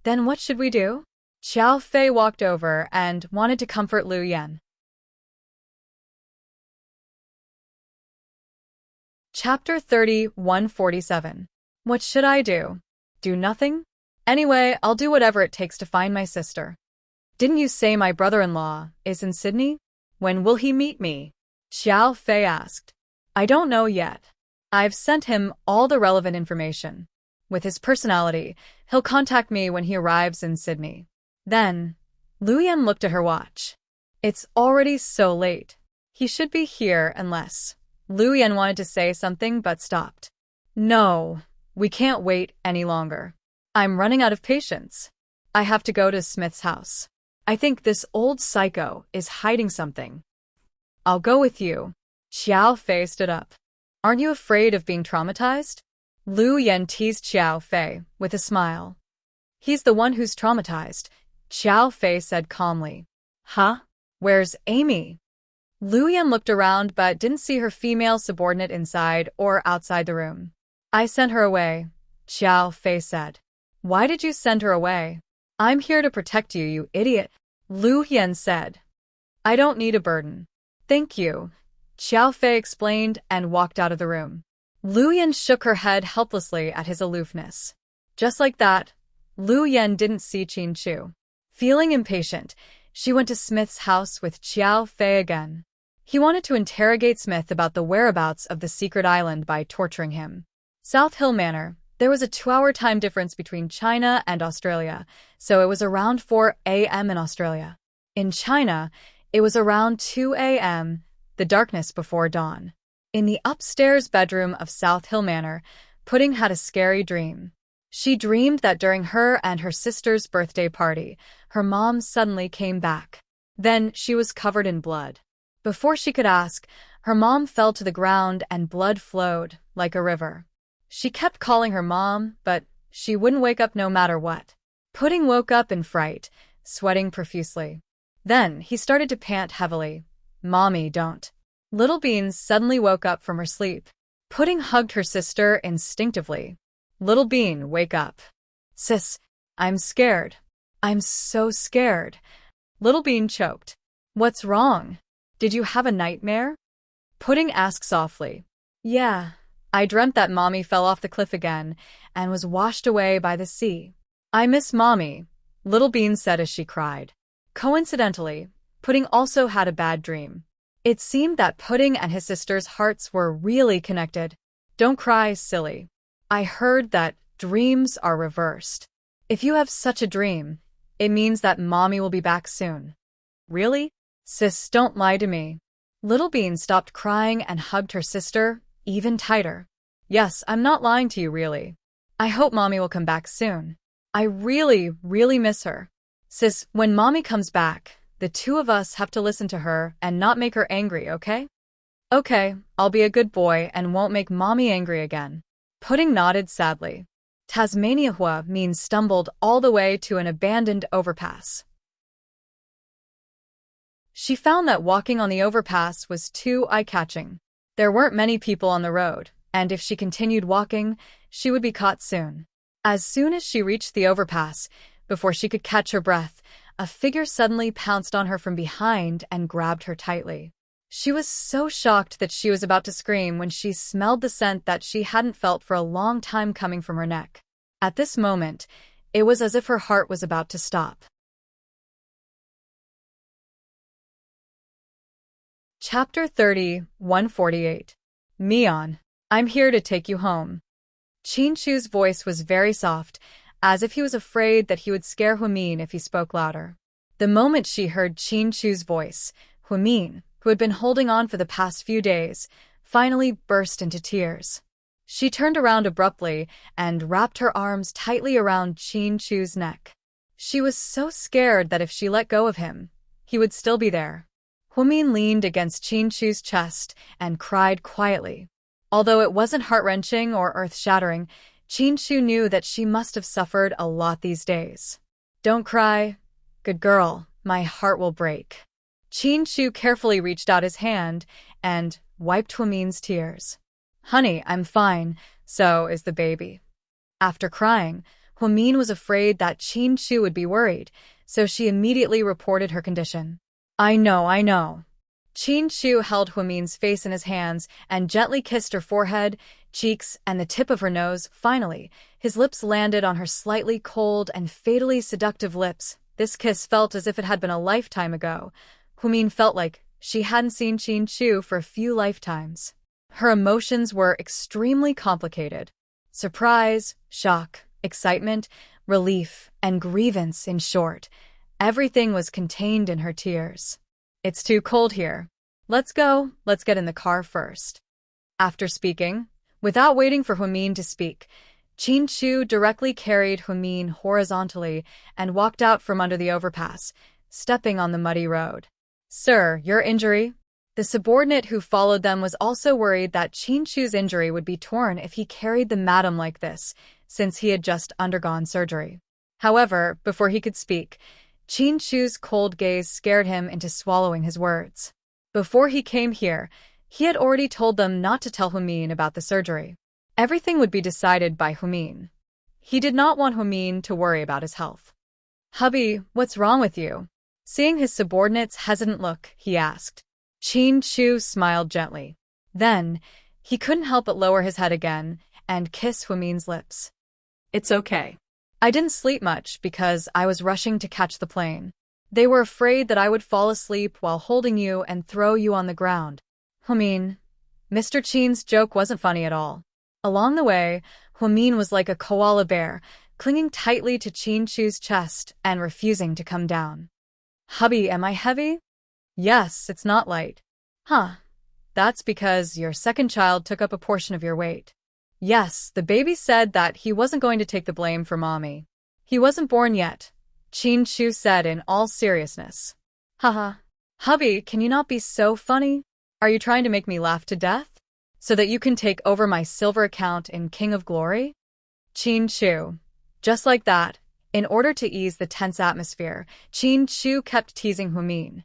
Then what should we do? Xiao Fei walked over and wanted to comfort Lu Yan. Chapter 30:147. What should I do? Do nothing? Anyway, I'll do whatever it takes to find my sister. Didn't you say my brother-in-law is in Sydney? When will he meet me? Xiao Fei asked. I don't know yet. I've sent him all the relevant information. With his personality, he'll contact me when he arrives in Sydney. Then, Lu Yan looked at her watch. It's already so late. He should be here unless... Lu Yan wanted to say something but stopped. No, we can't wait any longer. I'm running out of patience. I have to go to Smith's house. I think this old psycho is hiding something. I'll go with you. Xiao Fei stood up. Aren't you afraid of being traumatized? Lu Yan teased Xiao Fei with a smile. He's the one who's traumatized, Xiao Fei said calmly. Huh? Where's Amy? Lu Yan looked around but didn't see her female subordinate inside or outside the room. I sent her away, Xiao Fei said. Why did you send her away? I'm here to protect you, you idiot, Lu Yan said. I don't need a burden. Thank you, Xiao Fei explained and walked out of the room. Lu Yan shook her head helplessly at his aloofness. Just like that, Lu Yan didn't see Qin Shu. Feeling impatient, she went to Smith's house with Xiao Fei again. He wanted to interrogate Smith about the whereabouts of the secret island by torturing him. South Hill Manor. There was a 2-hour time difference between China and Australia, so it was around 4 a.m. in Australia. In China, it was around 2 a.m., the darkness before dawn. In the upstairs bedroom of South Hill Manor, Pudding had a scary dream. She dreamed that during her and her sister's birthday party, her mom suddenly came back. Then she was covered in blood. Before she could ask, her mom fell to the ground and blood flowed like a river. She kept calling her mom, but she wouldn't wake up no matter what. Pudding woke up in fright, sweating profusely. Then he started to pant heavily. "Mommy, don't." Little Beans suddenly woke up from her sleep. Pudding hugged her sister instinctively. "Little Bean, wake up." "Sis, I'm scared. I'm so scared." Little Bean choked. "What's wrong? Did you have a nightmare?" Pudding asked softly. "Yeah, I dreamt that Mommy fell off the cliff again and was washed away by the sea." "I miss Mommy," Little Bean said as she cried. Coincidentally, Pudding also had a bad dream. It seemed that Pudding and his sister's hearts were really connected. "Don't cry, silly. I heard that dreams are reversed. If you have such a dream, it means that Mommy will be back soon." "Really?" "Sis, don't lie to me." Little Bean stopped crying and hugged her sister even tighter. "Yes, I'm not lying to you, really. I hope Mommy will come back soon. I really, really miss her. Sis, when Mommy comes back, the two of us have to listen to her and not make her angry, okay?" "Okay, I'll be a good boy and won't make Mommy angry again." Pudding nodded sadly. Tasmaniahua means stumbled all the way to an abandoned overpass. She found that walking on the overpass was too eye-catching. There weren't many people on the road, and if she continued walking, she would be caught soon. As soon as she reached the overpass, before she could catch her breath, a figure suddenly pounced on her from behind and grabbed her tightly. She was so shocked that she was about to scream when she smelled the scent that she hadn't felt for a long time coming from her neck. At this moment, it was as if her heart was about to stop. Chapter 30, 148. Mion, I'm here to take you home. Chinshu's voice was very soft, as if he was afraid that he would scare Huimin if he spoke louder. The moment she heard Chinshu's voice, Huimin, who had been holding on for the past few days, finally burst into tears. She turned around abruptly and wrapped her arms tightly around Chinshu's neck. She was so scared that if she let go of him, he would still be there. Huimin leaned against Chinshu's chest and cried quietly. Although it wasn't heart-wrenching or earth-shattering, Chinshu knew that she must have suffered a lot these days. "Don't cry. Good girl, my heart will break." Chinshu carefully reached out his hand and wiped Huimin's tears. "Honey, I'm fine, so is the baby." After crying, Huimin was afraid that Chinshu would be worried, so she immediately reported her condition. I know. Chinshu held Huimin's face in his hands and gently kissed her forehead, cheeks, and the tip of her nose. Finally, his lips landed on her slightly cold and fatally seductive lips. This kiss felt as if it had been a lifetime ago. Huimin felt like she hadn't seen Chinshu for a few lifetimes. Her emotions were extremely complicated. Surprise, shock, excitement, relief, and grievance, in short. Everything was contained in her tears. "It's too cold here. Let's go. Let's get in the car first." After speaking, without waiting for Huimin to speak, Chinshu directly carried Huimin horizontally and walked out from under the overpass, stepping on the muddy road. "Sir, your injury?" The subordinate who followed them was also worried that Chinshu's injury would be torn if he carried the madam like this, since he had just undergone surgery. However, before he could speak, Chinshu's cold gaze scared him into swallowing his words. Before he came here, he had already told them not to tell Huimin about the surgery. Everything would be decided by Huimin. He did not want Huimin to worry about his health. "Hubby, what's wrong with you?" Seeing his subordinate's hesitant look, he asked. Chinshu smiled gently. Then, he couldn't help but lower his head again and kiss Huimin's lips. "It's okay. I didn't sleep much because I was rushing to catch the plane. They were afraid that I would fall asleep while holding you and throw you on the ground." Huimin, Mr. Chin's joke wasn't funny at all. Along the way, Huimin was like a koala bear, clinging tightly to Chinshu's chest and refusing to come down. "Hubby, am I heavy?" "Yes, it's not light." "Huh. That's because your second child took up a portion of your weight." Yes, the baby said that he wasn't going to take the blame for mommy. He wasn't born yet, Chin Chu said in all seriousness. Haha. Hubby, can you not be so funny? Are you trying to make me laugh to death? So that you can take over my silver account in King of Glory? Chin Chu. Just like that, in order to ease the tense atmosphere, Chin Chu kept teasing Humin.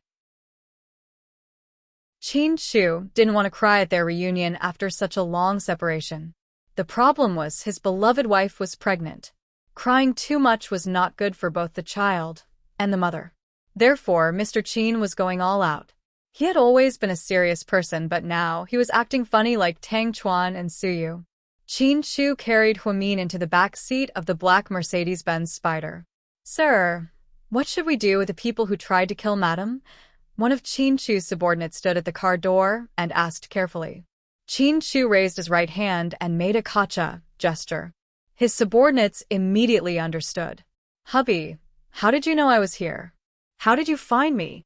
Chin Chu didn't want to cry at their reunion after such a long separation. The problem was his beloved wife was pregnant. Crying too much was not good for both the child and the mother. Therefore, Mr. Chin was going all out. He had always been a serious person, but now he was acting funny like Tang Chuan and Suyu. Chin Chu carried Humin into the back seat of the black Mercedes-Benz Spider. Sir, what should we do with the people who tried to kill Madam? One of Chin Chu's subordinates stood at the car door and asked carefully. Chin Chu raised his right hand and made a kacha gesture. His subordinates immediately understood. Hubby, how did you know I was here? How did you find me?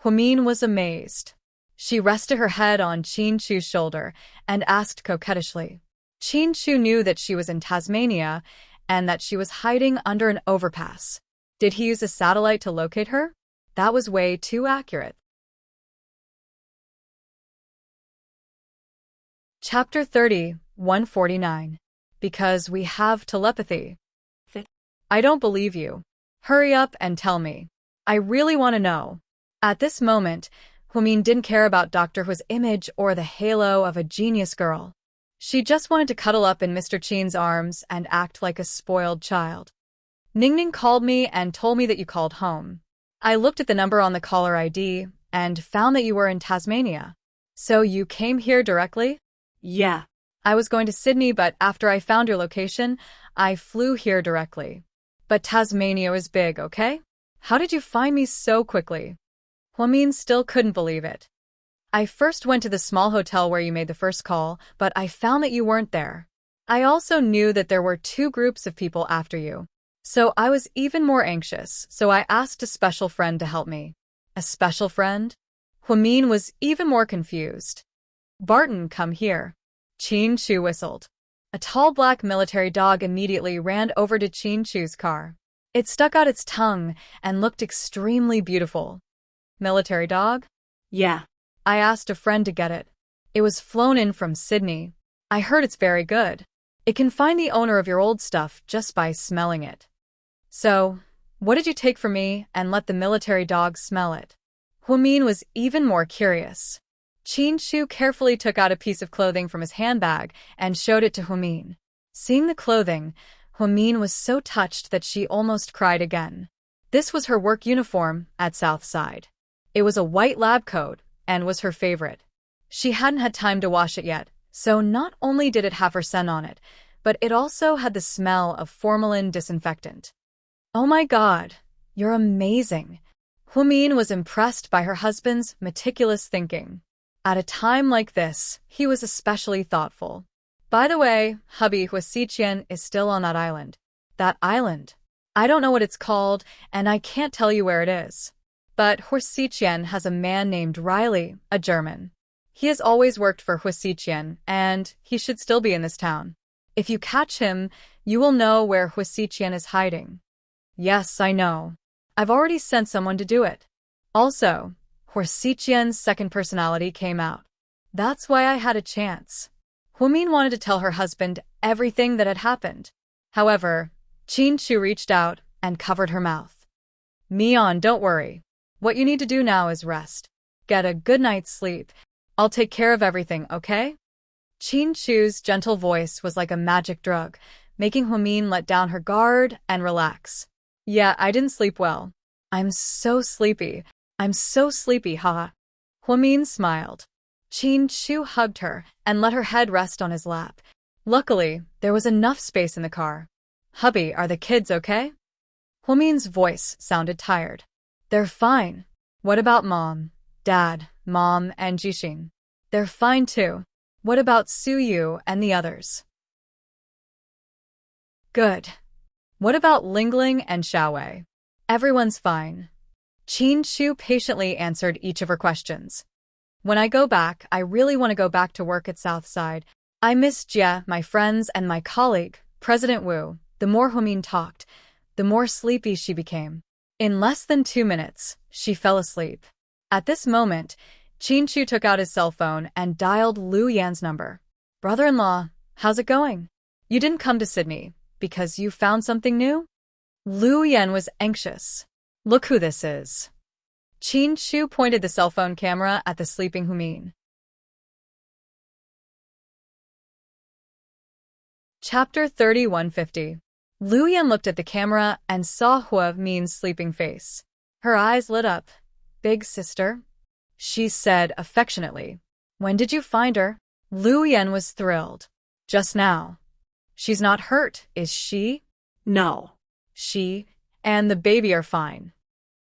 Humin was amazed. She rested her head on Chin Chu's shoulder and asked coquettishly. Chin Chu knew that she was in Tasmania and that she was hiding under an overpass. Did he use a satellite to locate her? That was way too accurate. Chapter 30, 149. Because we have telepathy. I don't believe you. Hurry up and tell me. I really want to know. At this moment, Humin didn't care about Dr. Hu's image or the halo of a genius girl. She just wanted to cuddle up in Mr. Chin's arms and act like a spoiled child. Ningning called me and told me that you called home. I looked at the number on the caller ID and found that you were in Tasmania. So you came here directly? Yeah. I was going to Sydney, but after I found your location, I flew here directly. But Tasmania is big, okay? How did you find me so quickly? Humin still couldn't believe it. I first went to the small hotel where you made the first call, but I found that you weren't there. I also knew that there were 2 groups of people after you. So I was even more anxious, so I asked a special friend to help me. A special friend? Humin was even more confused. Barton, come here. Chin Chu whistled. A tall black military dog immediately ran over to Chin Chu's car. It stuck out its tongue and looked extremely beautiful. Military dog? Yeah. I asked a friend to get it. It was flown in from Sydney. I heard it's very good. It can find the owner of your old stuff just by smelling it. So, what did you take from me and let the military dog smell it? Humin was even more curious. Chin Chu carefully took out a piece of clothing from his handbag and showed it to Humin. Seeing the clothing, Humin was so touched that she almost cried again. This was her work uniform at Southside. It was a white lab coat and was her favorite. She hadn't had time to wash it yet, so not only did it have her scent on it, but it also had the smell of formalin disinfectant. Oh my God, you're amazing. Humin was impressed by her husband's meticulous thinking. At a time like this, he was especially thoughtful. By the way, hubby Huasiqian is still on that island. That island? I don't know what it's called, and I can't tell you where it is. But Huasiqian has a man named Riley, a German. He has always worked for Huasiqian, and he should still be in this town. If you catch him, you will know where Huasiqian is hiding. Yes, I know. I've already sent someone to do it. Also, Huasiqian's second personality came out. That's why I had a chance. Humin wanted to tell her husband everything that had happened. However, Chin Chu reached out and covered her mouth. Mian, don't worry. What you need to do now is rest. Get a good night's sleep. I'll take care of everything, okay? Chin Chu's gentle voice was like a magic drug, making Humin let down her guard and relax. Yeah, I didn't sleep well. I'm so sleepy, haha. Humin smiled. Chin Chu hugged her and let her head rest on his lap. Luckily, there was enough space in the car. Hubby, are the kids okay? Humin's voice sounded tired. They're fine. What about Mom, Dad, Mom, and Jixing? They're fine too. What about Suyu and the others? Good. What about Lingling and Xiaowei? Everyone's fine. Chin Chu patiently answered each of her questions. When I go back, I really want to go back to work at Southside. I miss Jia, my friends, and my colleague, President Wu. The more Humin talked, the more sleepy she became. In less than 2 minutes, she fell asleep. At this moment, Qin Chu took out his cell phone and dialed Lu Yan's number. Brother-in-law, how's it going? You didn't come to Sydney because you found something new? Lu Yan was anxious. Look who this is. Qin Chu pointed the cell phone camera at the sleeping Humin. Chapter 3150. Lu Yan looked at the camera and saw Hua Min's sleeping face. Her eyes lit up. Big sister? She said affectionately. When did you find her? Lu Yan was thrilled. Just now. She's not hurt, is she? No. She and the baby are fine.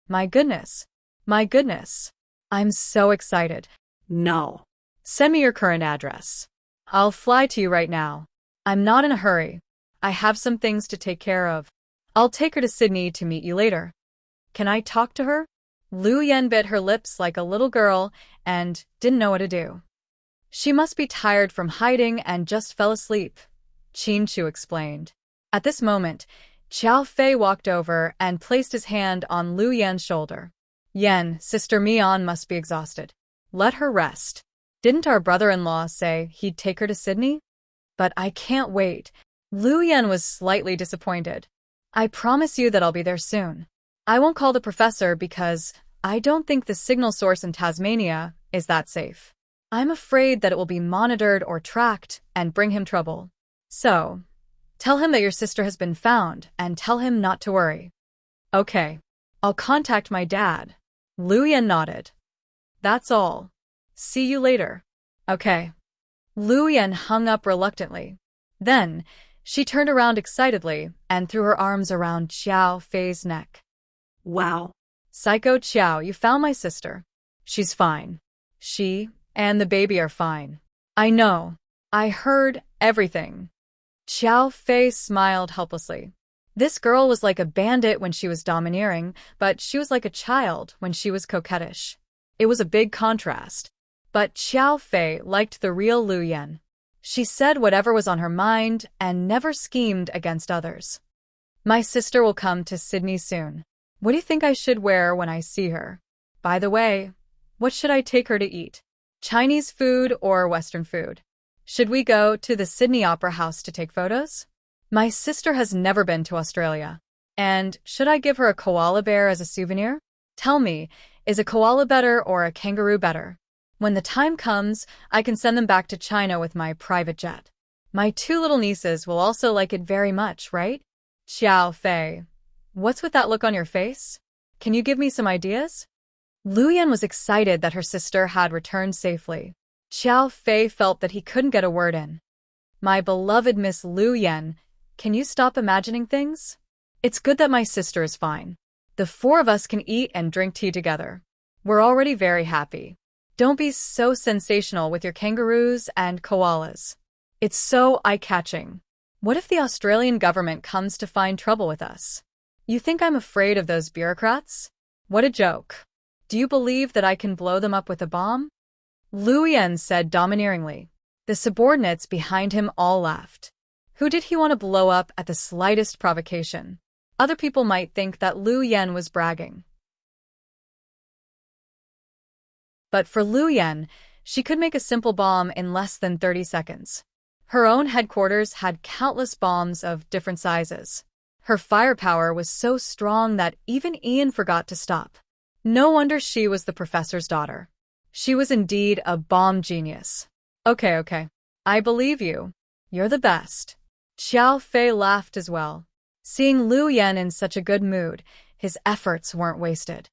My goodness. My goodness. I'm so excited. No. Send me your current address. I'll fly to you right now. I'm not in a hurry. I have some things to take care of. I'll take her to Sydney to meet you later. Can I talk to her? Lu Yan bit her lips like a little girl and didn't know what to do. She must be tired from hiding and just fell asleep, Qin Chu explained. At this moment, Qiao Fei walked over and placed his hand on Lu Yan's shoulder. Yan, Sister Mian must be exhausted. Let her rest. Didn't our brother-in-law say he'd take her to Sydney? But I can't wait. Lu Yan was slightly disappointed. I promise you that I'll be there soon. I won't call the professor because I don't think the signal source in Tasmania is that safe. I'm afraid that it will be monitored or tracked and bring him trouble. So, tell him that your sister has been found and tell him not to worry. Okay. I'll contact my dad. Lu Yan nodded. That's all. See you later. Okay. Lu Yan hung up reluctantly. Then, she turned around excitedly and threw her arms around Qiao Fei's neck. Wow. Psycho Qiao, you found my sister. She's fine. She and the baby are fine. I know. I heard everything. Qiao Fei smiled helplessly. This girl was like a bandit when she was domineering, but she was like a child when she was coquettish. It was a big contrast. But Qiao Fei liked the real Lu Yan. She said whatever was on her mind and never schemed against others. My sister will come to Sydney soon. What do you think I should wear when I see her? By the way, what should I take her to eat? Chinese food or Western food? Should we go to the Sydney Opera House to take photos? My sister has never been to Australia. And should I give her a koala bear as a souvenir? Tell me, is a koala better or a kangaroo better? When the time comes, I can send them back to China with my private jet. My 2 little nieces will also like it very much, right? Qiao Fei, what's with that look on your face? Can you give me some ideas? Lu Yan was excited that her sister had returned safely. Qiao Fei felt that he couldn't get a word in. My beloved Miss Lu Yan, can you stop imagining things? It's good that my sister is fine. The 4 of us can eat and drink tea together. We're already very happy. Don't be so sensational with your kangaroos and koalas. It's so eye-catching. What if the Australian government comes to find trouble with us? You think I'm afraid of those bureaucrats? What a joke. Do you believe that I can blow them up with a bomb? Lu Yan said domineeringly. The subordinates behind him all laughed. Who did he want to blow up at the slightest provocation? Other people might think that Lu Yan was bragging. But for Lu Yan, she could make a simple bomb in less than 30 seconds. Her own headquarters had countless bombs of different sizes. Her firepower was so strong that even Ian forgot to stop. No wonder she was the professor's daughter. She was indeed a bomb genius. Okay. I believe you. You're the best. Qiao Fei laughed as well. Seeing Lu Yan in such a good mood, his efforts weren't wasted.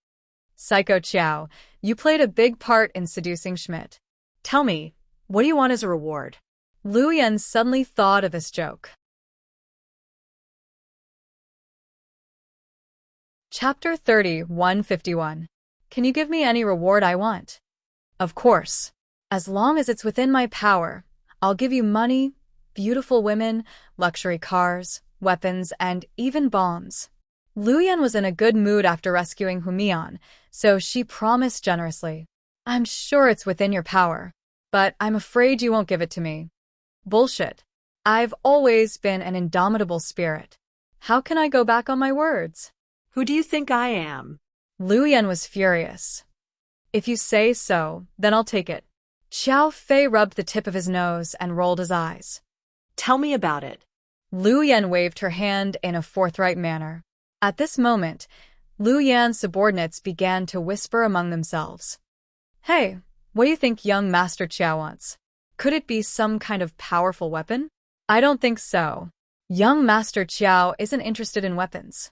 Psycho Qiao, you played a big part in seducing Schmidt. Tell me, what do you want as a reward? Lu Yan suddenly thought of this joke. Chapter 3151. Can you give me any reward I want? Of course. As long as it's within my power, I'll give you money, beautiful women, luxury cars, weapons, and even bombs. Lu Yan was in a good mood after rescuing Humian, so she promised generously. I'm sure it's within your power, but I'm afraid you won't give it to me. Bullshit. I've always been an indomitable spirit. How can I go back on my words? Who do you think I am? Lu Yan was furious. If you say so, then I'll take it. Xiao Fei rubbed the tip of his nose and rolled his eyes. Tell me about it. Lu Yan waved her hand in a forthright manner. At this moment, Lu Yan's subordinates began to whisper among themselves. Hey, what do you think young Master Qiao wants? Could it be some kind of powerful weapon? I don't think so. Young Master Qiao isn't interested in weapons.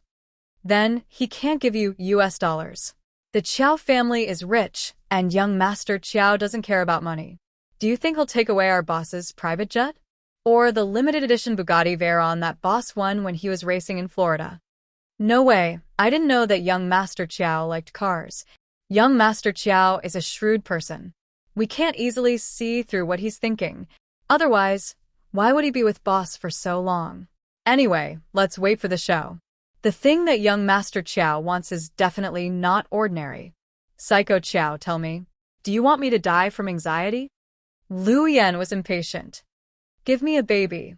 Then he can't give you US dollars. The Qiao family is rich, and young Master Qiao doesn't care about money. Do you think he'll take away our boss's private jet? Or the limited edition Bugatti Veyron that boss won when he was racing in Florida? No way, I didn't know that young Master Qiao liked cars. Young Master Qiao is a shrewd person. We can't easily see through what he's thinking. Otherwise, why would he be with boss for so long? Anyway, let's wait for the show. The thing that young Master Qiao wants is definitely not ordinary. Psycho Qiao, tell me, do you want me to die from anxiety? Lu Yan was impatient. Give me a baby,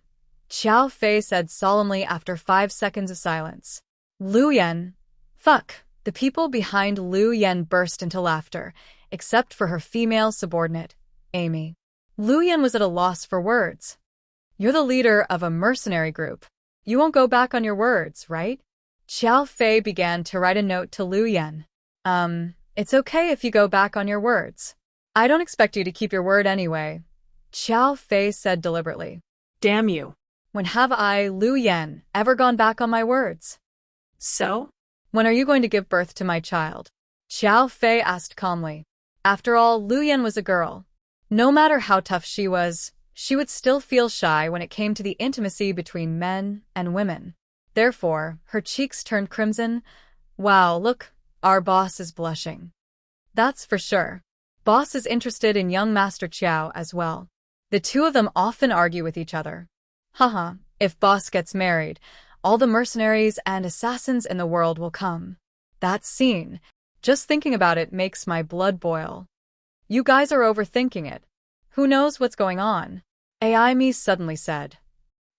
Xiao Fei said solemnly after 5 seconds of silence. Lu Yan. Fuck. The people behind Lu Yan burst into laughter, except for her female subordinate, Amy. Lu Yan was at a loss for words. You're the leader of a mercenary group. You won't go back on your words, right? Xiao Fei began to write a note to Lu Yan. It's okay if you go back on your words. I don't expect you to keep your word anyway, Xiao Fei said deliberately. Damn you. When have I, Lu Yan, ever gone back on my words? So? When are you going to give birth to my child? Xiao Fei asked calmly. After all, Lu Yan was a girl. No matter how tough she was, she would still feel shy when it came to the intimacy between men and women. Therefore, her cheeks turned crimson. Wow, look, our boss is blushing. That's for sure. Boss is interested in young Master Qiao as well. The two of them often argue with each other. Haha, if boss gets married, all the mercenaries and assassins in the world will come. That scene, just thinking about it makes my blood boil. You guys are overthinking it. Who knows what's going on? Aimi suddenly said.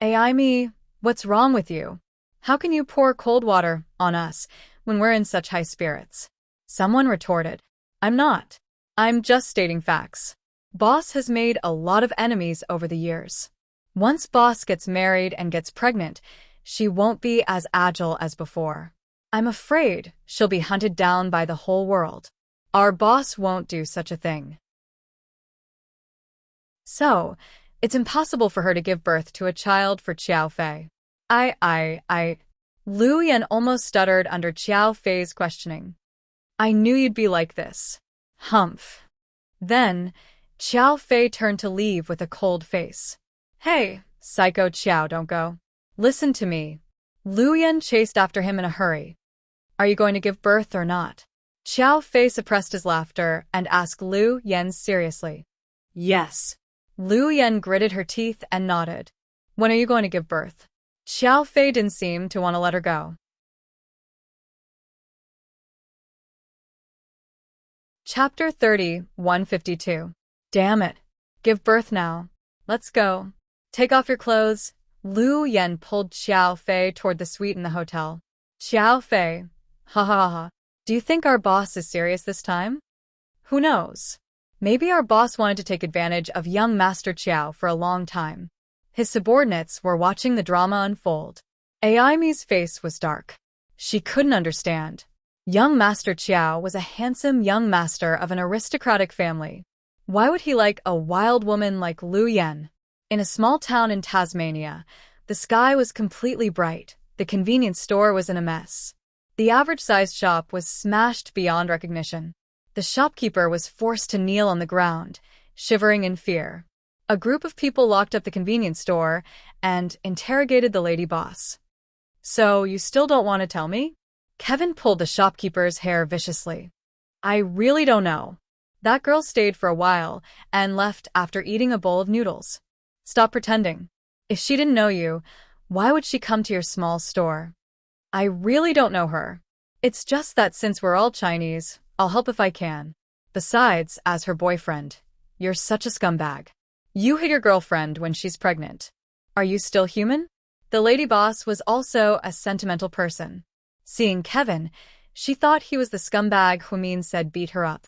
Aimi, what's wrong with you? How can you pour cold water on us when we're in such high spirits? Someone retorted. I'm not. I'm just stating facts. Boss has made a lot of enemies over the years. Once boss gets married and gets pregnant, she won't be as agile as before. I'm afraid she'll be hunted down by the whole world. Our boss won't do such a thing. So, it's impossible for her to give birth to a child for Xiao Fei. Lu Yan almost stuttered under Xiao Fei's questioning. I knew you'd be like this. Humph. Then, Xiao Fei turned to leave with a cold face. Hey, Psycho Qiao, don't go. Listen to me. Lu Yan chased after him in a hurry. Are you going to give birth or not? Xiao Fei suppressed his laughter and asked Lu Yan seriously. Yes. Lu Yan gritted her teeth and nodded. When are you going to give birth? Xiao Fei didn't seem to want to let her go. Chapter 30, 152. Damn it. Give birth now. Let's go. Take off your clothes. Lu Yan pulled Xiao Fei toward the suite in the hotel. Xiao Fei. Ha ha ha. Do you think our boss is serious this time? Who knows? Maybe our boss wanted to take advantage of young Master Qiao for a long time. His subordinates were watching the drama unfold. Aimi's face was dark. She couldn't understand. Young Master Qiao was a handsome young master of an aristocratic family. Why would he like a wild woman like Lu Yan? In a small town in Tasmania, the sky was completely bright. The convenience store was in a mess. The average-sized shop was smashed beyond recognition. The shopkeeper was forced to kneel on the ground, shivering in fear. A group of people locked up the convenience store and interrogated the lady boss. So, you still don't want to tell me? Kevin pulled the shopkeeper's hair viciously. I really don't know. That girl stayed for a while and left after eating a bowl of noodles. Stop pretending. If she didn't know you, why would she come to your small store? I really don't know her. It's just that since we're all Chinese, I'll help if I can. Besides, as her boyfriend, you're such a scumbag. You hit your girlfriend when she's pregnant. Are you still human? The lady boss was also a sentimental person. Seeing Kevin, she thought he was the scumbag Humin said beat her up.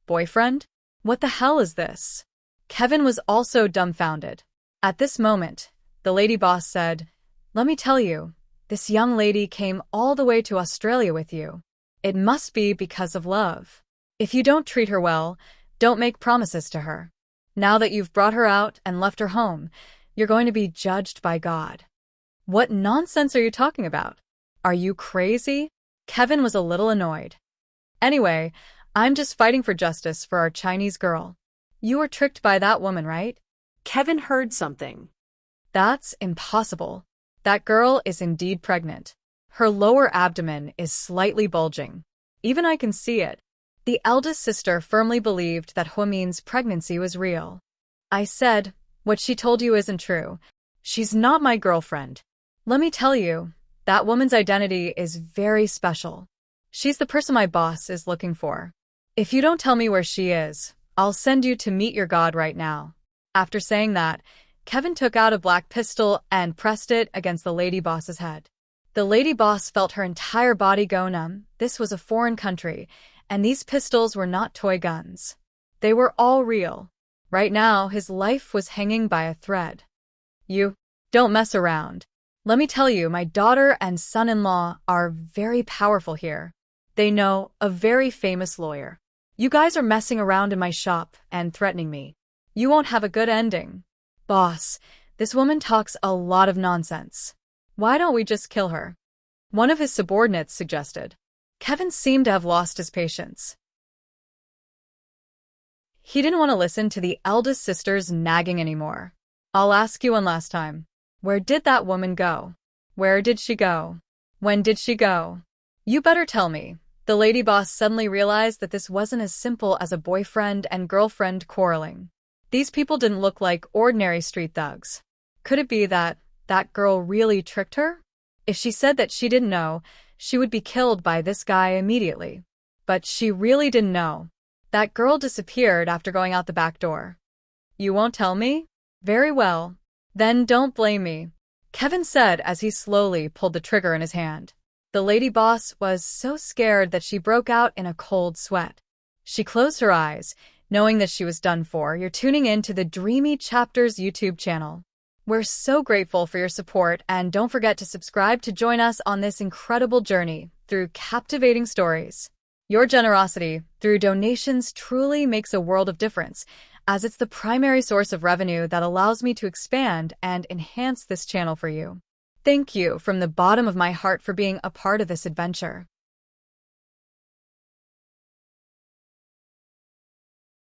Boyfriend? What the hell is this? Kevin was also dumbfounded. At this moment, the lady boss said, "Let me tell you, this young lady came all the way to Australia with you. It must be because of love. If you don't treat her well, don't make promises to her. Now that you've brought her out and left her home, you're going to be judged by God." What nonsense are you talking about? Are you crazy? Kevin was a little annoyed. Anyway, I'm just fighting for justice for our Chinese girl. You were tricked by that woman, right? Kevin heard something. That's impossible. That girl is indeed pregnant. Her lower abdomen is slightly bulging. Even I can see it. The eldest sister firmly believed that Humin's pregnancy was real. I said, what she told you isn't true. She's not my girlfriend. Let me tell you, that woman's identity is very special. She's the person my boss is looking for. If you don't tell me where she is, I'll send you to meet your God right now. After saying that, Kevin took out a black pistol and pressed it against the lady boss's head. The lady boss felt her entire body go numb. This was a foreign country, and these pistols were not toy guns. They were all real. Right now, his life was hanging by a thread. You don't mess around. Let me tell you, my daughter and son-in-law are very powerful here. They know a very famous lawyer. You guys are messing around in my shop and threatening me. You won't have a good ending. Boss, this woman talks a lot of nonsense. Why don't we just kill her? One of his subordinates suggested. Kevin seemed to have lost his patience. He didn't want to listen to the eldest sister's nagging anymore. I'll ask you one last time. Where did that woman go? Where did she go? When did she go? You better tell me. The lady boss suddenly realized that this wasn't as simple as a boyfriend and girlfriend quarreling. These people didn't look like ordinary street thugs. Could it be that that girl really tricked her? If she said that she didn't know, she would be killed by this guy immediately. But she really didn't know. That girl disappeared after going out the back door. You won't tell me? Very well. Then don't blame me, Kevin said as he slowly pulled the trigger in his hand. The lady boss was so scared that she broke out in a cold sweat. She closed her eyes, knowing that she was done for. You're tuning in to the Dreamy Chapters YouTube channel. We're so grateful for your support, and don't forget to subscribe to join us on this incredible journey through captivating stories. Your generosity through donations truly makes a world of difference, as it's the primary source of revenue that allows me to expand and enhance this channel for you. Thank you from the bottom of my heart for being a part of this adventure.